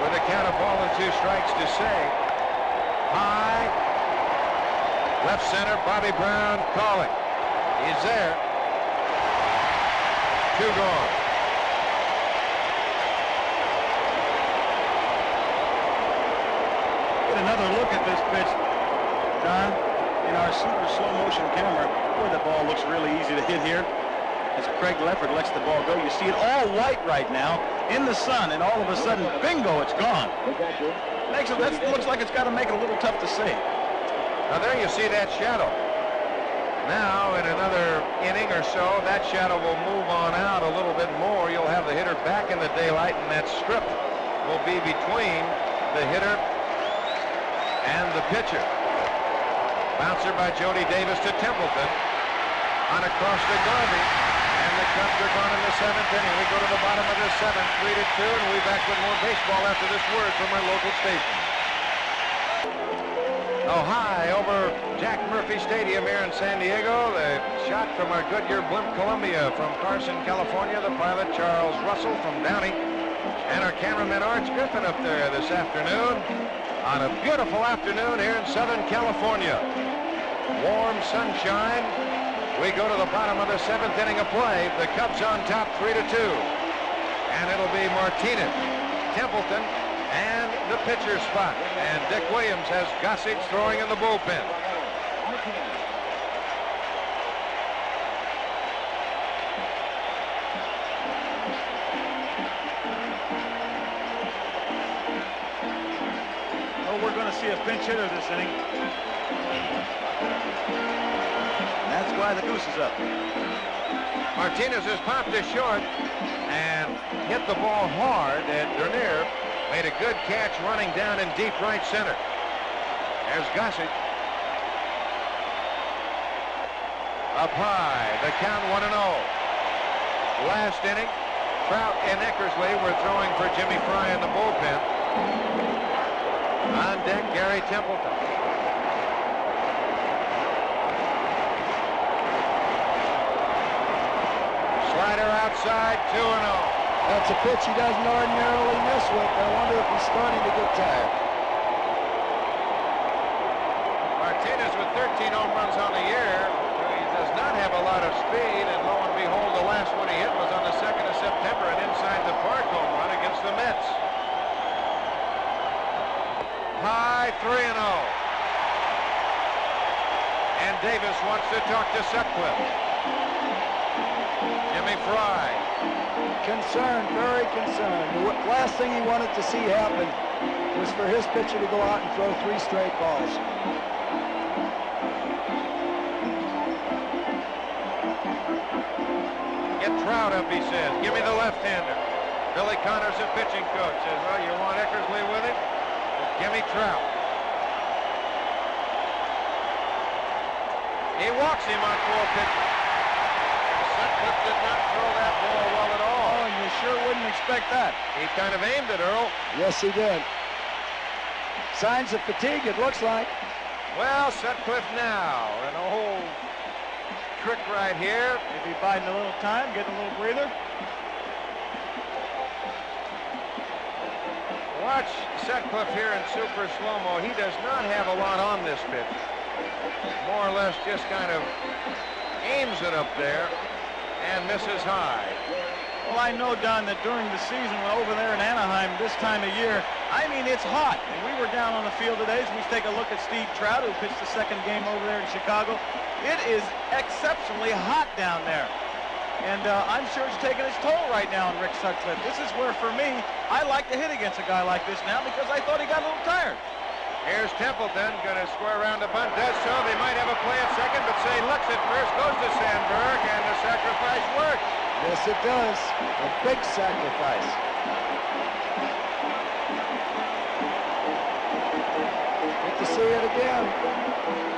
[SPEAKER 7] with a count of ball and 2 strikes to say. High. Left center, Bobby Brown calling. He's there. 2 gone.
[SPEAKER 9] Get another look at this pitch, Don. In our super slow motion camera, boy, the ball looks really easy to hit here. As Craig Leffert lets the ball go, you see it all white right now in the sun, and all of a sudden, bingo, it's gone. That looks like it's got to make it a little tough to see.
[SPEAKER 7] Now there you see that shadow. Now in another inning or so, that shadow will move on out a little bit more. You'll have the hitter back in the daylight, and that strip will be between the hitter and the pitcher. Bouncer by Jody Davis to Templeton. On across to Garvey. And the Cubs are gone in the 7th inning. We go to the bottom of the 7th, 3-2, and we'll be back with more baseball after this word from our local station. Oh, high over Jack Murphy Stadium here in San Diego. The shot from our Goodyear blimp Columbia from Carson, California. The pilot Charles Russell from Downey. And our cameraman Arch Griffin up there this afternoon on a beautiful afternoon here in Southern California. Warm sunshine. We go to the bottom of the 7th inning of play. The Cubs on top 3-2. And it'll be Martinez, Templeton, and the pitcher spot. And Dick Williams has Gossage throwing in the bullpen.
[SPEAKER 9] Oh, we're going to see a pinch hitter this inning. That's why the goose is up.
[SPEAKER 7] Martinez has popped to short and hit the ball hard, and Dernier made a good catch running down in deep right center. There's Gossage. Up high, the count 1-0. Last inning, Trout and Eckersley were throwing for Jimmy Fry in the bullpen. On deck, Gary Templeton. Slider outside, 2-0.
[SPEAKER 2] That's a pitch he doesn't ordinarily miss with. I wonder if he's starting to get tired.
[SPEAKER 7] Martinez with 13 home runs on the year. He does not have a lot of speed, and lo and behold, the last one he hit was on the 2nd of September, an inside the park home run against the Mets. High, 3-0. And Davis wants to talk to Sutcliffe. Jimmy Fry.
[SPEAKER 2] Concerned, very concerned. The last thing he wanted to see happen was for his pitcher to go out and throw 3 straight balls.
[SPEAKER 7] Get Trout up, he says. Give me the left-hander. Billy Connors, the pitching coach, says, well, you want Eckersley with him? Give me Trout. He walks him on 4 pitches. Sutcliffe did not throw that ball well at all.
[SPEAKER 9] Oh, you sure wouldn't expect that.
[SPEAKER 7] He kind of aimed it, Earl.
[SPEAKER 2] Yes, he did. Signs of fatigue, it looks like.
[SPEAKER 7] Well, Sutcliffe now. An old trick right here.
[SPEAKER 9] Maybe biding a little time, getting a little breather.
[SPEAKER 7] Watch Sutcliffe here in super slow-mo. He does not have a lot on this pitch. more or less just kind of aims it up there and misses high.
[SPEAKER 9] Well, I know, Don, that during the season when over there in Anaheim this time of year, I mean, it's hot. And we were down on the field today, so we take a look at Steve Trout, who pitched the second game over there in Chicago. It is exceptionally hot down there. And I'm sure it's taking its toll right now on Rick Sutcliffe. This is where, for me, I like to hit against a guy like this now because I thought he got a little tired.
[SPEAKER 7] Here's Templeton, going to square around the bunt. Does so. They might have a play at second, but Say looks at first, goes to Sandberg, and the sacrifice works.
[SPEAKER 2] Yes, it does. A big sacrifice. Good to see it again.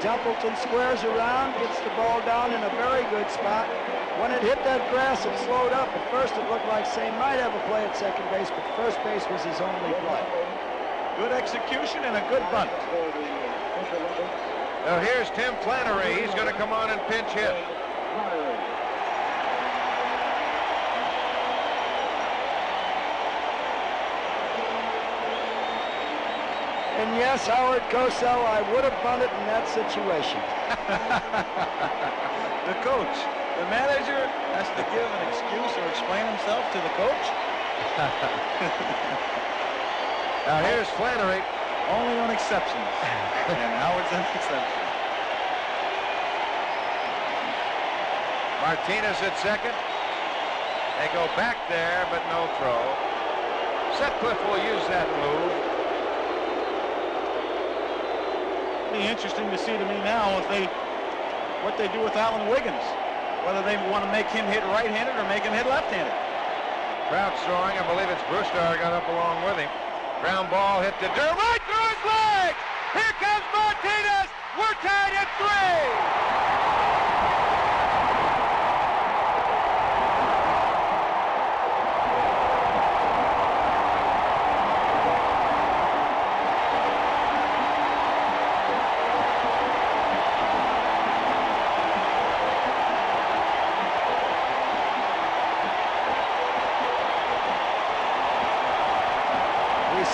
[SPEAKER 2] Templeton squares around, gets the ball down in a very good spot. When it hit that grass, it slowed up. At first, it looked like Say might have a play at second base, but first base was his only play.
[SPEAKER 9] Good execution and a good bunt.
[SPEAKER 7] Now here's Tim Flannery. He's going to come on and pinch hit.
[SPEAKER 2] And yes, Howard Cosell, I would have bunted in that situation.
[SPEAKER 9] The coach, the manager has to give an excuse or explain himself to the coach.
[SPEAKER 7] Now here's Flannery.
[SPEAKER 9] Only on exceptions. And Howard's an exception.
[SPEAKER 7] Martinez at second. They go back there, but no throw. Sutcliffe will use that move.
[SPEAKER 9] Be interesting to see to me now if what they do with Alan Wiggins, whether they want to make him hit right-handed or make him hit left-handed.
[SPEAKER 7] Trout throwing. I believe it's Brustar got up along with him. Ground ball hit to Durham right through his legs. Here comes Martinez. We're tied at 3.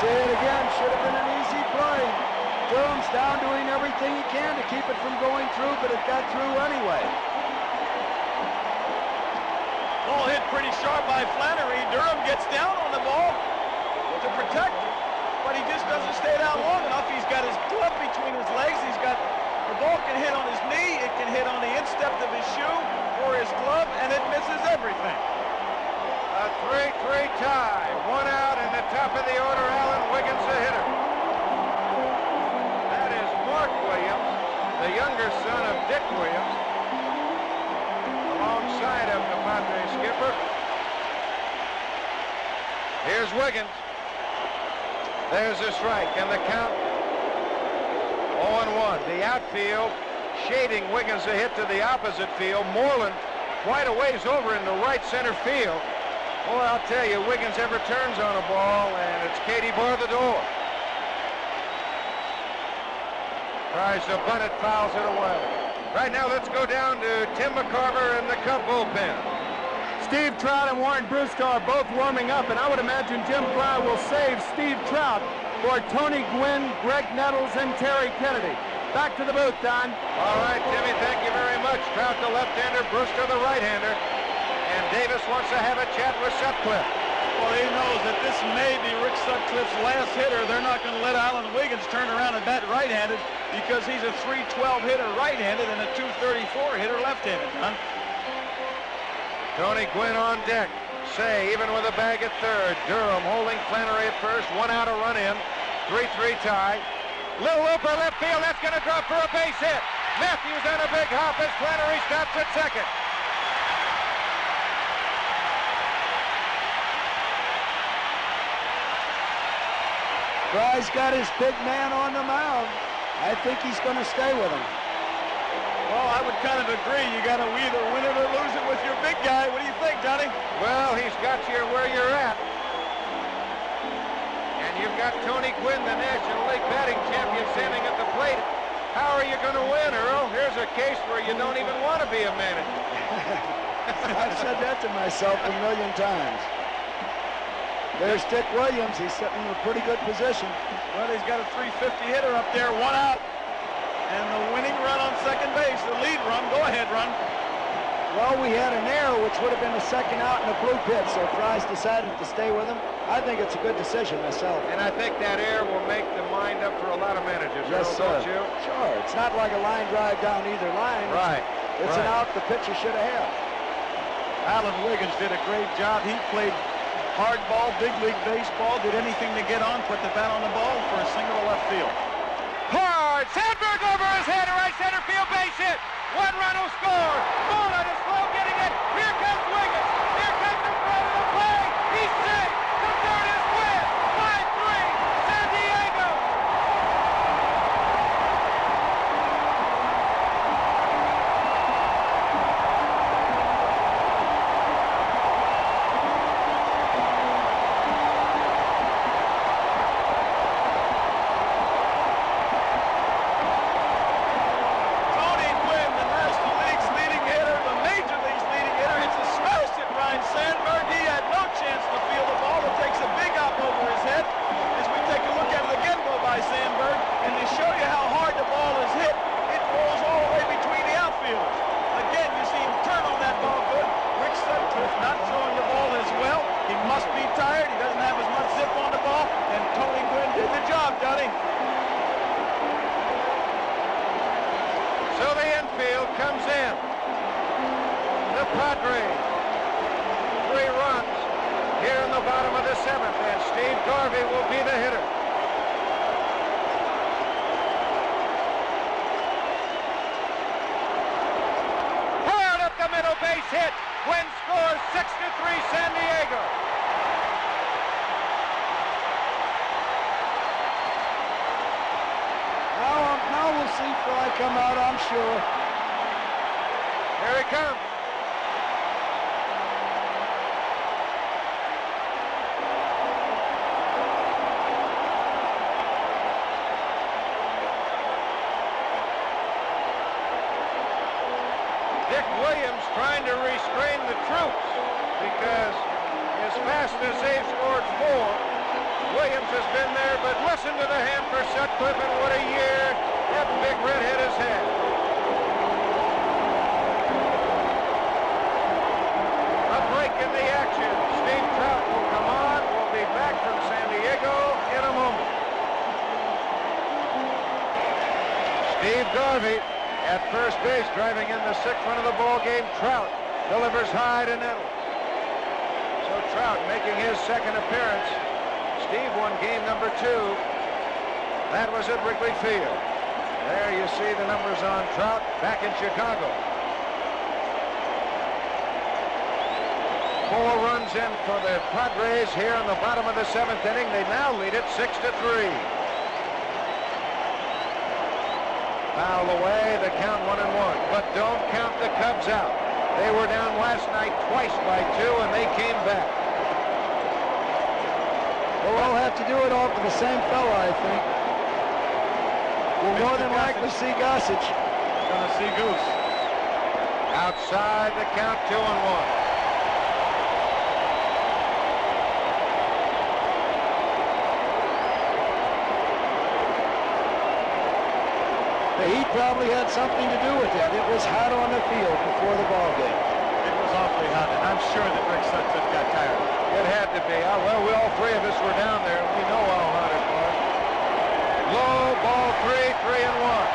[SPEAKER 2] Say it again, should have been an easy play. Durham's down doing everything he can to keep it from going through, but it got through anyway.
[SPEAKER 9] Ball hit pretty sharp by Flannery. Durham gets down on the ball to protect, but he just doesn't stay down long enough. He's got his glove between his legs. The ball can hit on his knee, it can hit on the instep of his shoe or his glove, and it misses everything.
[SPEAKER 7] A 3-3 tie. One out in the top of the order. Alan Wiggins, the hitter. That is Mark Williams, the younger son of Dick Williams, alongside of the Padres skipper. Here's Wiggins. There's a strike, and the count 0-1. The outfield shading Wiggins a hit to the opposite field. Moreland quite a ways over into right center field. Boy, I'll tell you, Wiggins ever turns on a ball, and it's Katie bar the door. Tries to bunt it, fouls it away. Right now, let's go down to Tim McCarver and the Cub bullpen.
[SPEAKER 4] Steve Trout and Warren Brustar are both warming up, and I would imagine Jim Plow will save Steve Trout for Tony Gwynn, Greg Nettles, and Terry Kennedy. Back to the booth, Don.
[SPEAKER 7] All right, Timmy, thank you very much. Trout the left-hander, Brustar the right-hander. And Davis wants to have a chat with Sutcliffe.
[SPEAKER 9] Well, he knows that this may be Rick Sutcliffe's last hitter. They're not going to let Alan Wiggins turn around and bat right-handed because he's a .312 hitter right-handed and a .234 hitter left-handed, huh?
[SPEAKER 7] Tony Gwynn on deck. Say, even with a bag at third. Durham holding Flannery at first. 1 out, a run in. 3-3 tie. Little Looper left field. That's going to drop for a base hit. Matthews on a big hop as Flannery stops at second.
[SPEAKER 2] Fry's got his big man on the mound. I think he's going to stay with him.
[SPEAKER 9] Well, I would kind of agree. You got to either win it or lose it with your big guy. What do you think, Johnny?
[SPEAKER 7] Well, he's got you where you're at. And you've got Tony Gwynn, the National League batting champion, standing at the plate. How are you going to win, Earl? Here's a case where you don't even want to be a manager.
[SPEAKER 2] I've said that to myself a million times. There's Dick Williams. He's sitting in a pretty good position.
[SPEAKER 9] Well, he's got a .350 hitter up there. 1 out. and the winning run on second base, the lead run, go-ahead run.
[SPEAKER 2] Well, we had an error, which would have been a second out in a blue pit, so Fry's decided to stay with him. I think it's a good decision myself.
[SPEAKER 7] And I think that error will make the mind up for a lot of managers.
[SPEAKER 2] Yes, sir.
[SPEAKER 7] Don't you?
[SPEAKER 2] Sure. It's not like a line drive down either line.
[SPEAKER 7] Right.
[SPEAKER 2] It's an out the pitcher should have had.
[SPEAKER 9] Alan Wiggins did a great job. He played hardball, big league baseball, did anything to get on, put the bat on the ball for a single to left field.
[SPEAKER 7] Hard! Sandberg over his head, right center field, base hit. One run will score. Moreland is slow getting it. Here comes Wiggins. Here comes the front of the play. He's safe. The third is win. 5-3. San Diego. So the infield comes in. The Padres, 3 runs here in the bottom of the 7th, and Steve Garvey will be the hitter. Hard up the middle, base hit. Wynn scores 6-3 San Diego.
[SPEAKER 2] Now we'll see Fry come out, I'm sure.
[SPEAKER 7] Here he comes. Dick Williams trying to restrain the troops because as fast as they've scored 4, Williams has been there, but listen to the hand for Sutcliffe, and what a year that big redhead has had. A break in the action. Steve Trout will come on. We'll be back from San Diego in a moment. Steve Garvey at first base, driving in the 6th run of the ball game. Trout delivers high to Nettles. So Trout making his second appearance. Steve won game number 2. That was at Wrigley Field. There you see the numbers on Trout back in Chicago. 4 runs in for the Padres here in the bottom of the 7th inning. They now lead it 6-3. Foul away, the count 1-1. But don't count the Cubs out. They were down last night twice by 2, and they came back.
[SPEAKER 2] We'll all have to do it all for the same fella, I think. We'll more than likely see Gossage.
[SPEAKER 9] Gonna see Goose.
[SPEAKER 7] Outside the count, 2-1.
[SPEAKER 2] The heat probably had something to do with that. It was hot on the field before the ball game.
[SPEAKER 9] It was awfully hot, and I'm sure that Rick Sutcliffe got tired.
[SPEAKER 7] It had to be. Well, we all 3 of us were down there. We know how hot it was. Low ball 3-1.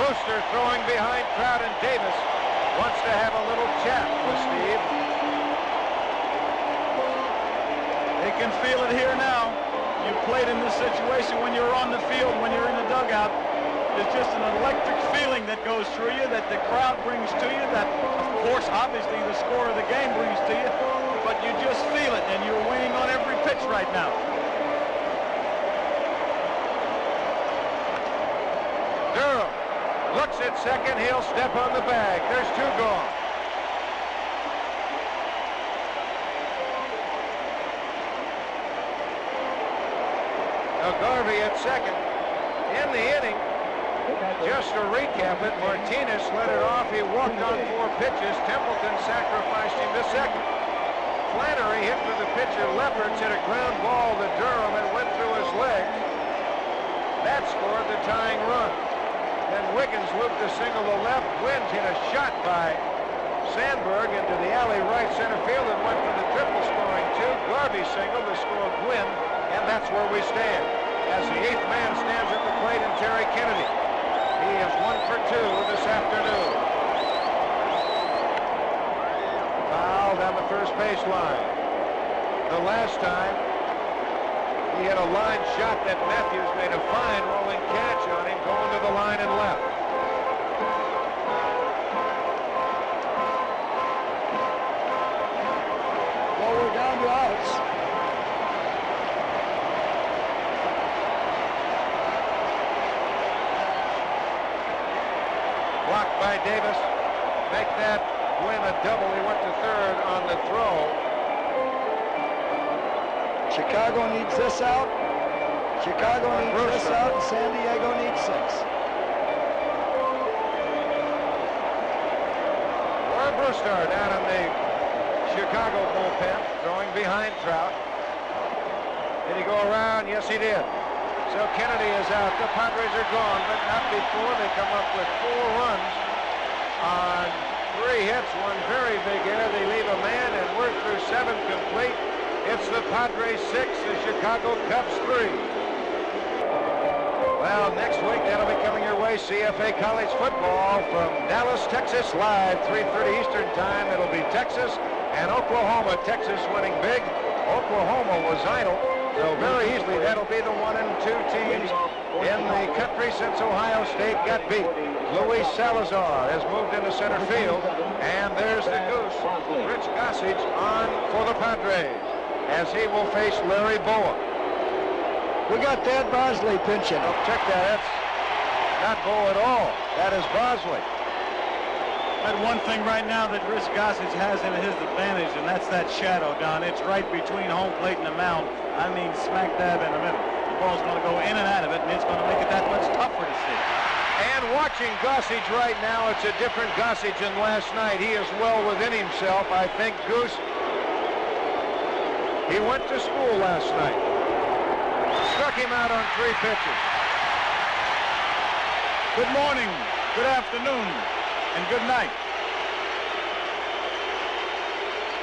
[SPEAKER 7] Brewster throwing behind Trout, and Davis wants to have a little chat with Steve.
[SPEAKER 9] They can feel it here now. You played in this situation when you're on the field, when you're in the dugout. It's just an electric feeling that goes through you, that the crowd brings to you, that, of course, obviously the score of the game brings to you, but you just feel it, and you're weighing on every pitch right now.
[SPEAKER 7] Durham looks at second. He'll step on the bag. There's 2 gone. Now Garvey at second. In the inning, just to recap it, Martinez let it off. He walked on 4 pitches. Templeton sacrificed him to second. Flannery hit for the pitcher. Lefferts hit a ground ball to Durham and went through his legs. That scored the tying run. Then Wiggins looped a single to left. Gwynn hit a shot by Sandberg into the alley right center field and went for the triple scoring two. Garvey singled to score Gwynn, and that's where we stand. As the 8th man stands at the plate in Terry Kennedy. He is 1 for 2 this afternoon. Foul down the first baseline. The last time he had a line shot that Matthews made a fine rolling catch on him, going to the line and left.
[SPEAKER 2] Well, we're down to outs.
[SPEAKER 7] Blocked by Davis. Make that Gwynn a double. He went to third on the throw.
[SPEAKER 2] Chicago needs this out. Chicago needs this out, and San Diego needs 6.
[SPEAKER 7] Warren Brewster down in the Chicago bullpen, throwing behind Trout. Did he go around? Yes, he did. So Kennedy is out. The Padres are gone, but not before they come up with 4 runs on 3 hits, 1 very big error. They leave a man, and we're through 7 complete. It's the Padres 6, the Chicago Cubs 3. Well, next week that'll be coming your way. CFA College football from Dallas, Texas, live 3:30 Eastern time. It'll be Texas and Oklahoma. Texas winning big. Oklahoma was idle, so very easily that'll be the 1 and 2 teams in the country since Ohio State got beat. Luis Salazar has moved into center field, and there's the Goose, Rich Gossage, on for the Padres, as he will face Larry Boa.
[SPEAKER 2] We got Thad Bosley pitching.
[SPEAKER 7] Oh, check that. That's not Boa at all. That is Bosley.
[SPEAKER 9] But one thing right now that Rich Gossage has in his advantage, and that's that shadow, Don. It's right between home plate and the mound. I mean, smack dab in the middle. The ball's going to go in and out of it, and it's going to make it that much tougher to see.
[SPEAKER 7] And watching Gossage right now, it's a different Gossage than last night. He is well within himself. I think Goose, he went to school last night. Struck him out on 3 pitches.
[SPEAKER 9] Good morning, good afternoon, and good night.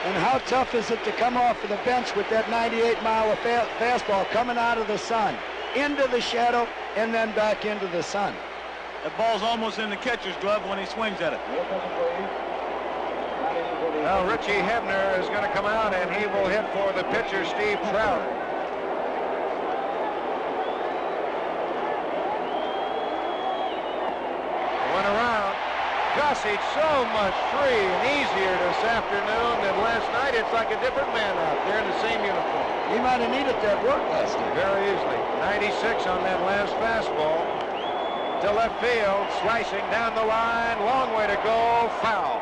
[SPEAKER 2] And how tough is it to come off of the bench with that 98-mile fastball coming out of the sun, into the shadow, and then back into the sun?
[SPEAKER 9] The ball's almost in the catcher's glove when he swings at it.
[SPEAKER 7] Now Richie Hebner is going to come out, and he will hit for the pitcher, Steve Trout. Went around. Gossage so much free and easier this afternoon than last night. It's like a different man out there in the same uniform.
[SPEAKER 2] He might have needed that work last night.
[SPEAKER 7] Very easily. 96 on that last fastball. To left field, slicing down the line. Long way to go. Foul.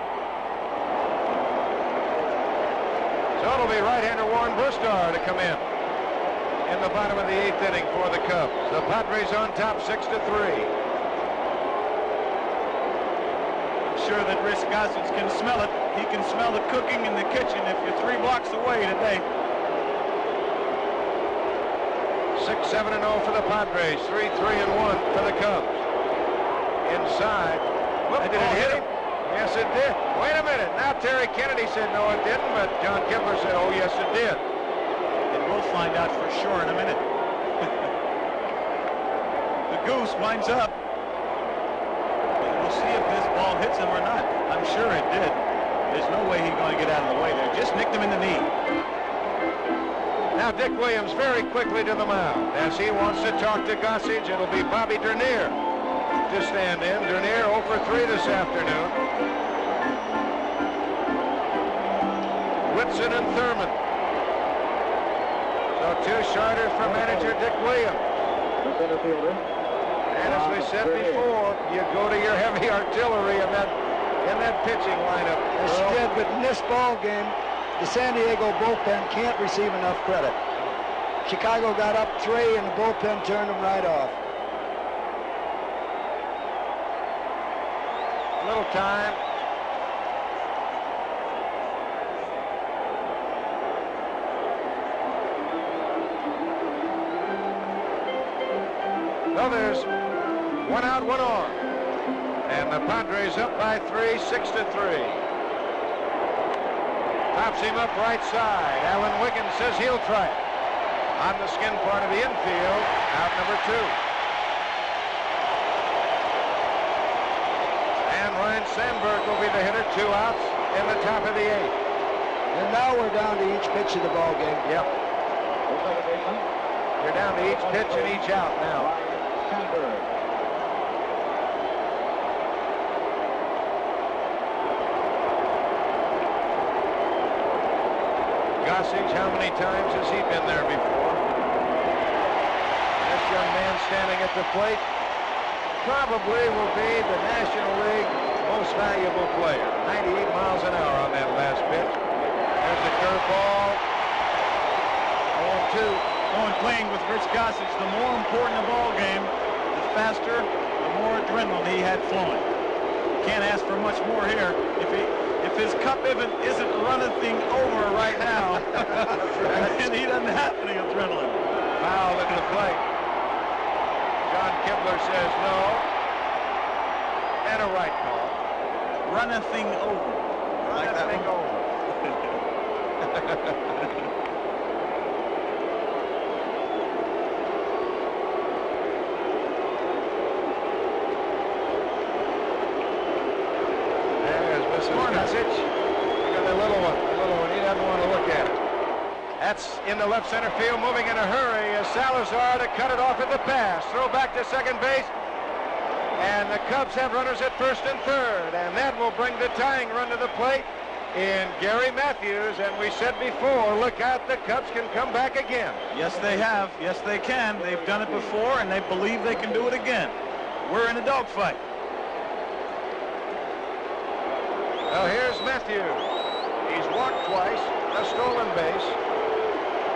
[SPEAKER 7] So it'll be right-hander Warren Brewster to come in the bottom of the 8th inning for the Cubs. The Padres on top 6-3.
[SPEAKER 9] Sure that Rich Gossage can smell it. He can smell the cooking in the kitchen if you're 3 blocks away today.
[SPEAKER 7] 6-7-0 for the Padres. 3-3-1 for the Cubs. Inside. Whoop, did it hit him? Yes, it did. Wait a minute. Now Terry Kennedy said no, it didn't, but John Kibler said, oh, yes, it did.
[SPEAKER 9] And we'll find out for sure in a minute. The Goose winds up. We'll see if this ball hits him or not. I'm sure it did. There's no way he's going to get out of the way there. Just nicked him in the knee.
[SPEAKER 7] Now Dick Williams very quickly to the mound. As he wants to talk to Gossage, it'll be Bobby Dernier to stand in. Dernier 0 for 3 this afternoon. Whitson and Thurman. So 2 starters for manager Dick Williams. And as we said before, you go to your heavy artillery in that pitching lineup.
[SPEAKER 2] Yes, you did, but in this ball game, the San Diego bullpen can't receive enough credit. Chicago got up 3, and the bullpen turned them right off.
[SPEAKER 7] A little time. Well, there's 1 out, 1 on. And the Padres up by 3, 6-3. Pops him up right side. Alan Wiggins says he'll try it. On the skin part of the infield, out number 2. And Ryan Sandberg will be the hitter, 2 outs in the top of the 8th.
[SPEAKER 2] And now we're down to each pitch of the ball game.
[SPEAKER 7] Yep. You're down to each pitch and each out now. Gossage, how many times has he been there before? This young man standing at the plate probably will be the National League most valuable player. 98 miles an hour on that last pitch. There's the curveball. 0-2.
[SPEAKER 9] Going playing with Rich Gossage, the more important a ball game, the faster, the more adrenaline he had flowing. Can't ask for much more here. If his cup isn't running thing over right now, and he doesn't have any adrenaline.
[SPEAKER 7] Foul at the plate. John Kibler says no. And a right call.
[SPEAKER 9] Running thing over.
[SPEAKER 7] Like that thing over. That's in the left center field, moving in a hurry is Salazar to cut it off at the pass. Throw back to second base. And the Cubs have runners at first and third. And that will bring the tying run to the plate in Gary Matthews. And we said before, look out, the Cubs can come back again.
[SPEAKER 9] Yes, they have. Yes, they can. They've done it before, and they believe they can do it again. We're in a dogfight.
[SPEAKER 7] Well, here's Matthews. He's walked twice, a stolen base.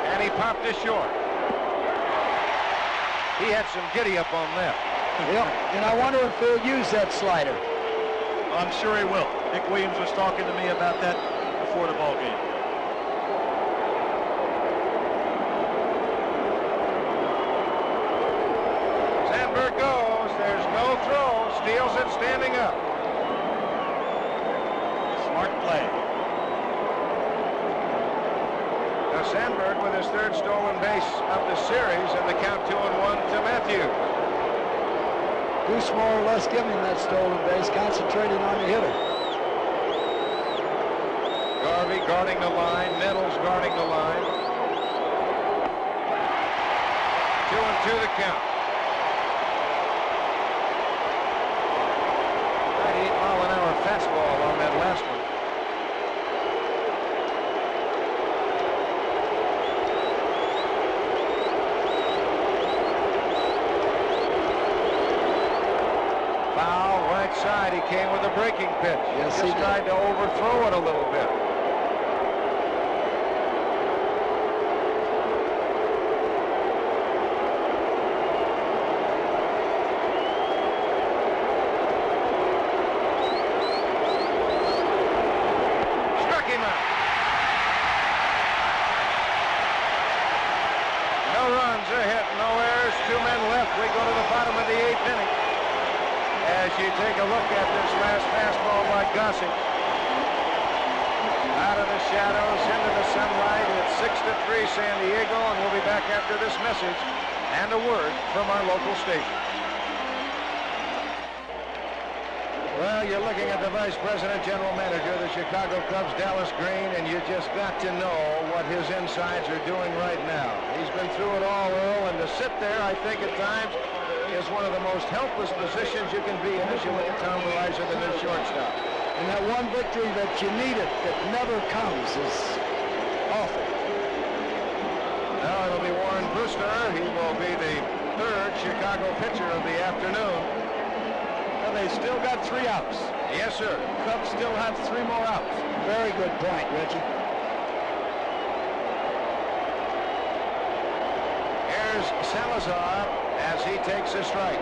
[SPEAKER 7] And he popped it short. He had some giddy up on that.
[SPEAKER 2] Yep. And I wonder if he'll use that slider.
[SPEAKER 9] I'm sure he will. Dick Williams was talking to me about that before the ball game.
[SPEAKER 7] Sandberg goes. There's no throw. Steals it standing up.
[SPEAKER 9] Smart play.
[SPEAKER 7] Sandberg with his third stolen base of the series, and the count 2-1 to Matthews.
[SPEAKER 2] Goose more or less giving that stolen base, concentrating on the hitter.
[SPEAKER 7] Garvey guarding the line, Nettles guarding the line. 2-2 the count. 98-mile-an-hour fastball on that last one. Side, he came with a breaking pitch.
[SPEAKER 2] Yes,
[SPEAKER 7] he just tried to overthrow it a little bit. Struck him out. No runs, a hit, no errors, 2 men left. We go to the bottom of the 8th inning. As you take a look at this last fastball by Gossage. Out of the shadows, into the sunlight, it's 6-3 San Diego, and we'll be back after this message and a word from our local station. Well, you're looking at the Vice President, General Manager of the Chicago Cubs, Dallas Green, and you just got to know what his insides are doing right now. He's been through it all, Earl, and to sit there, I think at times, is one of the most helpless positions you can be in as you look at Tom Weiser, the new shortstop.
[SPEAKER 2] And that one victory that you needed that never comes is awful.
[SPEAKER 7] Now it'll be Warren Brewster. He will be the third Chicago pitcher of the afternoon.
[SPEAKER 9] Well, they still got 3 outs.
[SPEAKER 7] Yes, sir.
[SPEAKER 9] Cubs still have 3 more outs.
[SPEAKER 2] Very good point, Reggie.
[SPEAKER 7] Here's Salazar as he takes a strike.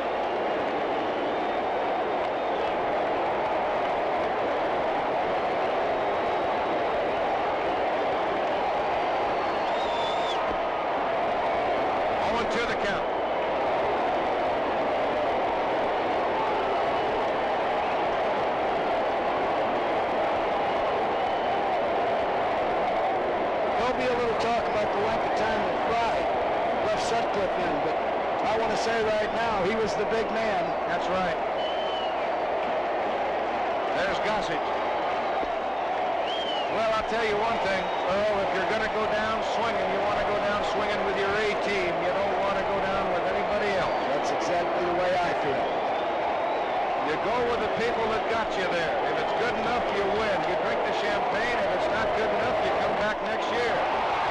[SPEAKER 7] To the count.
[SPEAKER 2] there'll be a little talk about the length of time that Fry left Sutcliffe in, but I want to say right now, he was the big man.
[SPEAKER 7] That's right. There's Gossage. Well, I'll tell you one thing, Earl, if you're going to go down swinging, you want to go down swinging with your A team. You don't want to go down with anybody else.
[SPEAKER 2] That's exactly the way I feel.
[SPEAKER 7] You go with the people that got you there. If it's good enough, you win. You drink the champagne. If it's not good enough, you come back next year.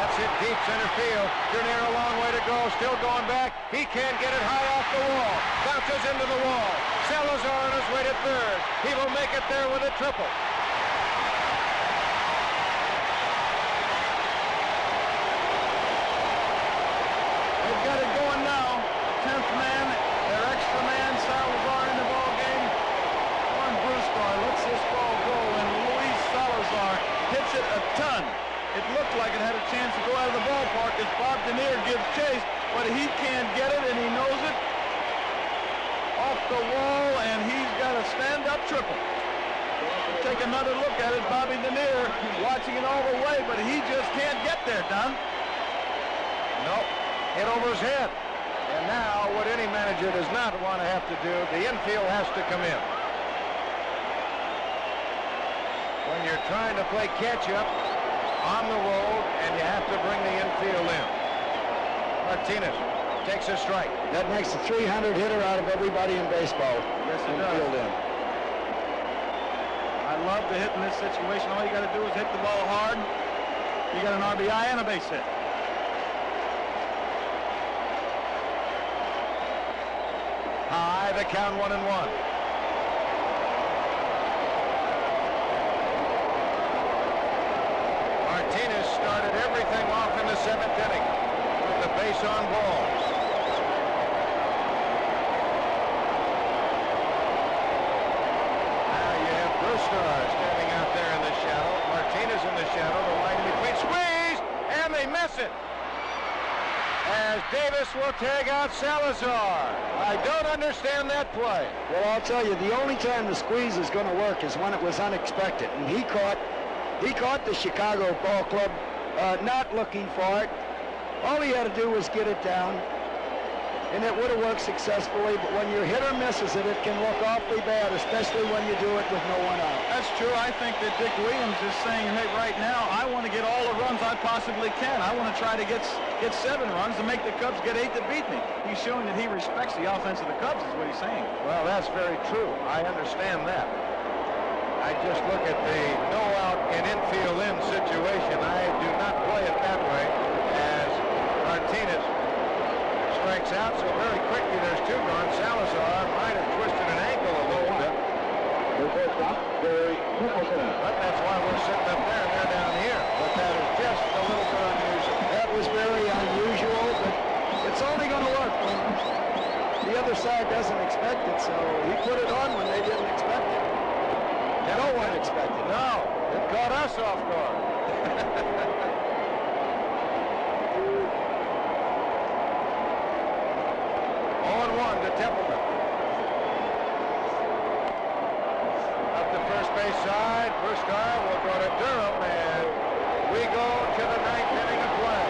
[SPEAKER 7] That's it deep center field. Dernier a long way to go. Still going back. He can't get it high off the wall. Bounces into the wall. Salazar on his way to third. He will make it there with a triple.
[SPEAKER 9] They've got it going now. 10th man, their extra man, Salazar in the ball game. Juan Bruscar lets this ball go, and Luis Salazar hits it a ton. It looked like it had a chance to go out of the ballpark as Bob Dernier gives chase, but he can't get it, and he knows it. Off the wall, and he's got a stand-up triple. Take another look at it. Bobby Dernier watching it all the way, but he just can't get there, Don.
[SPEAKER 7] Nope. Hit over his head. And now, what any manager does not want to have to do, the infield has to come in. When you're trying to play catch-up on the road, and you have to bring the infield in. Martinez takes a strike.
[SPEAKER 2] That makes a 300 hitter out of everybody in baseball.
[SPEAKER 9] Yes, it does.
[SPEAKER 2] Infield in.
[SPEAKER 9] I love to hit in this situation. All you got to do is hit the ball hard. You got an RBI and a base hit.
[SPEAKER 7] High, the count 1-1. Martinez started everything off in the 7th inning with the base on balls. Now you have Bruscar standing out there in the shadow. Martinez in the shadow. The line in between. Squeeze! And they miss it. As Davis will tag out Salazar. I don't understand that play.
[SPEAKER 2] Well, I'll tell you, the only time the squeeze is going to work is when it was unexpected. And he caught the Chicago ball club not looking for it. All he had to do was get it down, and it would have worked successfully. But when your hitter misses it, it can look awfully bad, especially when you do it with no one out.
[SPEAKER 9] That's true. I think that Dick Williams is saying, hey, right now, I want to get all the runs I possibly can. I want to try to get 7 runs to make the Cubs get 8 to beat me. He's showing that he respects the offense of the Cubs, is what he's saying.
[SPEAKER 7] Well, that's very true. I understand that. I just look at the no out and infield in situation. I do not play it that way as Martinez strikes out. So very quickly there's 2 gone. Salazar might have twisted an ankle a little bit. But that's why we're sitting up there and they're down here. But that is just a little bit unusual.
[SPEAKER 2] That was very unusual, but it's only going to work when the other side doesn't expect it. So he put it on when they didn't expect it. No one expected it.
[SPEAKER 7] No, it caught us off guard. 0-1 to Templeton. Up the first base side, Bruscar will go to Durham, and we go to the 9th inning of play.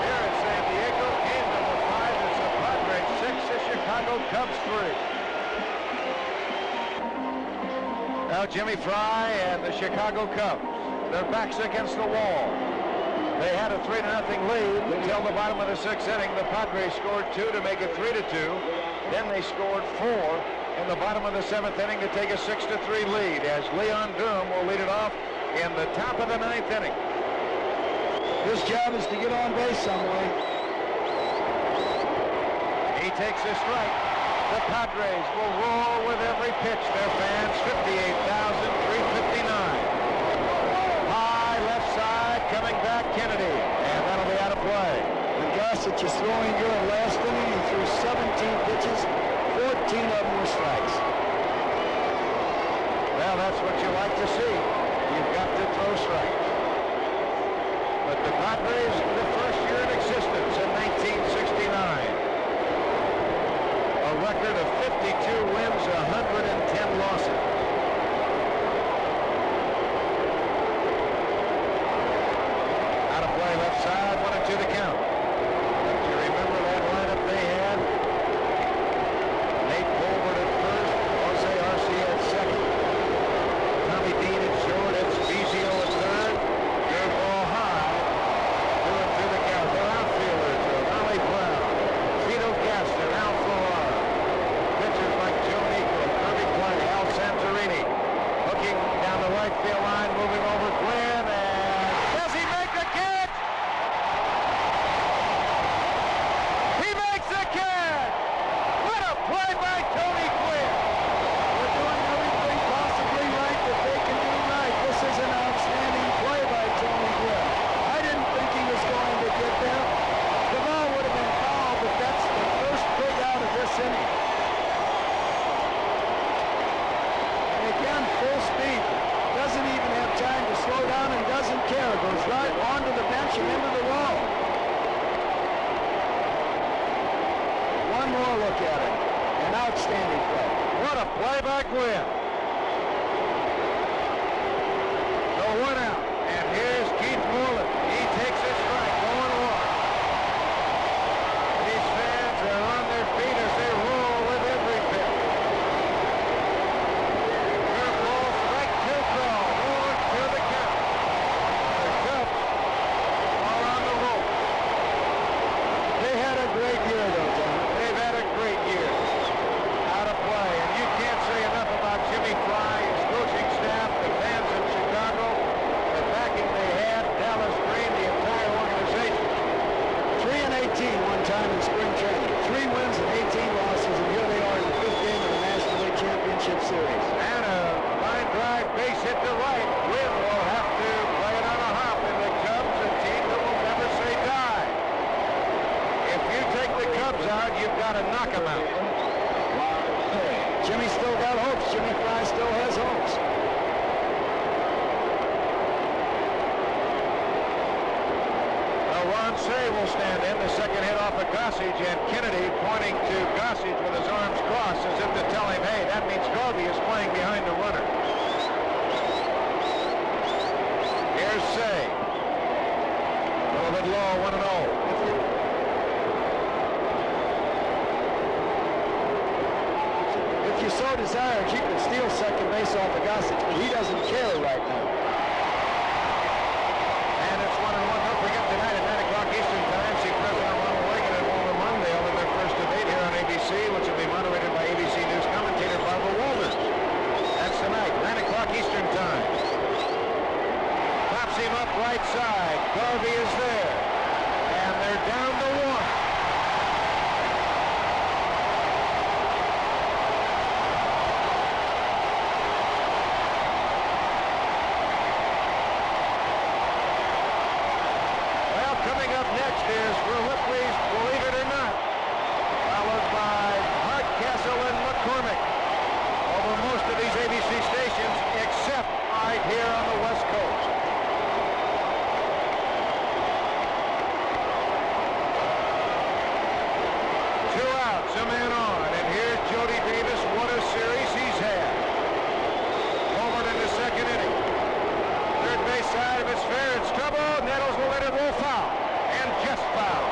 [SPEAKER 7] Here in San Diego, game number 5 is the Padres 6, the Chicago Cubs 3. Now Jimmy Fry and the Chicago Cubs, their backs against the wall. They had a 3-0 lead until the bottom of the 6th inning. The Padres scored 2 to make it 3-2. Then they scored 4 in the bottom of the 7th inning to take a 6-3 lead as Leon Durham will lead it off in the top of the 9th inning.
[SPEAKER 2] His job is to get on base some way.
[SPEAKER 7] He takes a strike. The Padres will roar with every pitch. Their fans, 58,359. High left side, coming back Kennedy, and that'll be out of play.
[SPEAKER 2] And Gossage is throwing good. Last inning, he threw 17 pitches, 14 of them were strikes.
[SPEAKER 7] Well, that's what you like to see. You've got to throw strikes. But the Padres, the first year in existence in 1969. A record of 52 wins, 110 losses. back win. So 1 out. And here's Keith Moreland. He takes a strike, 0-1. These fans are on their feet as they roll with every pitch. Curveball, strike 2 call. 1-2 the count. The Cubs are on the roll.
[SPEAKER 2] They had a great year, though, John.
[SPEAKER 7] They've had a great year. Out of play. And you can't say enough about Jimmy Fry, his coaching staff, the fans in Chicago, the backing they had, Dallas Green, the entire organization.
[SPEAKER 2] 3-18 one time in spring training. 3 wins and 18 losses, and here they are in the 5th game of the National League Championship Series.
[SPEAKER 7] And a line drive base hit to right. Wynn will have to play it on a hop in the Cubs, a team that will never say die. If you take the Cubs out, you've got to knock them out.
[SPEAKER 2] Jimmy still got hopes. Jimmy Fry still has hopes.
[SPEAKER 7] Ron Say will stand in. The second hit off of Gossage, and Kennedy pointing to Gossage with his arms crossed as if to tell him, hey, that means Garvey is playing behind the runner. Here's Say. A little bit low, 1-0.
[SPEAKER 2] If you so desired, you could steal second base off of Gossage, but he doesn't care right now.
[SPEAKER 7] And it's 1-1. Don't forget tonight at 9 o'clock Eastern Time, see President Ronald Reagan and Walter Mondale in their first debate here on ABC, which will be moderated by ABC News commentator Barbara Walters. That's tonight, 9 o'clock Eastern Time. Pops him up right side. Garvey is there. And they're down to 1. Coming up next is Ripley's Believe It or Not, followed by Hardcastle and McCormick over most of these ABC stations, except right here on the West Coast. Two outs, a man on, and here's Jody Davis. What a series he's had. Homered in the second inning. Third base side of it's fair. It's trouble. Nettles will let it roll foul. And just foul.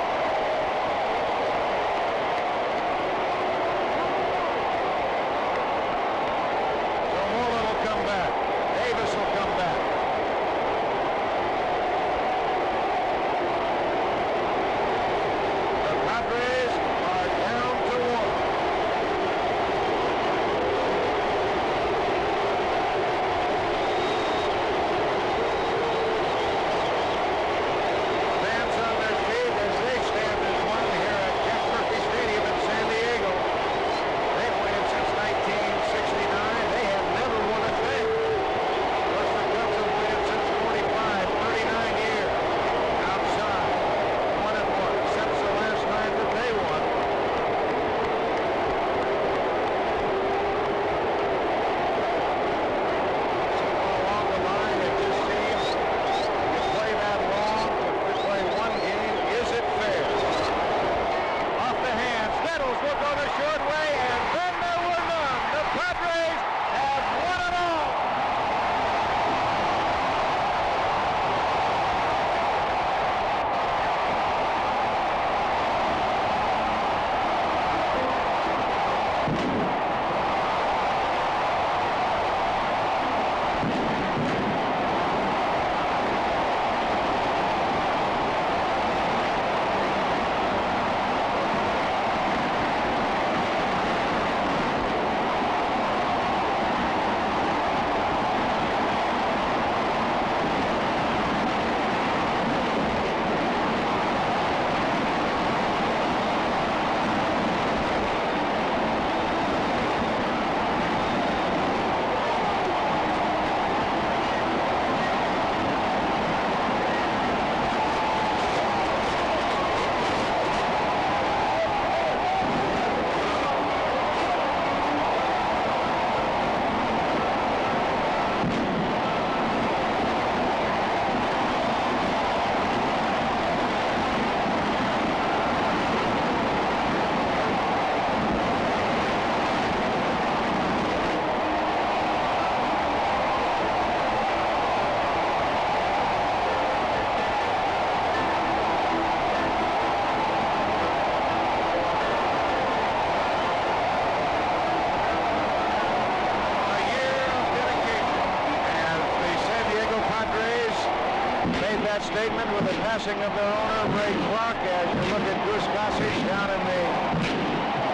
[SPEAKER 8] made that statement with the passing of their owner, Ray Clark, as you look at Goose Gossage down in the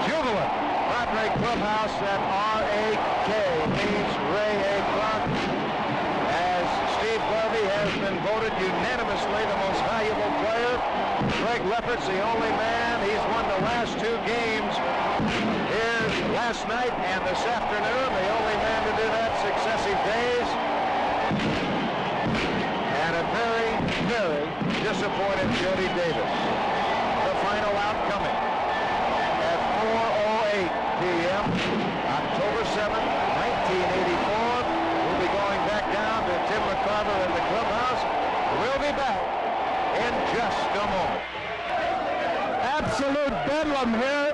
[SPEAKER 8] jubilant Padre clubhouse. That R-A-K means Ray A. Clark, as Steve Garvey has been voted unanimously the most valuable player. Greg Lefferts, the only man. He's won the last 2 games here last night and this afternoon. The only man to do that successive days. And a very, very disappointed Jody Davis. The final out coming at 4:08 p.m. October 7th, 1984. We'll be going back down to Tim McCarver in the clubhouse. We'll be back in just a moment.
[SPEAKER 4] Absolute bedlam here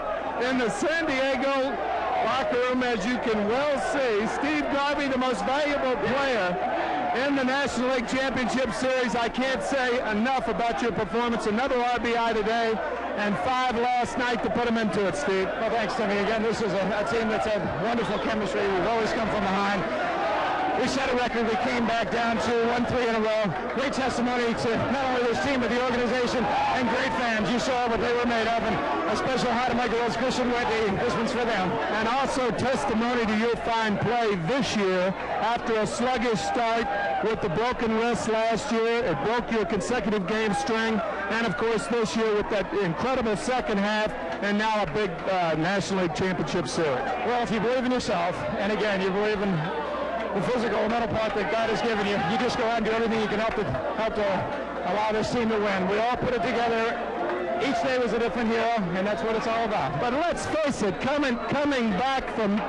[SPEAKER 4] in the San Diego locker room, as you can well see. Steve Garvey, the most valuable player in the National League Championship Series. I can't say enough about your performance. Another RBI today and 5 last night to put him into it, Steve.
[SPEAKER 2] Well, thanks, Timmy. Again, this is a team that's had wonderful chemistry. We've always come from behind. We set a record. We came back down to 1-3 in a row. Great testimony to not only this team, but the organization and great fans. You saw what they were made of, and a special hi to my girls, Christian Whitney. This one's for them.
[SPEAKER 4] And also testimony to your fine play this year after a sluggish start with the broken wrist last year. It broke your consecutive game string. And, of course, this year with that incredible second half and now a big National League Championship Series.
[SPEAKER 2] Well, if you believe in yourself, and again, you believe in the physical and mental part that God has given you, you just go out and do everything you can help to allow this team to win. We all put it together. Each day was a different hero, and that's what it's all about.
[SPEAKER 4] But let's face it, coming back from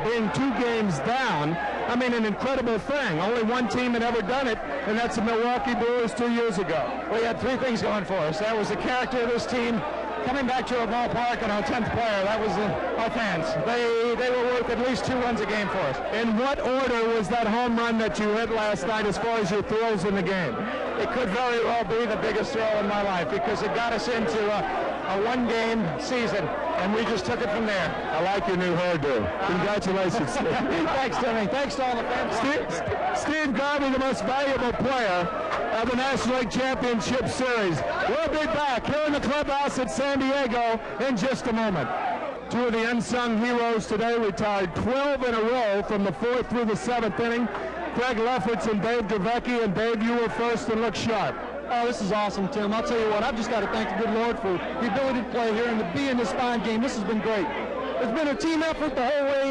[SPEAKER 4] being 2 games down, I mean, an incredible thing. Only one team had ever done it, and that's the Milwaukee Brewers 2 years ago.
[SPEAKER 2] We had 3 things going for us. That was the character of this team, coming back to a ballpark and our 10th player. That was our fans. They were worth at least 2 runs a game for us.
[SPEAKER 4] In what order was that home run that you hit last night as far as your thrills in the game?
[SPEAKER 2] It could very well be the biggest thrill in my life because it got us into a 1-game season, and we just took it from there.
[SPEAKER 4] I like your new hairdo. Congratulations, Steve.
[SPEAKER 2] Thanks, Timmy. Thanks to all the fans.
[SPEAKER 4] Steve Garvey, the most valuable player of the National League Championship Series. We'll be back here in the clubhouse at San Diego in just a moment. 2 of the unsung heroes today retired 12 in a row from the 4th through the 7th inning. Craig Lefferts and Dave Dravecki. And Dave, you were first and looked sharp.
[SPEAKER 2] Oh, this is awesome, Tim. I'll tell you what, I've just got to thank the good Lord for the ability to play here and to be in this fine game. This has been great. It's been a team effort the whole way.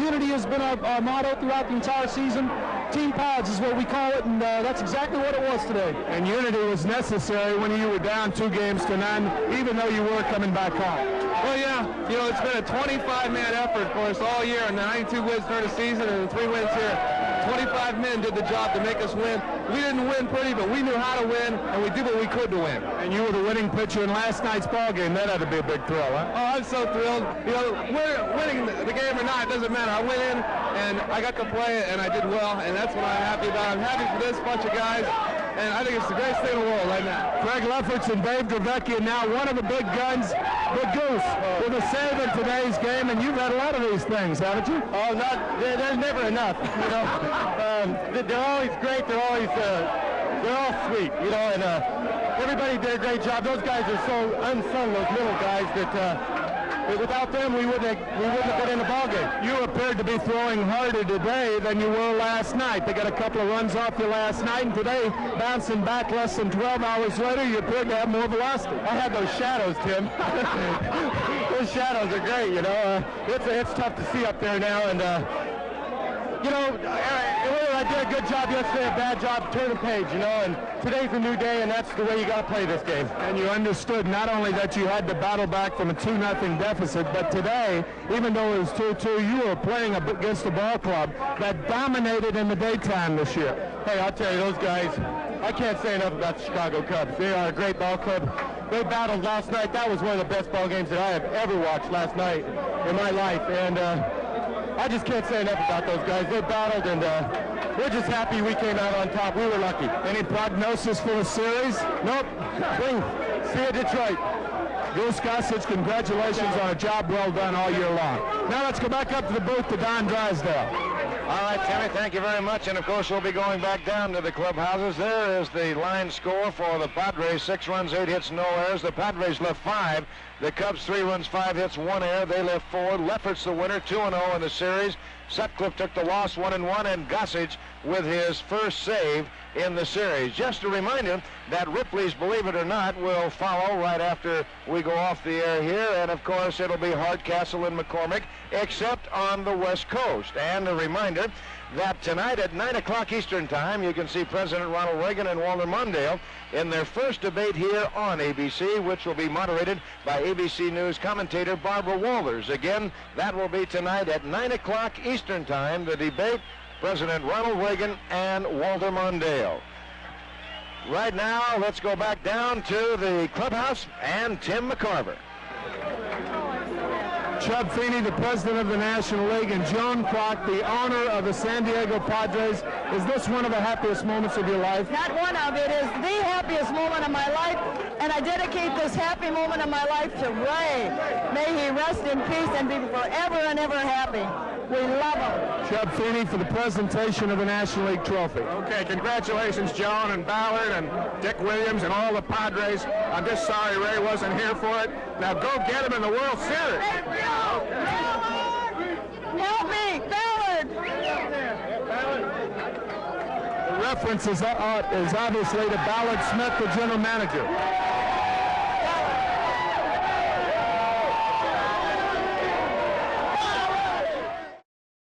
[SPEAKER 2] Unity has been our motto throughout the entire season. Team Pods is what we call it, and that's exactly what it was today.
[SPEAKER 4] And unity was necessary when you were down 2 games to none, even though you were coming back home.
[SPEAKER 11] Well, yeah, you know, it's been a 25-man effort for us all year, and 92 wins during the season and 3 wins here. 25 men did the job to make us win. We didn't win pretty, but we knew how to win, and we did what we could to win.
[SPEAKER 4] And you were the winning pitcher in last night's ball game. That had to be a big thrill, huh?
[SPEAKER 11] Oh, I'm so thrilled. You know, winning the game or not, it doesn't matter. I went in, and I got to play it, and I did well, and that's what I'm happy about. I'm happy for this bunch of guys, and I think it's the greatest thing in the world right now.
[SPEAKER 4] Craig Lefferts and Dave Dravecki, and now one of the big guns, the Goose, with a save in today's game, and you've had a lot of these things, haven't you?
[SPEAKER 2] Oh, there's never enough, you know. They're always great. They're all sweet, you know, and everybody did a great job. Those guys are so unsung, those little guys, that without them, we wouldn't have been in the ballgame.
[SPEAKER 4] You appeared to be throwing harder today than you were last night. They got a couple of runs off you last night, and today, bouncing back less than 12 hours later, you appeared to have more velocity.
[SPEAKER 2] I had those shadows, Tim. Those shadows are great, you know. It's tough to see up there now, and you know, I did a good job yesterday, a bad job, turn the page, you know, and today's a new day, and that's the way you got to play this game.
[SPEAKER 4] And you understood not only that you had to battle back from a 2-0 deficit, but today, even though it was 2-2, you were playing against a ball club that dominated in the daytime this year.
[SPEAKER 2] Hey, I'll tell you, those guys, I can't say enough about the Chicago Cubs. They are a great ball club. They battled last night. That was one of the best ball games that I have ever watched last night in my life, and I just can't say enough about those guys. They battled, and we're just happy we came out on top. We were lucky.
[SPEAKER 4] Any prognosis for the series?
[SPEAKER 2] Nope. See you, Detroit.
[SPEAKER 4] Goose Gossage, congratulations on a job well done all year long. Now let's go back up to the booth to Don Drysdale.
[SPEAKER 10] All right, Timmy, thank you very much. And, of course, we'll be going back down to the clubhouses. There is the line score for the Padres. 6 runs, 8 hits, no errors. The Padres left 5. The Cubs 3 runs, 5 hits, 1 error. They left 4. Lefferts the winner, 2-0 in the series. Sutcliffe took the loss, 1-1, and Gossage with his first save in the series. Just to remind you that Ripley's Believe It or Not will follow right after we go off the air here, and of course it'll be Hardcastle and McCormick, except on the West Coast. And a reminder that tonight at 9 o'clock Eastern Time, you can see President Ronald Reagan and Walter Mondale in their first debate here on ABC, which will be moderated by ABC News commentator Barbara Walters. Again, that will be tonight at 9 o'clock Eastern Time, the debate, President Ronald Reagan and Walter Mondale. Right now, let's go back down to the clubhouse and Tim McCarver.
[SPEAKER 4] Chub Feeney, the president of the National League, and Joan Clark, the owner of the San Diego Padres. Is this one of the happiest moments of your life?
[SPEAKER 14] Not one of it. Is the happiest moment of my life, and I dedicate this happy moment of my life to Ray. May he rest in peace and be forever and ever happy. We love him.
[SPEAKER 4] Chub Feeney for the presentation of the National League trophy.
[SPEAKER 3] Okay, congratulations, Joan and Ballard and Dick Williams and all the Padres. I'm just sorry Ray wasn't here for it. Now go get him in the World Series.
[SPEAKER 14] Help me, Ballard!
[SPEAKER 4] The reference is obviously to Ballard Smith, the general manager.